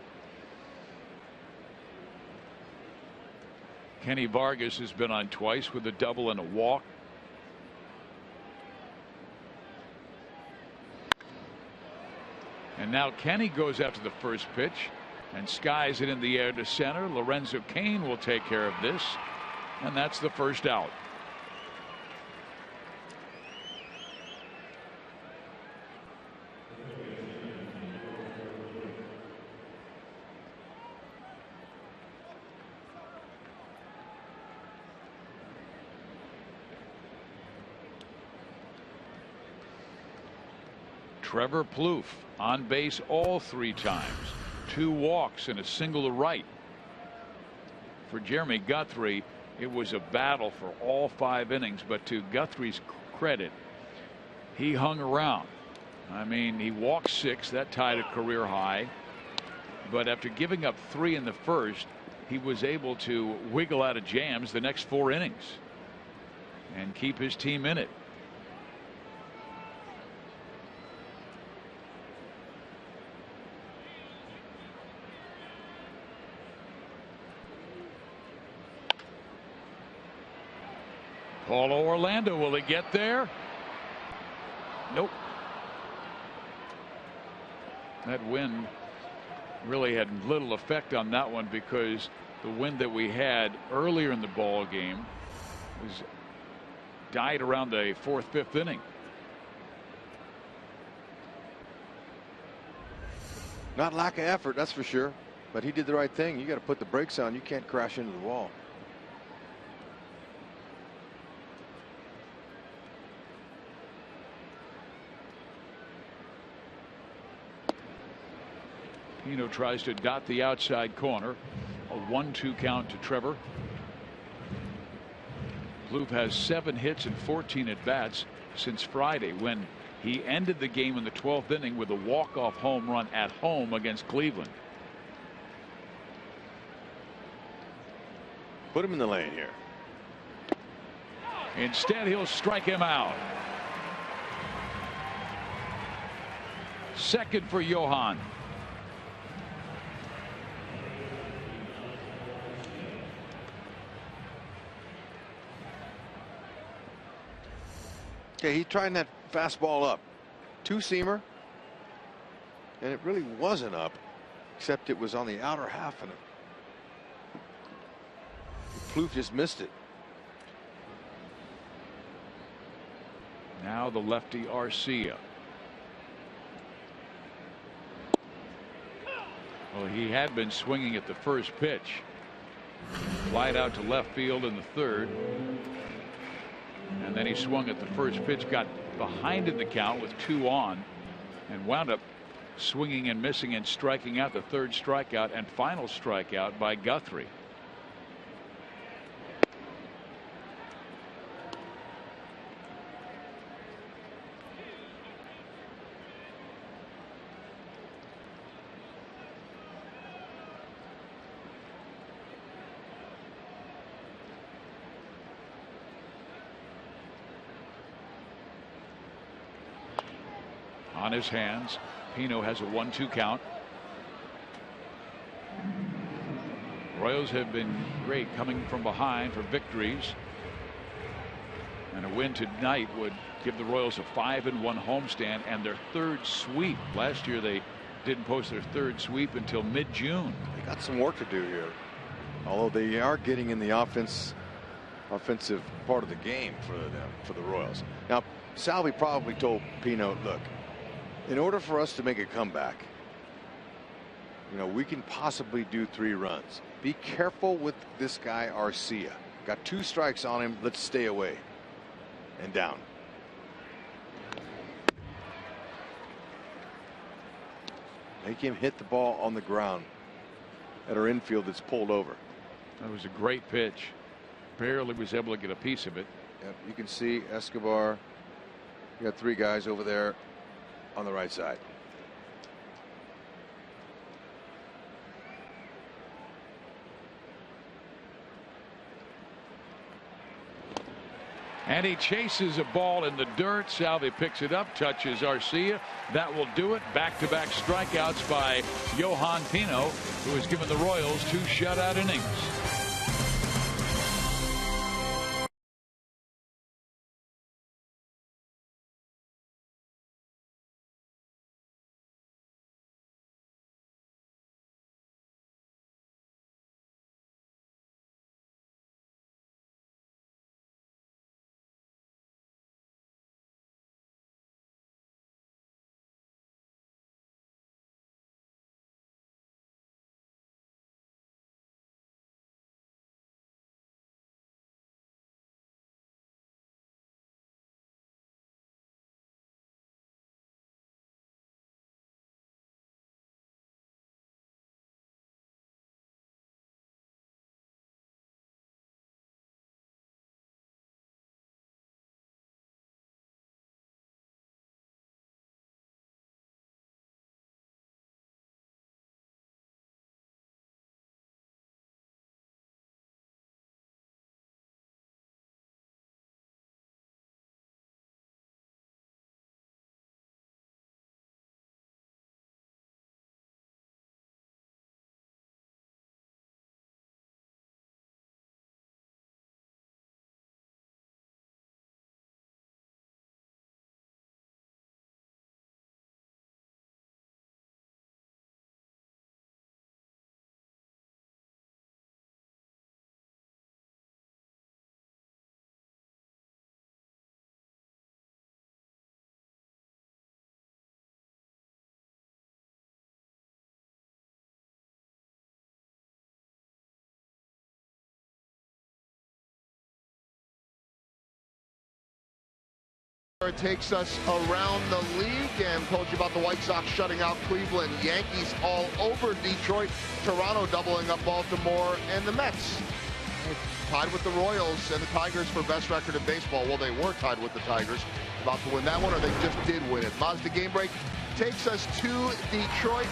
Kenny Vargas has been on twice with a double and a walk. And now Kenny goes after the first pitch and skies it in the air to center. Lorenzo Cain will take care of this, and that's the first out. Trevor Plouffe on base all 3 times. 2 walks and a single to right. For Jeremy Guthrie, it was a battle for all 5 innings, but to Guthrie's credit, he hung around. I mean, he walked 6, that tied a career high, but after giving up 3 in the first, he was able to wiggle out of jams the next 4 innings and keep his team in it. Paulo Orlando, will he get there? Nope. That wind really had little effect on that one, because the wind that we had earlier in the ball game died around the 4th, 5th inning. Not lack of effort, that's for sure, but he did the right thing. You got to put the brakes on. You can't crash into the wall. Pino tries to dot the outside corner. A 1-2 count to Trevor. Plouffe has 7 hits and 14 at bats since Friday, when he ended the game in the 12th inning with a walk-off home run at home against Cleveland. Put him in the lane here. Instead, he'll strike him out. Second for Johan. Okay, he's trying that fastball up. 2-seamer. And it really wasn't up, except it was on the outer half of it. Plouffe just missed it. Now the lefty Arcia. Well, he had been swinging at the first pitch. Flied out to left field in the 3rd. And then he swung at the first pitch, got behind in the count with 2 on, and wound up swinging and missing and striking out, the 3rd strikeout and final strikeout by Guthrie. on his hands. Pino has a 1-2 count. Royals have been great coming from behind for victories. And a win tonight would give the Royals a 5-1 homestand and their 3rd sweep. Last year they didn't post their 3rd sweep until mid-June. They got some work to do here. Although they are getting in the offensive part of the game for the Royals. Now, Salvi probably told Pino, look, in order for us to make a comeback, we can possibly do 3 runs. Be careful with this guy Arcia. Got 2 strikes on him. Let's stay away. And down. Make him hit the ball on the ground at our infield that's pulled over. That was a great pitch. Barely was able to get a piece of it. Yep, you can see Escobar. You got 3 guys over there on the right side. And he chases a ball in the dirt. Salvi picks it up, touches Arcia. That will do it. Back-to-back strikeouts by Johan Pino, who has given the Royals 2 shutout innings. It takes us around the league and told you about the White Sox shutting out Cleveland. Yankees all over Detroit. Toronto doubling up Baltimore, and the Mets tied with the Royals and the Tigers for best record in baseball. Well, they were tied with the Tigers, about to win that one, or they just did win it. Mazda Game Break takes us to Detroit,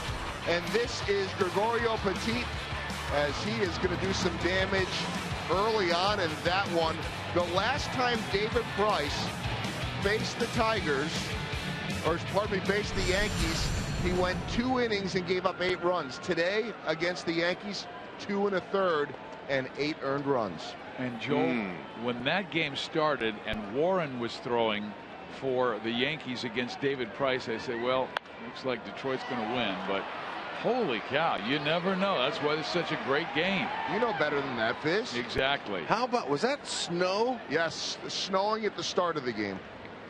and this is Gregorio Petit, as he is going to do some damage early on in that one. The last time David Price faced the Tigers, or pardon me, faced the Yankees, he went 2 innings and gave up 8 runs. Today, against the Yankees, 2 1/3 and 8 earned runs. And Joel, when that game started and Warren was throwing for the Yankees against David Price, I said, well, looks like Detroit's going to win, but holy cow, you never know. That's why it's such a great game. You know better than that, Fizz. Exactly. How about, was that snow? Yes, snowing at the start of the game.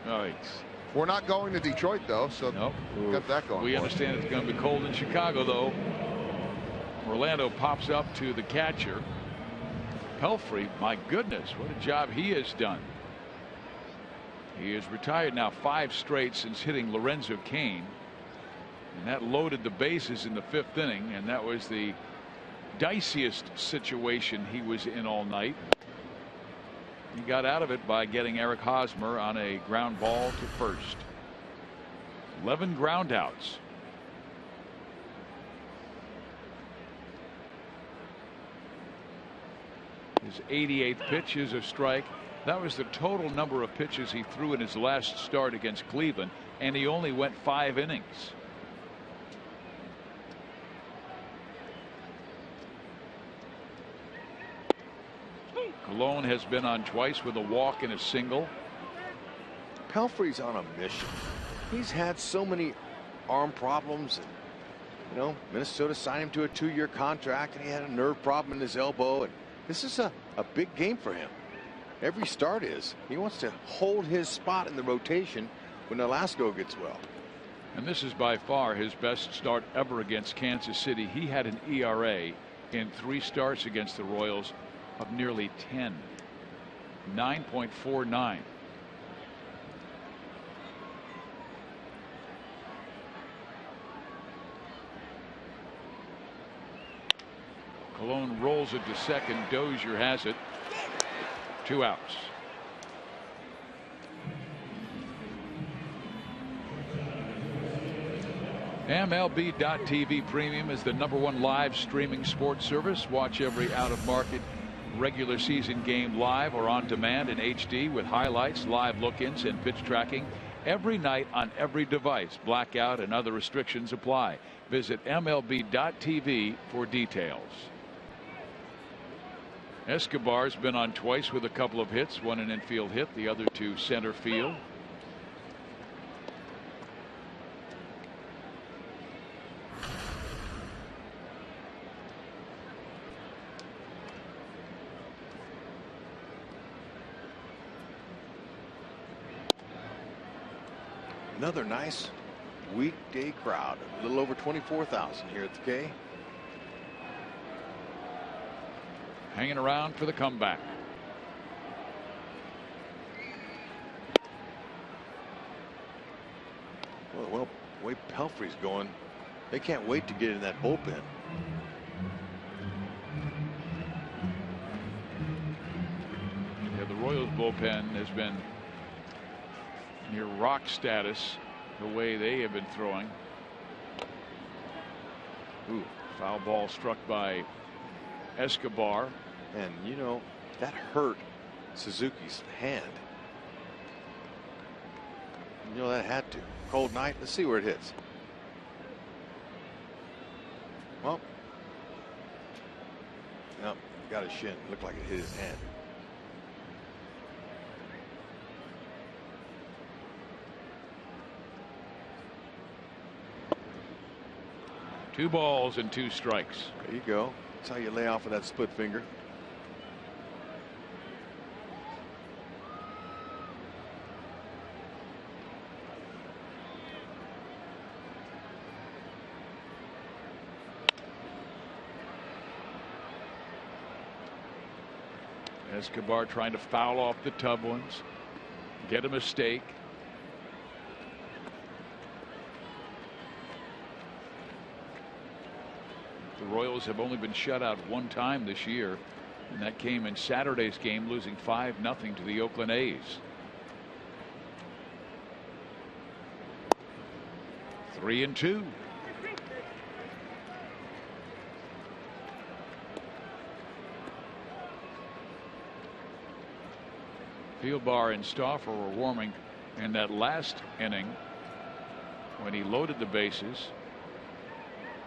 Nice. We're not going to Detroit, though, so nope. Got that going. We understand it's going to be cold in Chicago, though. Orlando pops up to the catcher. Pelfrey, my goodness, what a job he has done. He is retired now 5 straight since hitting Lorenzo Cain. And that loaded the bases in the 5th inning, and that was the diciest situation he was in all night. He got out of it by getting Eric Hosmer on a ground ball to first. 11 ground outs. His 88th pitch is a strike. That was the total number of pitches he threw in his last start against Cleveland, and he only went 5 innings. Colon has been on twice with a walk and a single. Pelfrey's on a mission. He's had so many arm problems, and you know, Minnesota signed him to a 2-year contract, and he had a nerve problem in his elbow, and this is a big game for him. Every start is. He wants to hold his spot in the rotation when Nolasco gets well. And this is by far his best start ever against Kansas City. He had an ERA in 3 starts against the Royals of nearly 10. 9.49. Colon rolls it to second. Dozier has it. 2 outs. MLB.TV Premium is the #1 live streaming sports service. Watch every out-of-market regular season game live or on demand in HD with highlights, live look-ins, and pitch tracking every night on every device. Blackout and other restrictions apply. Visit MLB.TV for details. Escobar's been on twice with a couple of hits, one an infield hit, the other to center field. Another nice weekday crowd, a little over 24,000 here at the K. Hanging around for the comeback. Well, the way Pelfrey's going, they can't wait to get in that bullpen. Yeah, the Royals bullpen has been near rock status the way they have been throwing. Ooh, foul ball struck by Escobar. And you know, that hurt Suzuki's hand. You know, that had to. Cold night. Let's see where it hits. Well, no, got his shin. Looked like it hit his hand. Two balls and 2 strikes. There you go. That's how you lay off with that split finger. Escobar trying to foul off the tub ones, get a mistake. The Royals have only been shut out 1 time this year, and that came in Saturday's game, losing 5-0 to the Oakland A's. 3-2. Fieldbar and Stauffer were warming in that last inning when he loaded the bases.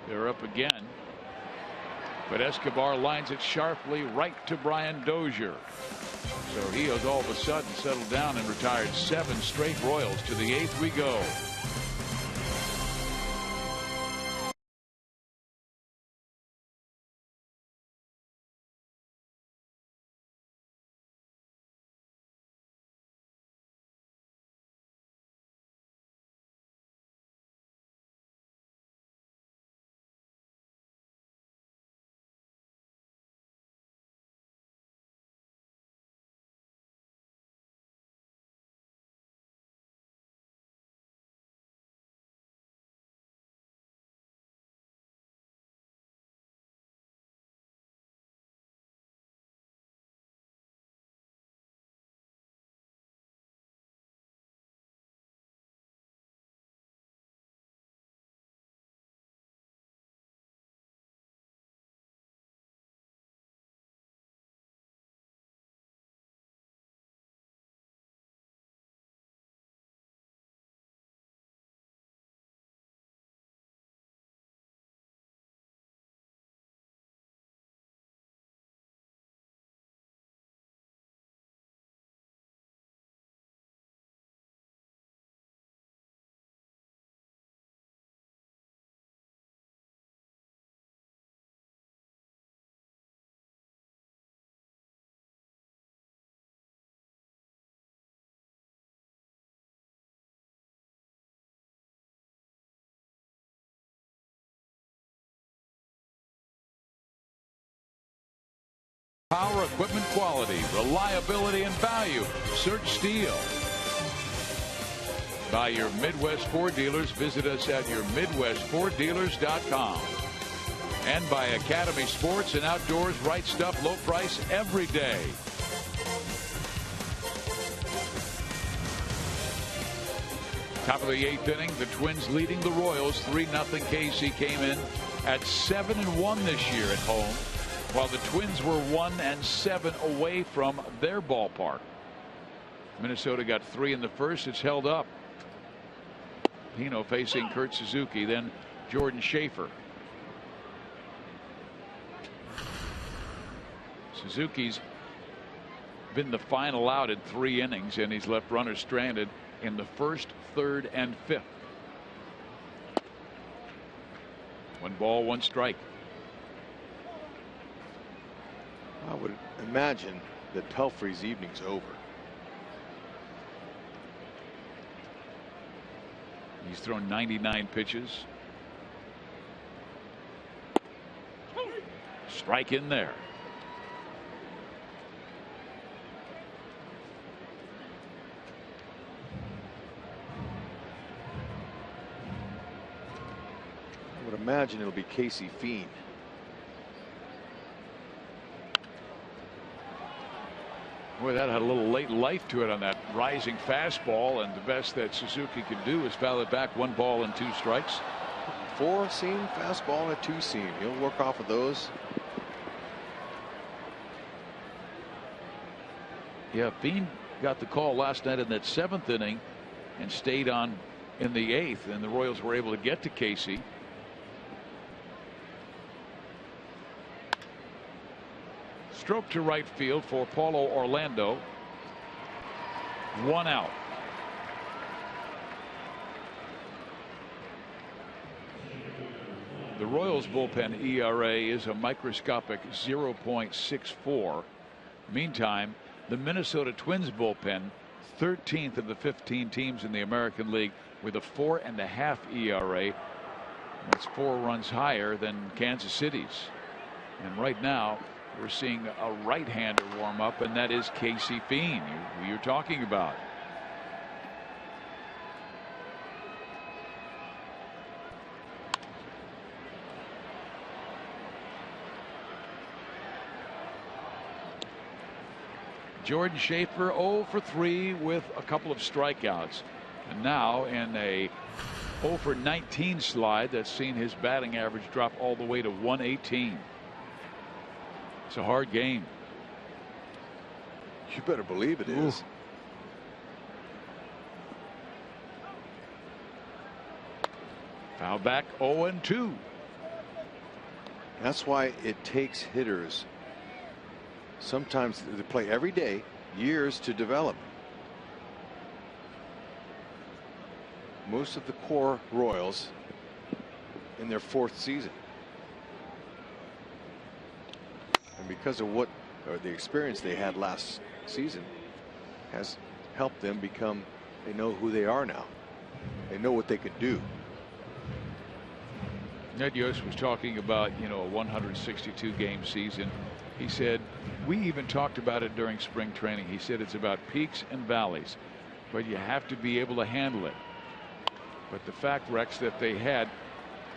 They're up again, but Escobar lines it sharply right to Brian Dozier. So he has all of a sudden settled down and retired 7 straight Royals. To the 8th we go. Power, equipment quality, reliability, and value. Search Steel. By your Midwest Ford dealers. Visit us at yourmidwestforddealers.com. And by Academy Sports and Outdoors. Right stuff, low price every day. Top of the 8th inning, the Twins leading the Royals 3-0. KC came in at 7-1 this year at home, while the Twins were 1-7 away from their ballpark. Minnesota got 3 in the first. It's held up. Pino facing Kurt Suzuki, then Jordan Schaefer. Suzuki's been the final out in 3 innings, and he's left runners stranded in the first, third, and fifth. 1 ball, 1 strike. I would imagine that Pelfrey's evening's over. He's thrown 99 pitches. Strike in there. I would imagine it'll be Casey Fiend. Boy, that had a little late life to it on that rising fastball, and the best that Suzuki could do is foul it back. 1 ball and 2 strikes. 4-seam fastball and a 2-seam. He'll work off of those. Yeah, Fiend got the call last night in that 7th inning and stayed on in the 8th, and the Royals were able to get to Casey. Stroke to right field for Paulo Orlando. 1 out. The Royals bullpen ERA is a microscopic 0.64. Meantime, the Minnesota Twins bullpen, 13th of the 15 teams in the American League, with a 4.5 ERA. That's 4 runs higher than Kansas City's. And right now, we're seeing a right-hander warm up, and that is Casey Fiend, who you're talking about. Jordan Schaefer 0 for 3 with a couple of strikeouts, and now in a 0 for 19 slide that's seen his batting average drop all the way to 118. It's a hard game. You better believe it is. Foul back 0-2. That's why it takes hitters sometimes they play every day, years to develop. Most of the core Royals in their 4th season. And because of what or the experience they had last season has helped them become, they know who they are now. They know what they can do. Ned Yost was talking about, a 162 game season. He said, we even talked about it during spring training. He said it's about peaks and valleys, but you have to be able to handle it. But the fact, Rex, that they had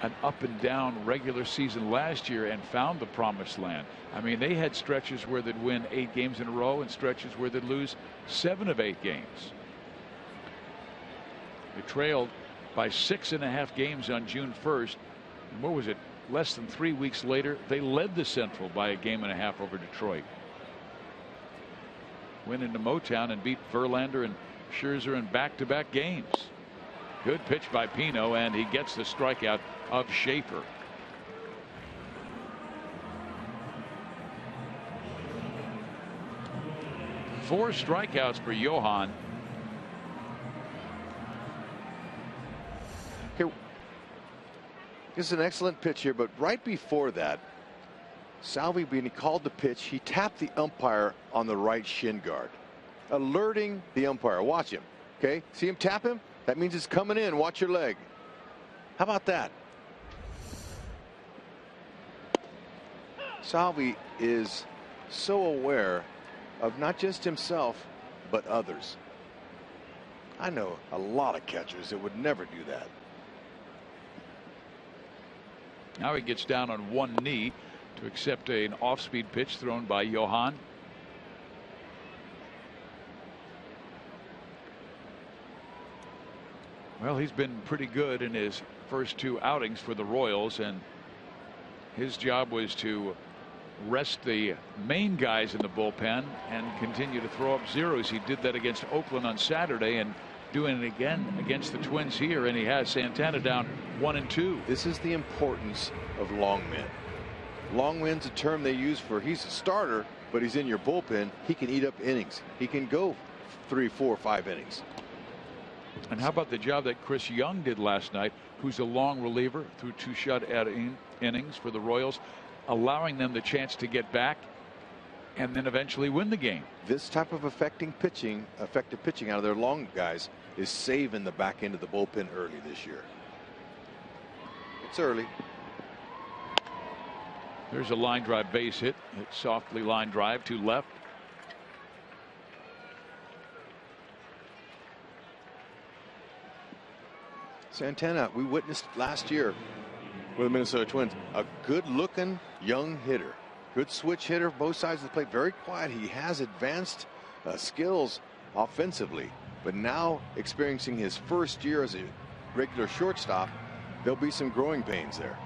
an up and down regular season last year and found the promised land. I mean, they had stretches where they'd win 8 games in a row and stretches where they'd lose 7 of 8 games. They trailed by 6.5 games on June 1st. And what was it? Less than 3 weeks later, they led the Central by 1.5 games over Detroit. Went into Motown and beat Verlander and Scherzer in back-to-back games. Good pitch by Pino, and he gets the strikeout of Schaefer. Four strikeouts for Johan. Okay, this is an excellent pitch here, but right before that, Salvi, when he called the pitch, he tapped the umpire on the right shin guard, alerting the umpire. Watch him. Okay, see him tap him? That means it's coming in. Watch your leg. How about that? Salvi is so aware of not just himself, but others. I know a lot of catchers that would never do that. Now he gets down on one knee to accept an off-speed pitch thrown by Johan. Well, he's been pretty good in his first 2 outings for the Royals, and his job was to rest the main guys in the bullpen and continue to throw up zeros. He did that against Oakland on Saturday, and doing it again against the Twins here, and he has Santana down 1-2. This is the importance of long men. Long men's a term they use for he's a starter, but he's in your bullpen. He can eat up innings. He can go 3, 4, 5 innings. And how about the job that Chris Young did last night, who's a long reliever, through 2 shutout innings for the Royals, allowing them the chance to get back and then eventually win the game. This type of effective pitching out of their long guys is saving the back end of the bullpen early this year. It's early. There's a line drive base hit. It's softly line drive to left. Santana, we witnessed last year with the Minnesota Twins, a good looking young hitter, good switch hitter, both sides of the plate, very quiet. He has advanced skills offensively, but now experiencing his first year as a regular shortstop, there'll be some growing pains there.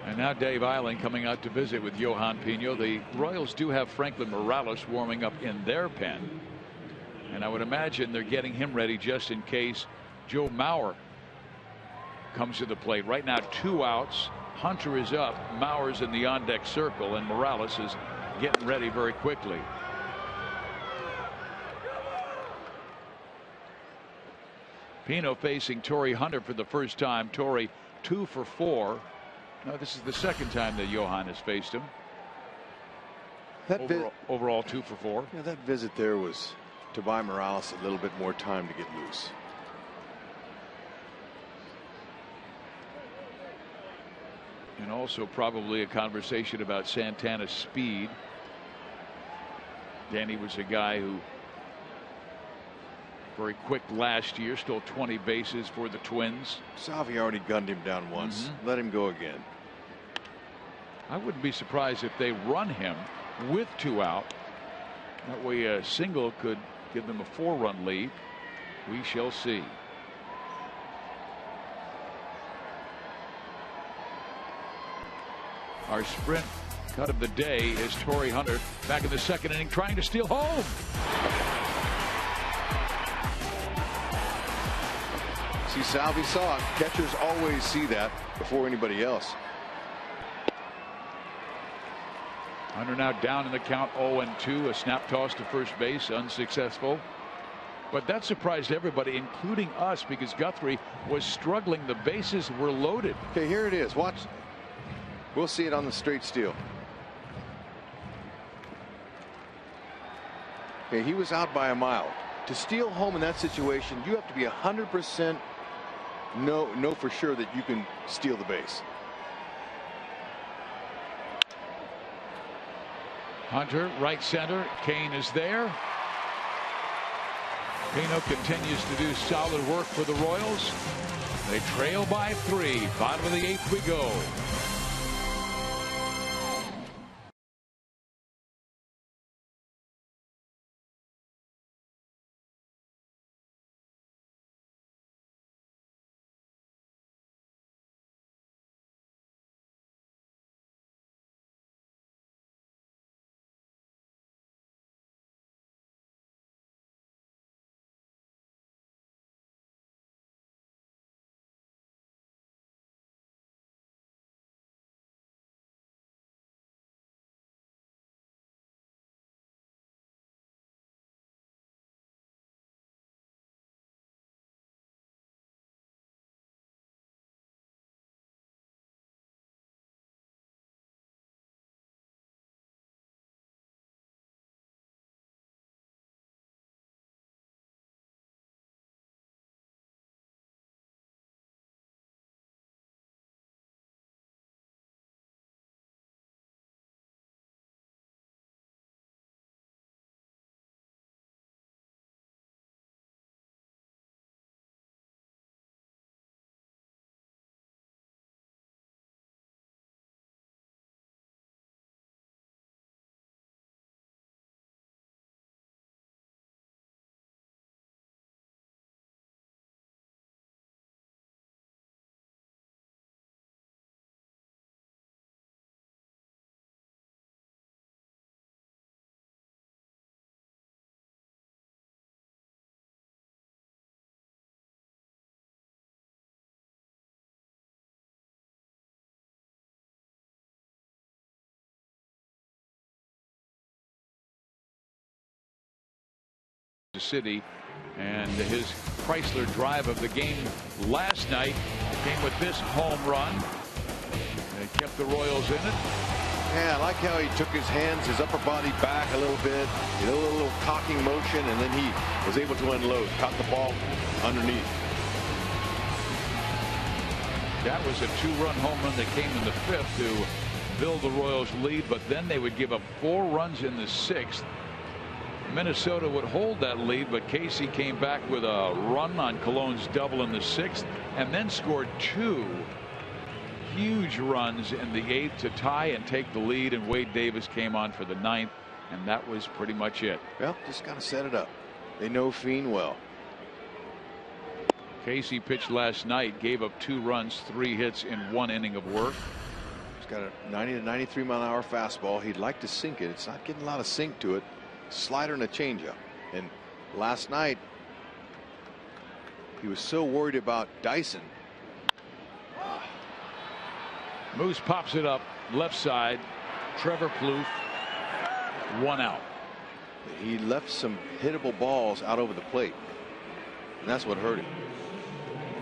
And now Dave Eiling coming out to visit with Johan Pino. The Royals do have Franklin Morales warming up in their pen, and I would imagine they're getting him ready just in case Joe Mauer comes to the plate. Right now 2 outs. Hunter is up, Mauer's in the on deck circle, and Morales is getting ready very quickly. Pino facing Torrey Hunter for the first time. Torrey 2 for 4. Now this is the second time that Johan has faced him. Overall 2 for 4. Yeah, that visit there was to buy Morales a little bit more time to get loose. And also probably a conversation about Santana's speed. Danny was a guy who very quick last year, stole 20 bases for the Twins. Salvi already gunned him down once. Let him go again. I wouldn't be surprised if they run him with 2 out. That way a single could give them a 4-run lead. We shall see. Our sprint cut of the day is Torrey Hunter back in the second inning trying to steal home. See, Salvi saw it. Catchers always see that before anybody else. Hunter now down in the count 0-2. A snap toss to first base, unsuccessful. But that surprised everybody, including us, because Guthrie was struggling. The bases were loaded. Okay, here it is. Watch. We'll see it on the straight steal. Okay, he was out by a mile. To steal home in that situation, you have to be 100% know for sure that you can steal the base. Hunter, right center. Kane is there. Pino continues to do solid work for the Royals. They trail by 3. Bottom of the 8th we go. City, and his Chrysler drive of the game last night came with this home run. They kept the Royals in it. Yeah, I like how he took his hands, his upper body back a little bit, a little cocking motion, and then he was able to unload, caught the ball underneath. That was a 2-run home run that came in the 5th to build the Royals lead, but then they would give up 4 runs in the 6th. Minnesota would hold that lead, but Casey came back with a run on Cologne's double in the 6th, and then scored 2 huge runs in the 8th to tie and take the lead, and Wade Davis came on for the 9th, and that was pretty much it. Well, just got to set it up. They know Fiend well. Casey pitched last night, gave up 2 runs, 3 hits in 1 inning of work. He's got a 90 to 93 mile an hour fastball. He'd like to sink it. It's not getting a lot of sink to it. Slider and a changeup. And last night he was so worried about Dyson. Moose pops it up left side. Trevor Plouffe, 1 out. He left some hittable balls out over the plate, and that's what hurt him.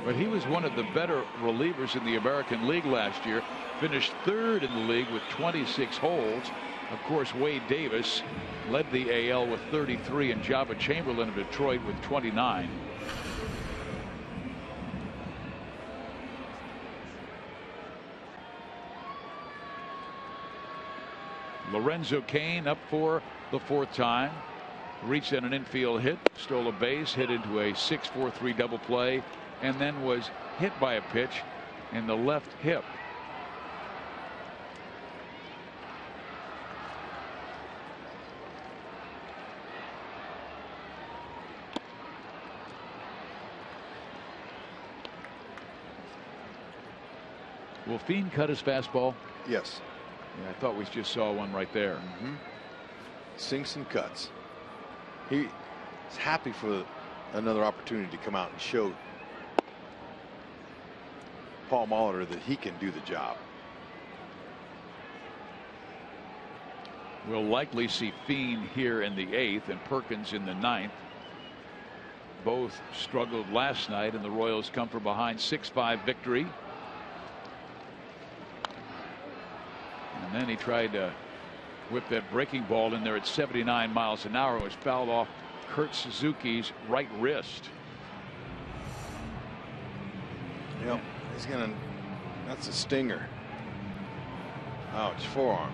But he was one of the better relievers in the American League last year. Finished 3rd in the league with 26 holds. Of course, Wade Davis led the AL with 33, and Jabba Chamberlain of Detroit with 29. Lorenzo Cain up for the 4th time. Reached on an infield hit, stole a base, hit into a 6-4-3 double play, and then was hit by a pitch in the left hip. Will Fiend cut his fastball? Yes. Yeah, I thought we just saw one right there. Sinks and cuts. He's happy for another opportunity to come out and show Paul Molitor that he can do the job. We'll likely see Fiend here in the 8th and Perkins in the 9th. Both struggled last night, and the Royals come from behind 6-5 victory. And then he tried to whip that breaking ball in there at 79 miles an hour. It was fouled off Kurt Suzuki's right wrist. Yep, he's gonna. That's a stinger. Ouch, forearm.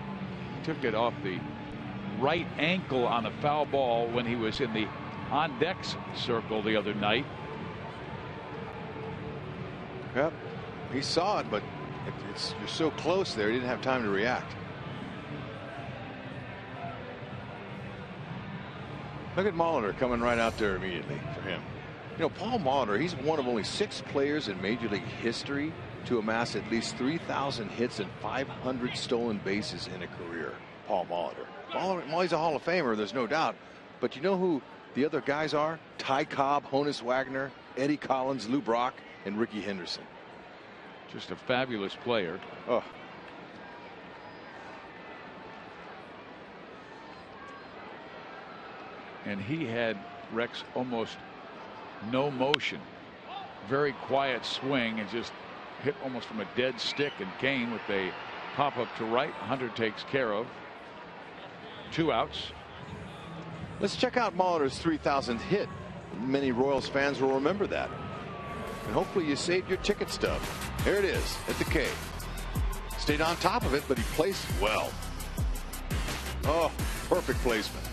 Took it off the right ankle on a foul ball when he was in the on decks circle the other night. Yep, he saw it, but you're so close there, he didn't have time to react. Look at Molitor coming right out there immediately for him. You know, Paul Molitor, he's one of only 6 players in Major League history to amass at least 3,000 hits and 500 stolen bases in a career. Paul Molitor. He's a Hall of Famer, there's no doubt. But you know who the other guys are? Ty Cobb, Honus Wagner, Eddie Collins, Lou Brock, and Ricky Henderson. Just a fabulous player. Oh. And he had, Rex, almost no motion. Very quiet swing and just hit almost from a dead stick, and Cain with a pop up to right. Hunter takes care of. 2 outs. Let's check out Molitor's 3,000th hit. Many Royals fans will remember that. And hopefully you saved your ticket stub. Here it is at the K. Stayed on top of it, but he placed well. Oh, perfect placement.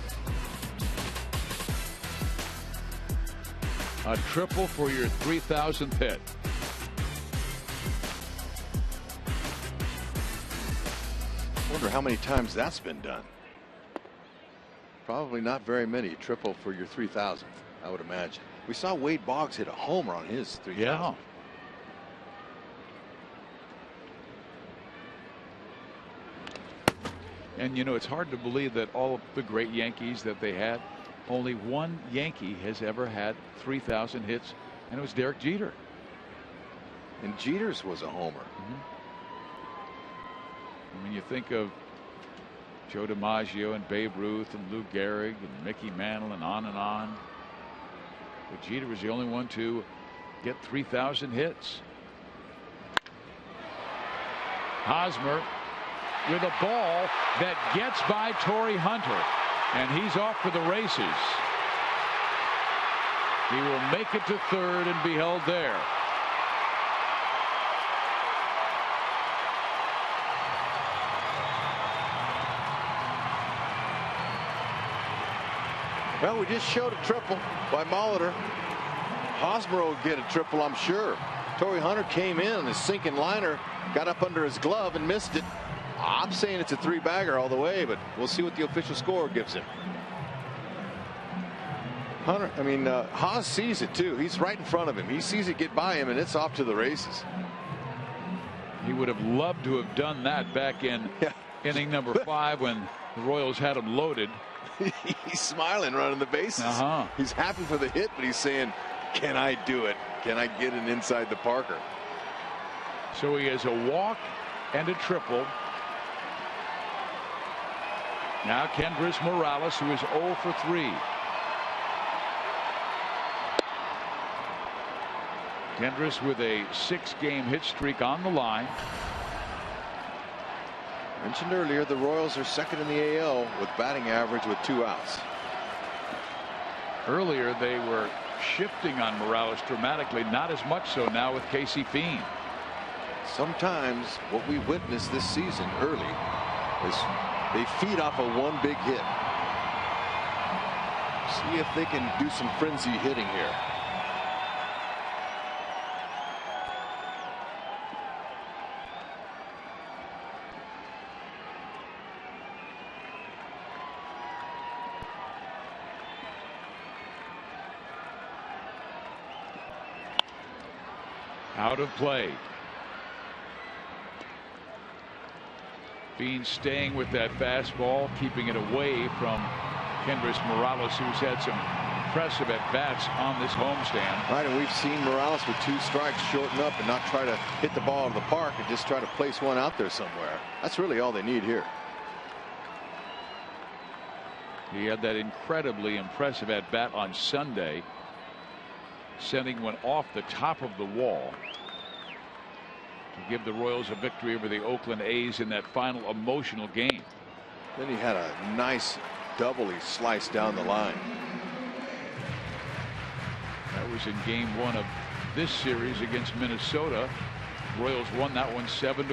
A triple for your 3,000th hit. Wonder how many times that's been done. Probably not very many. Triple for your 3,000th, I would imagine. We saw Wade Boggs hit a homer on his 3,000th. Yeah. And you know, it's hard to believe that all of the great Yankees that they had, only one Yankee has ever had 3,000 hits, and it was Derek Jeter. And Jeter's was a homer. I mean, you think of Joe DiMaggio and Babe Ruth and Lou Gehrig and Mickey Mantle and on and on. But Jeter was the only one to get 3,000 hits. Hosmer with a ball that gets by Torrey Hunter, and he's off for the races. He will make it to third and be held there. Well, we just showed a triple by Molitor. Hosmer will get a triple, I'm sure. Torrey Hunter came in, his sinking liner got up under his glove and missed it. I'm saying it's a 3-bagger all the way, but we'll see what the official score gives him. Haas sees it too. He's right in front of him. He sees it get by him, and it's off to the races. He would have loved to have done that back in inning number 5 when the Royals had him loaded. He's smiling running the bases. He's happy for the hit, but he's saying, can I do it? Can I get it inside the Parker? So he has a walk and a triple. Now Kendrys Morales, who is 0 for 3. Kendrys with a 6-game hit streak on the line. Mentioned earlier, the Royals are second in the AL with batting average with 2 outs. Earlier they were shifting on Morales dramatically, not as much so now with Casey Fiend. Sometimes what we witnessed this season early is they feed off of one big hit. See if they can do some frenzy hitting here. Out of play. Fiend staying with that fastball, keeping it away from Kendrys Morales, who's had some impressive at-bats on this homestand. Right, and we've seen Morales with 2 strikes shorten up and not try to hit the ball out of the park and just try to place one out there somewhere. That's really all they need here. He had that incredibly impressive at-bat on Sunday, sending one off the top of the wall to give the Royals a victory over the Oakland A's in that final emotional game. Then he had a nice double he sliced down the line. That was in game 1 of this series against Minnesota. Royals won that one 7-1.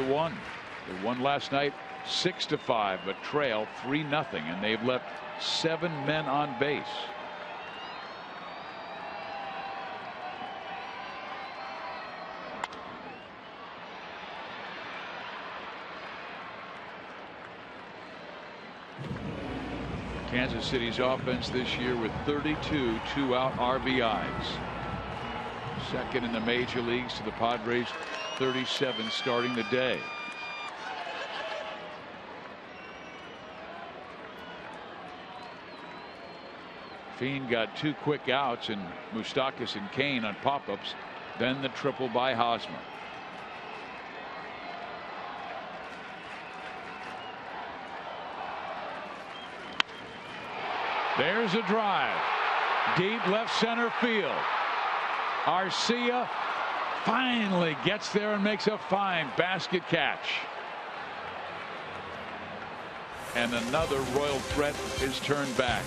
They won last night 6-5, but trail 3-0, and they've left 7 men on base. Kansas City's offense this year with 32 2-out RBIs. Second in the major leagues to the Padres 37 starting the day. Fiend got 2 quick outs, and Moustakas and Kane on pop-ups, then the triple by Hosmer. There's a drive deep left center field. Arcia finally gets there and makes a fine basket catch. And another Royal threat is turned back.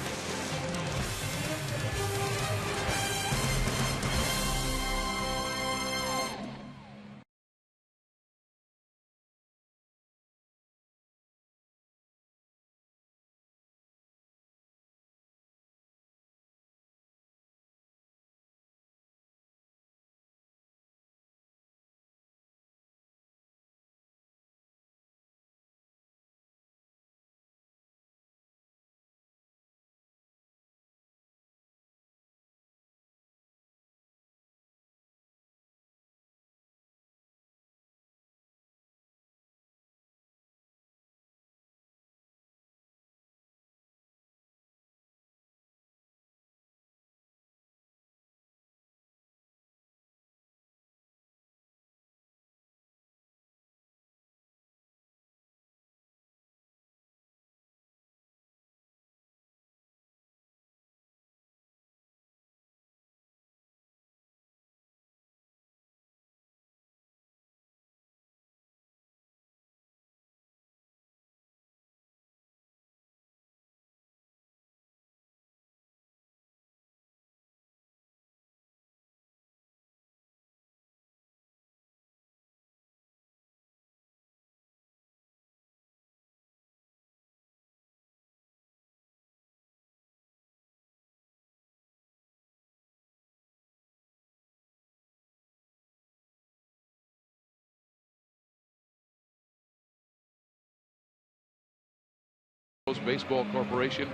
Baseball Corporation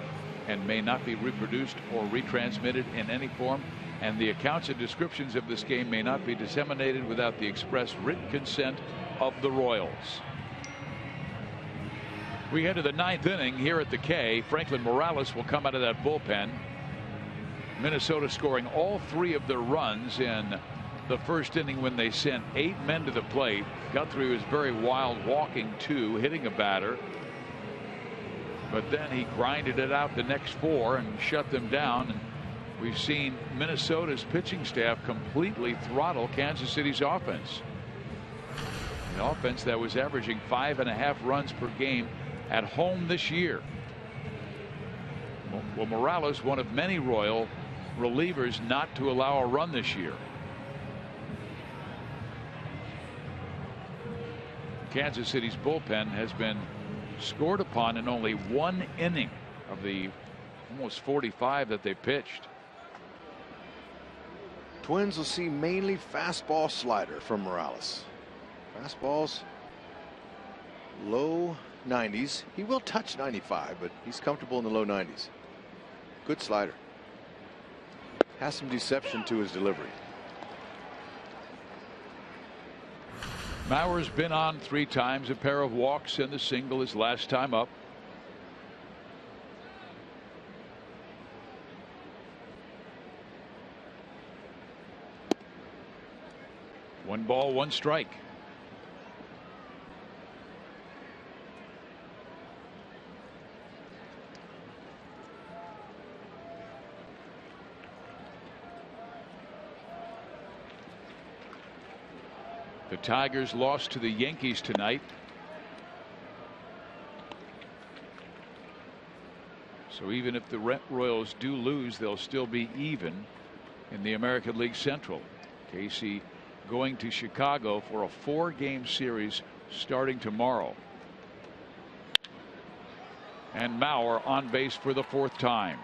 and may not be reproduced or retransmitted in any form, and the accounts and descriptions of this game may not be disseminated without the express written consent of the Royals. We head to the 9th inning here at the K. Franklin Morales will come out of that bullpen. Minnesota scoring all 3 of their runs in the first inning when they sent 8 men to the plate. Guthrie was very wild, walking 2, hitting a batter. But then he grinded it out the next 4 and shut them down. And we've seen Minnesota's pitching staff completely throttle Kansas City's offense. An offense that was averaging 5.5 runs per game at home this year. Well, Morales, one of many Royal relievers not to allow a run this year. Kansas City's bullpen has been scored upon in only 1 inning of the almost 45 that they pitched. Twins will see mainly fastball slider from Morales. Fastballs low 90s. He will touch 95, but he's comfortable in the low 90s. Good slider. Has some deception to his delivery. Mauer's been on 3 times, a pair of walks and the single his last time up. One ball, 1 strike. The Tigers lost to the Yankees tonight. So even if the Royals do lose, they'll still be even in the American League Central. KC going to Chicago for a 4-game series starting tomorrow. And Mauer on base for the 4th time.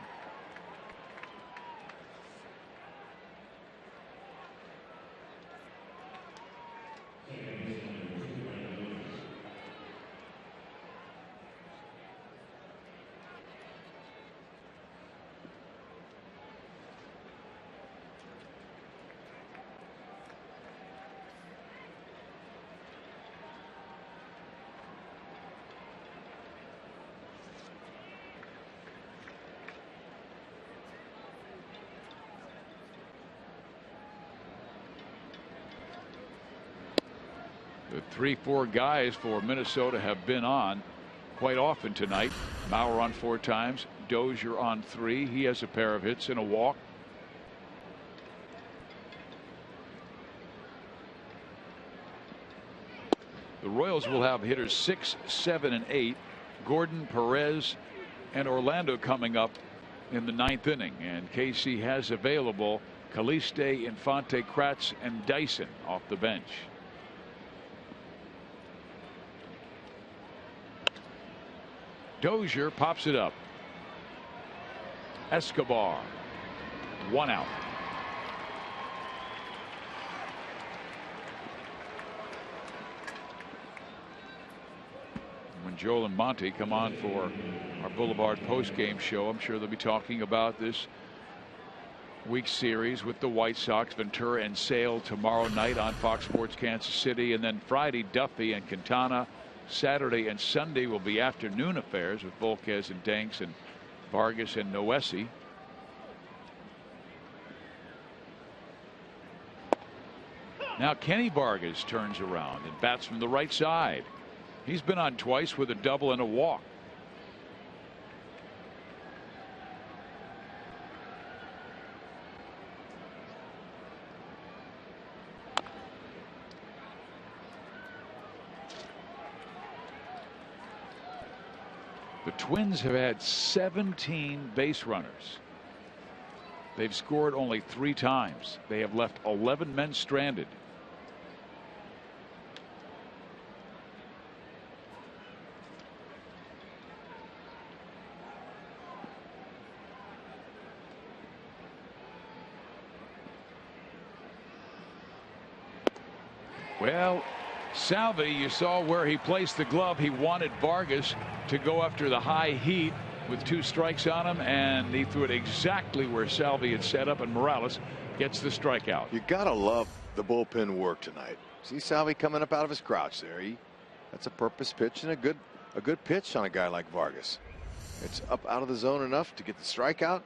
The 3-4 guys for Minnesota have been on quite often tonight. Mauer on 4 times. Dozier on 3. He has a pair of hits and a walk. The Royals will have hitters 6, 7, and 8. Gordon, Perez, and Orlando coming up in the 9th inning. And KC has available Caliste, Infante, Kratz, and Dyson off the bench. Dozier pops it up. Escobar, 1 out. When Joel and Monty come on for our Boulevard post-game show, I'm sure they'll be talking about this week's series with the White Sox. Ventura and Sale tomorrow night on Fox Sports Kansas City, and then Friday Duffy and Quintana. Saturday and Sunday will be afternoon affairs with Volquez and Danks and Vargas and Noesi. Now Kenny Vargas turns around and bats from the right side. He's been on twice with a double and a walk. The Twins have had 17 base runners. They've scored only 3 times. They have left 11 men stranded. Well, Salvi, you saw where he placed the glove. He wanted Vargas to go after the high heat with 2 strikes on him, and he threw it exactly where Salvi had set up, and Morales gets the strikeout. You gotta love the bullpen work tonight. See Salvi coming up out of his crouch there. That's a purpose pitch and a good pitch on a guy like Vargas. It's up out of the zone enough to get the strikeout,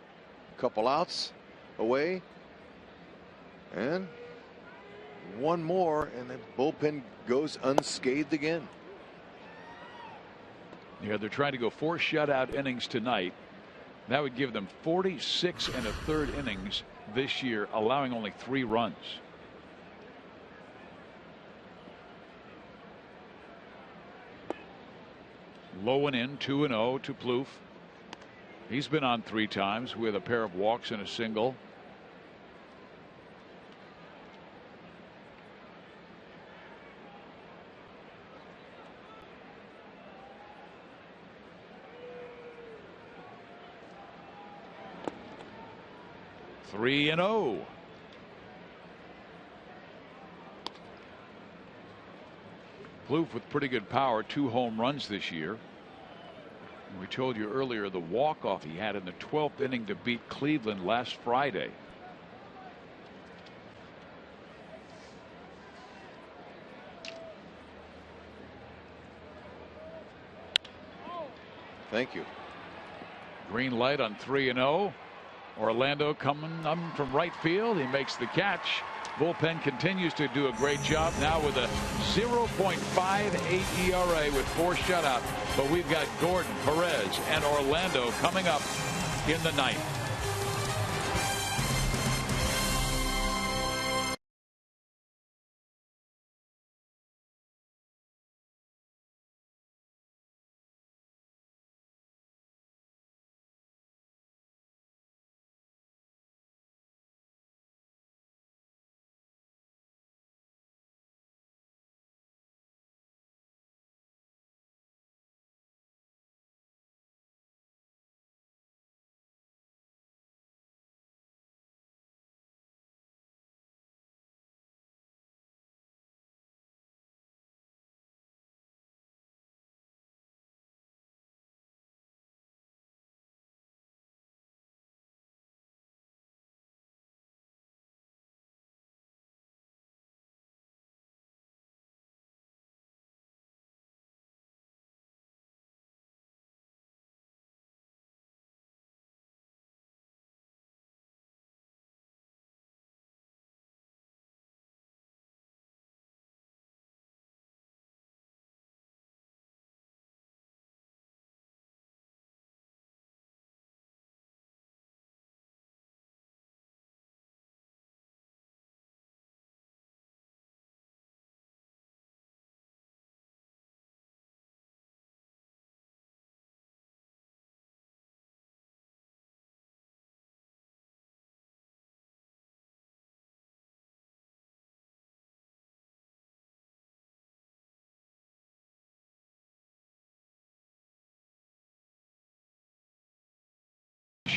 a couple outs away, and one more, and the bullpen goes unscathed again. Yeah, they're trying to go 4 shutout innings tonight. That would give them 46 1/3 innings this year, allowing only 3 runs. Low and in, 2-0 to Plouffe. He's been on 3 times with a pair of walks and a single. Three and 0. Plouffe with pretty good power, 2 home runs this year. And we told you earlier the walk-off he had in the 12th inning to beat Cleveland last Friday. Thank you. Green light on 3 and 0. Orlando coming up from right field. He makes the catch. Bullpen continues to do a great job now with a 0.58 ERA with 4 shutouts. But we've got Gordon, Perez, and Orlando coming up in the 9th.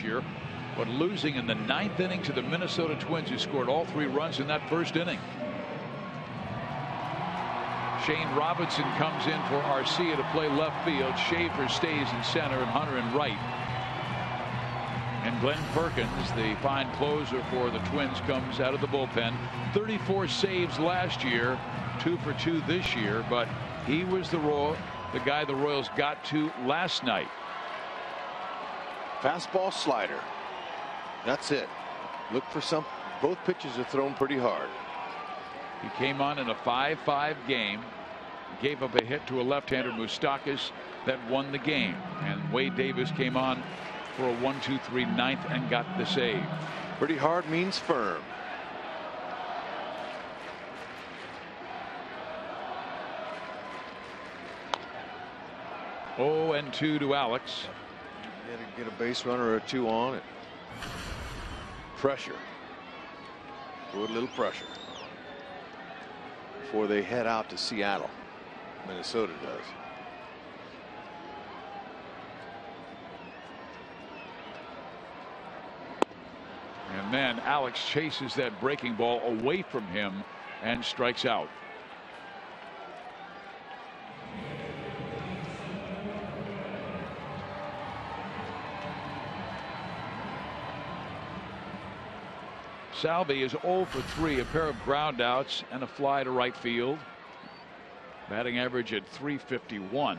Year, but losing in the 9th inning to the Minnesota Twins, who scored all 3 runs in that 1st inning. Shane Robinson comes in for Arcia to play left field. Schaefer stays in center and Hunter in right. And Glenn Perkins, the fine closer for the Twins, comes out of the bullpen. 34 saves last year, 2 for 2 this year, but he was the guy the Royals got to last night. Fastball, slider. That's it. Look for some. Both pitches are thrown pretty hard. He came on in a 5-5 game. Gave up a hit to a left-hander, Moustakas, that won the game. And Wade Davis came on for a 1-2-3 9th and got the save. Pretty hard means firm. Oh, and 2 to Alex. Get a base runner or 2 on it. Pressure. Put a little pressure before they head out to Seattle. Minnesota does. And then Alex chases that breaking ball away from him and strikes out. Salvi is 0 for 3, a pair of ground outs and a fly to right field. Batting average at .351.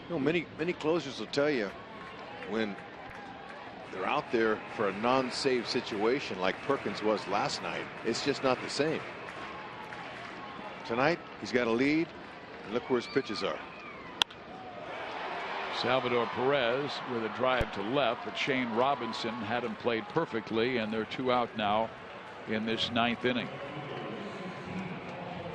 You know, many closers will tell you when they're out there for a non-save situation like Perkins was last night, it's just not the same. Tonight he's got a lead, and look where his pitches are. Salvador Perez with a drive to left, but Shane Robinson had him played perfectly, and they're 2 out now in this 9th inning.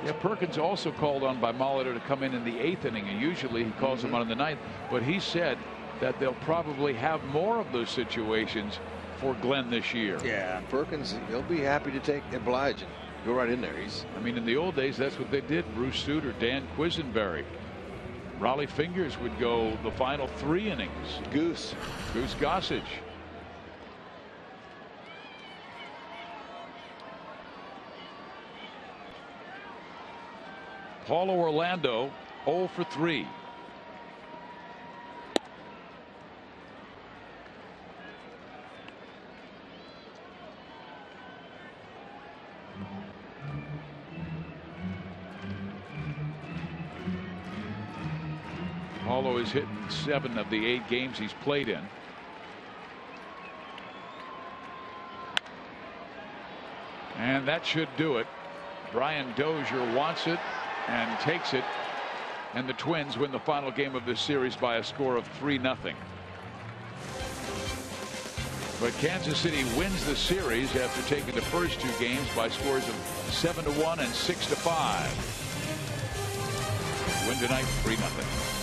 Yeah, Perkins also called on by Molitor to come in the 8th inning, and usually he calls him on in the 9th, but he said that they'll probably have more of those situations for Glenn this year. Yeah, Perkins, he'll be happy to oblige and go right in there. I mean, in the old days, that's what they did. Bruce Sutter, Dan Quisenberry, Raleigh Fingers would go the final 3 innings. Goose Gossage. Paulo Orlando 0 for 3. Paulo has hit in 7 of the 8 games he's played in. And that should do it. Brian Dozier wants it and takes it, and the Twins win the final game of this series by a score of 3-0. But Kansas City wins the series after taking the first 2 games by scores of 7-1 and 6-5. Win tonight 3-0.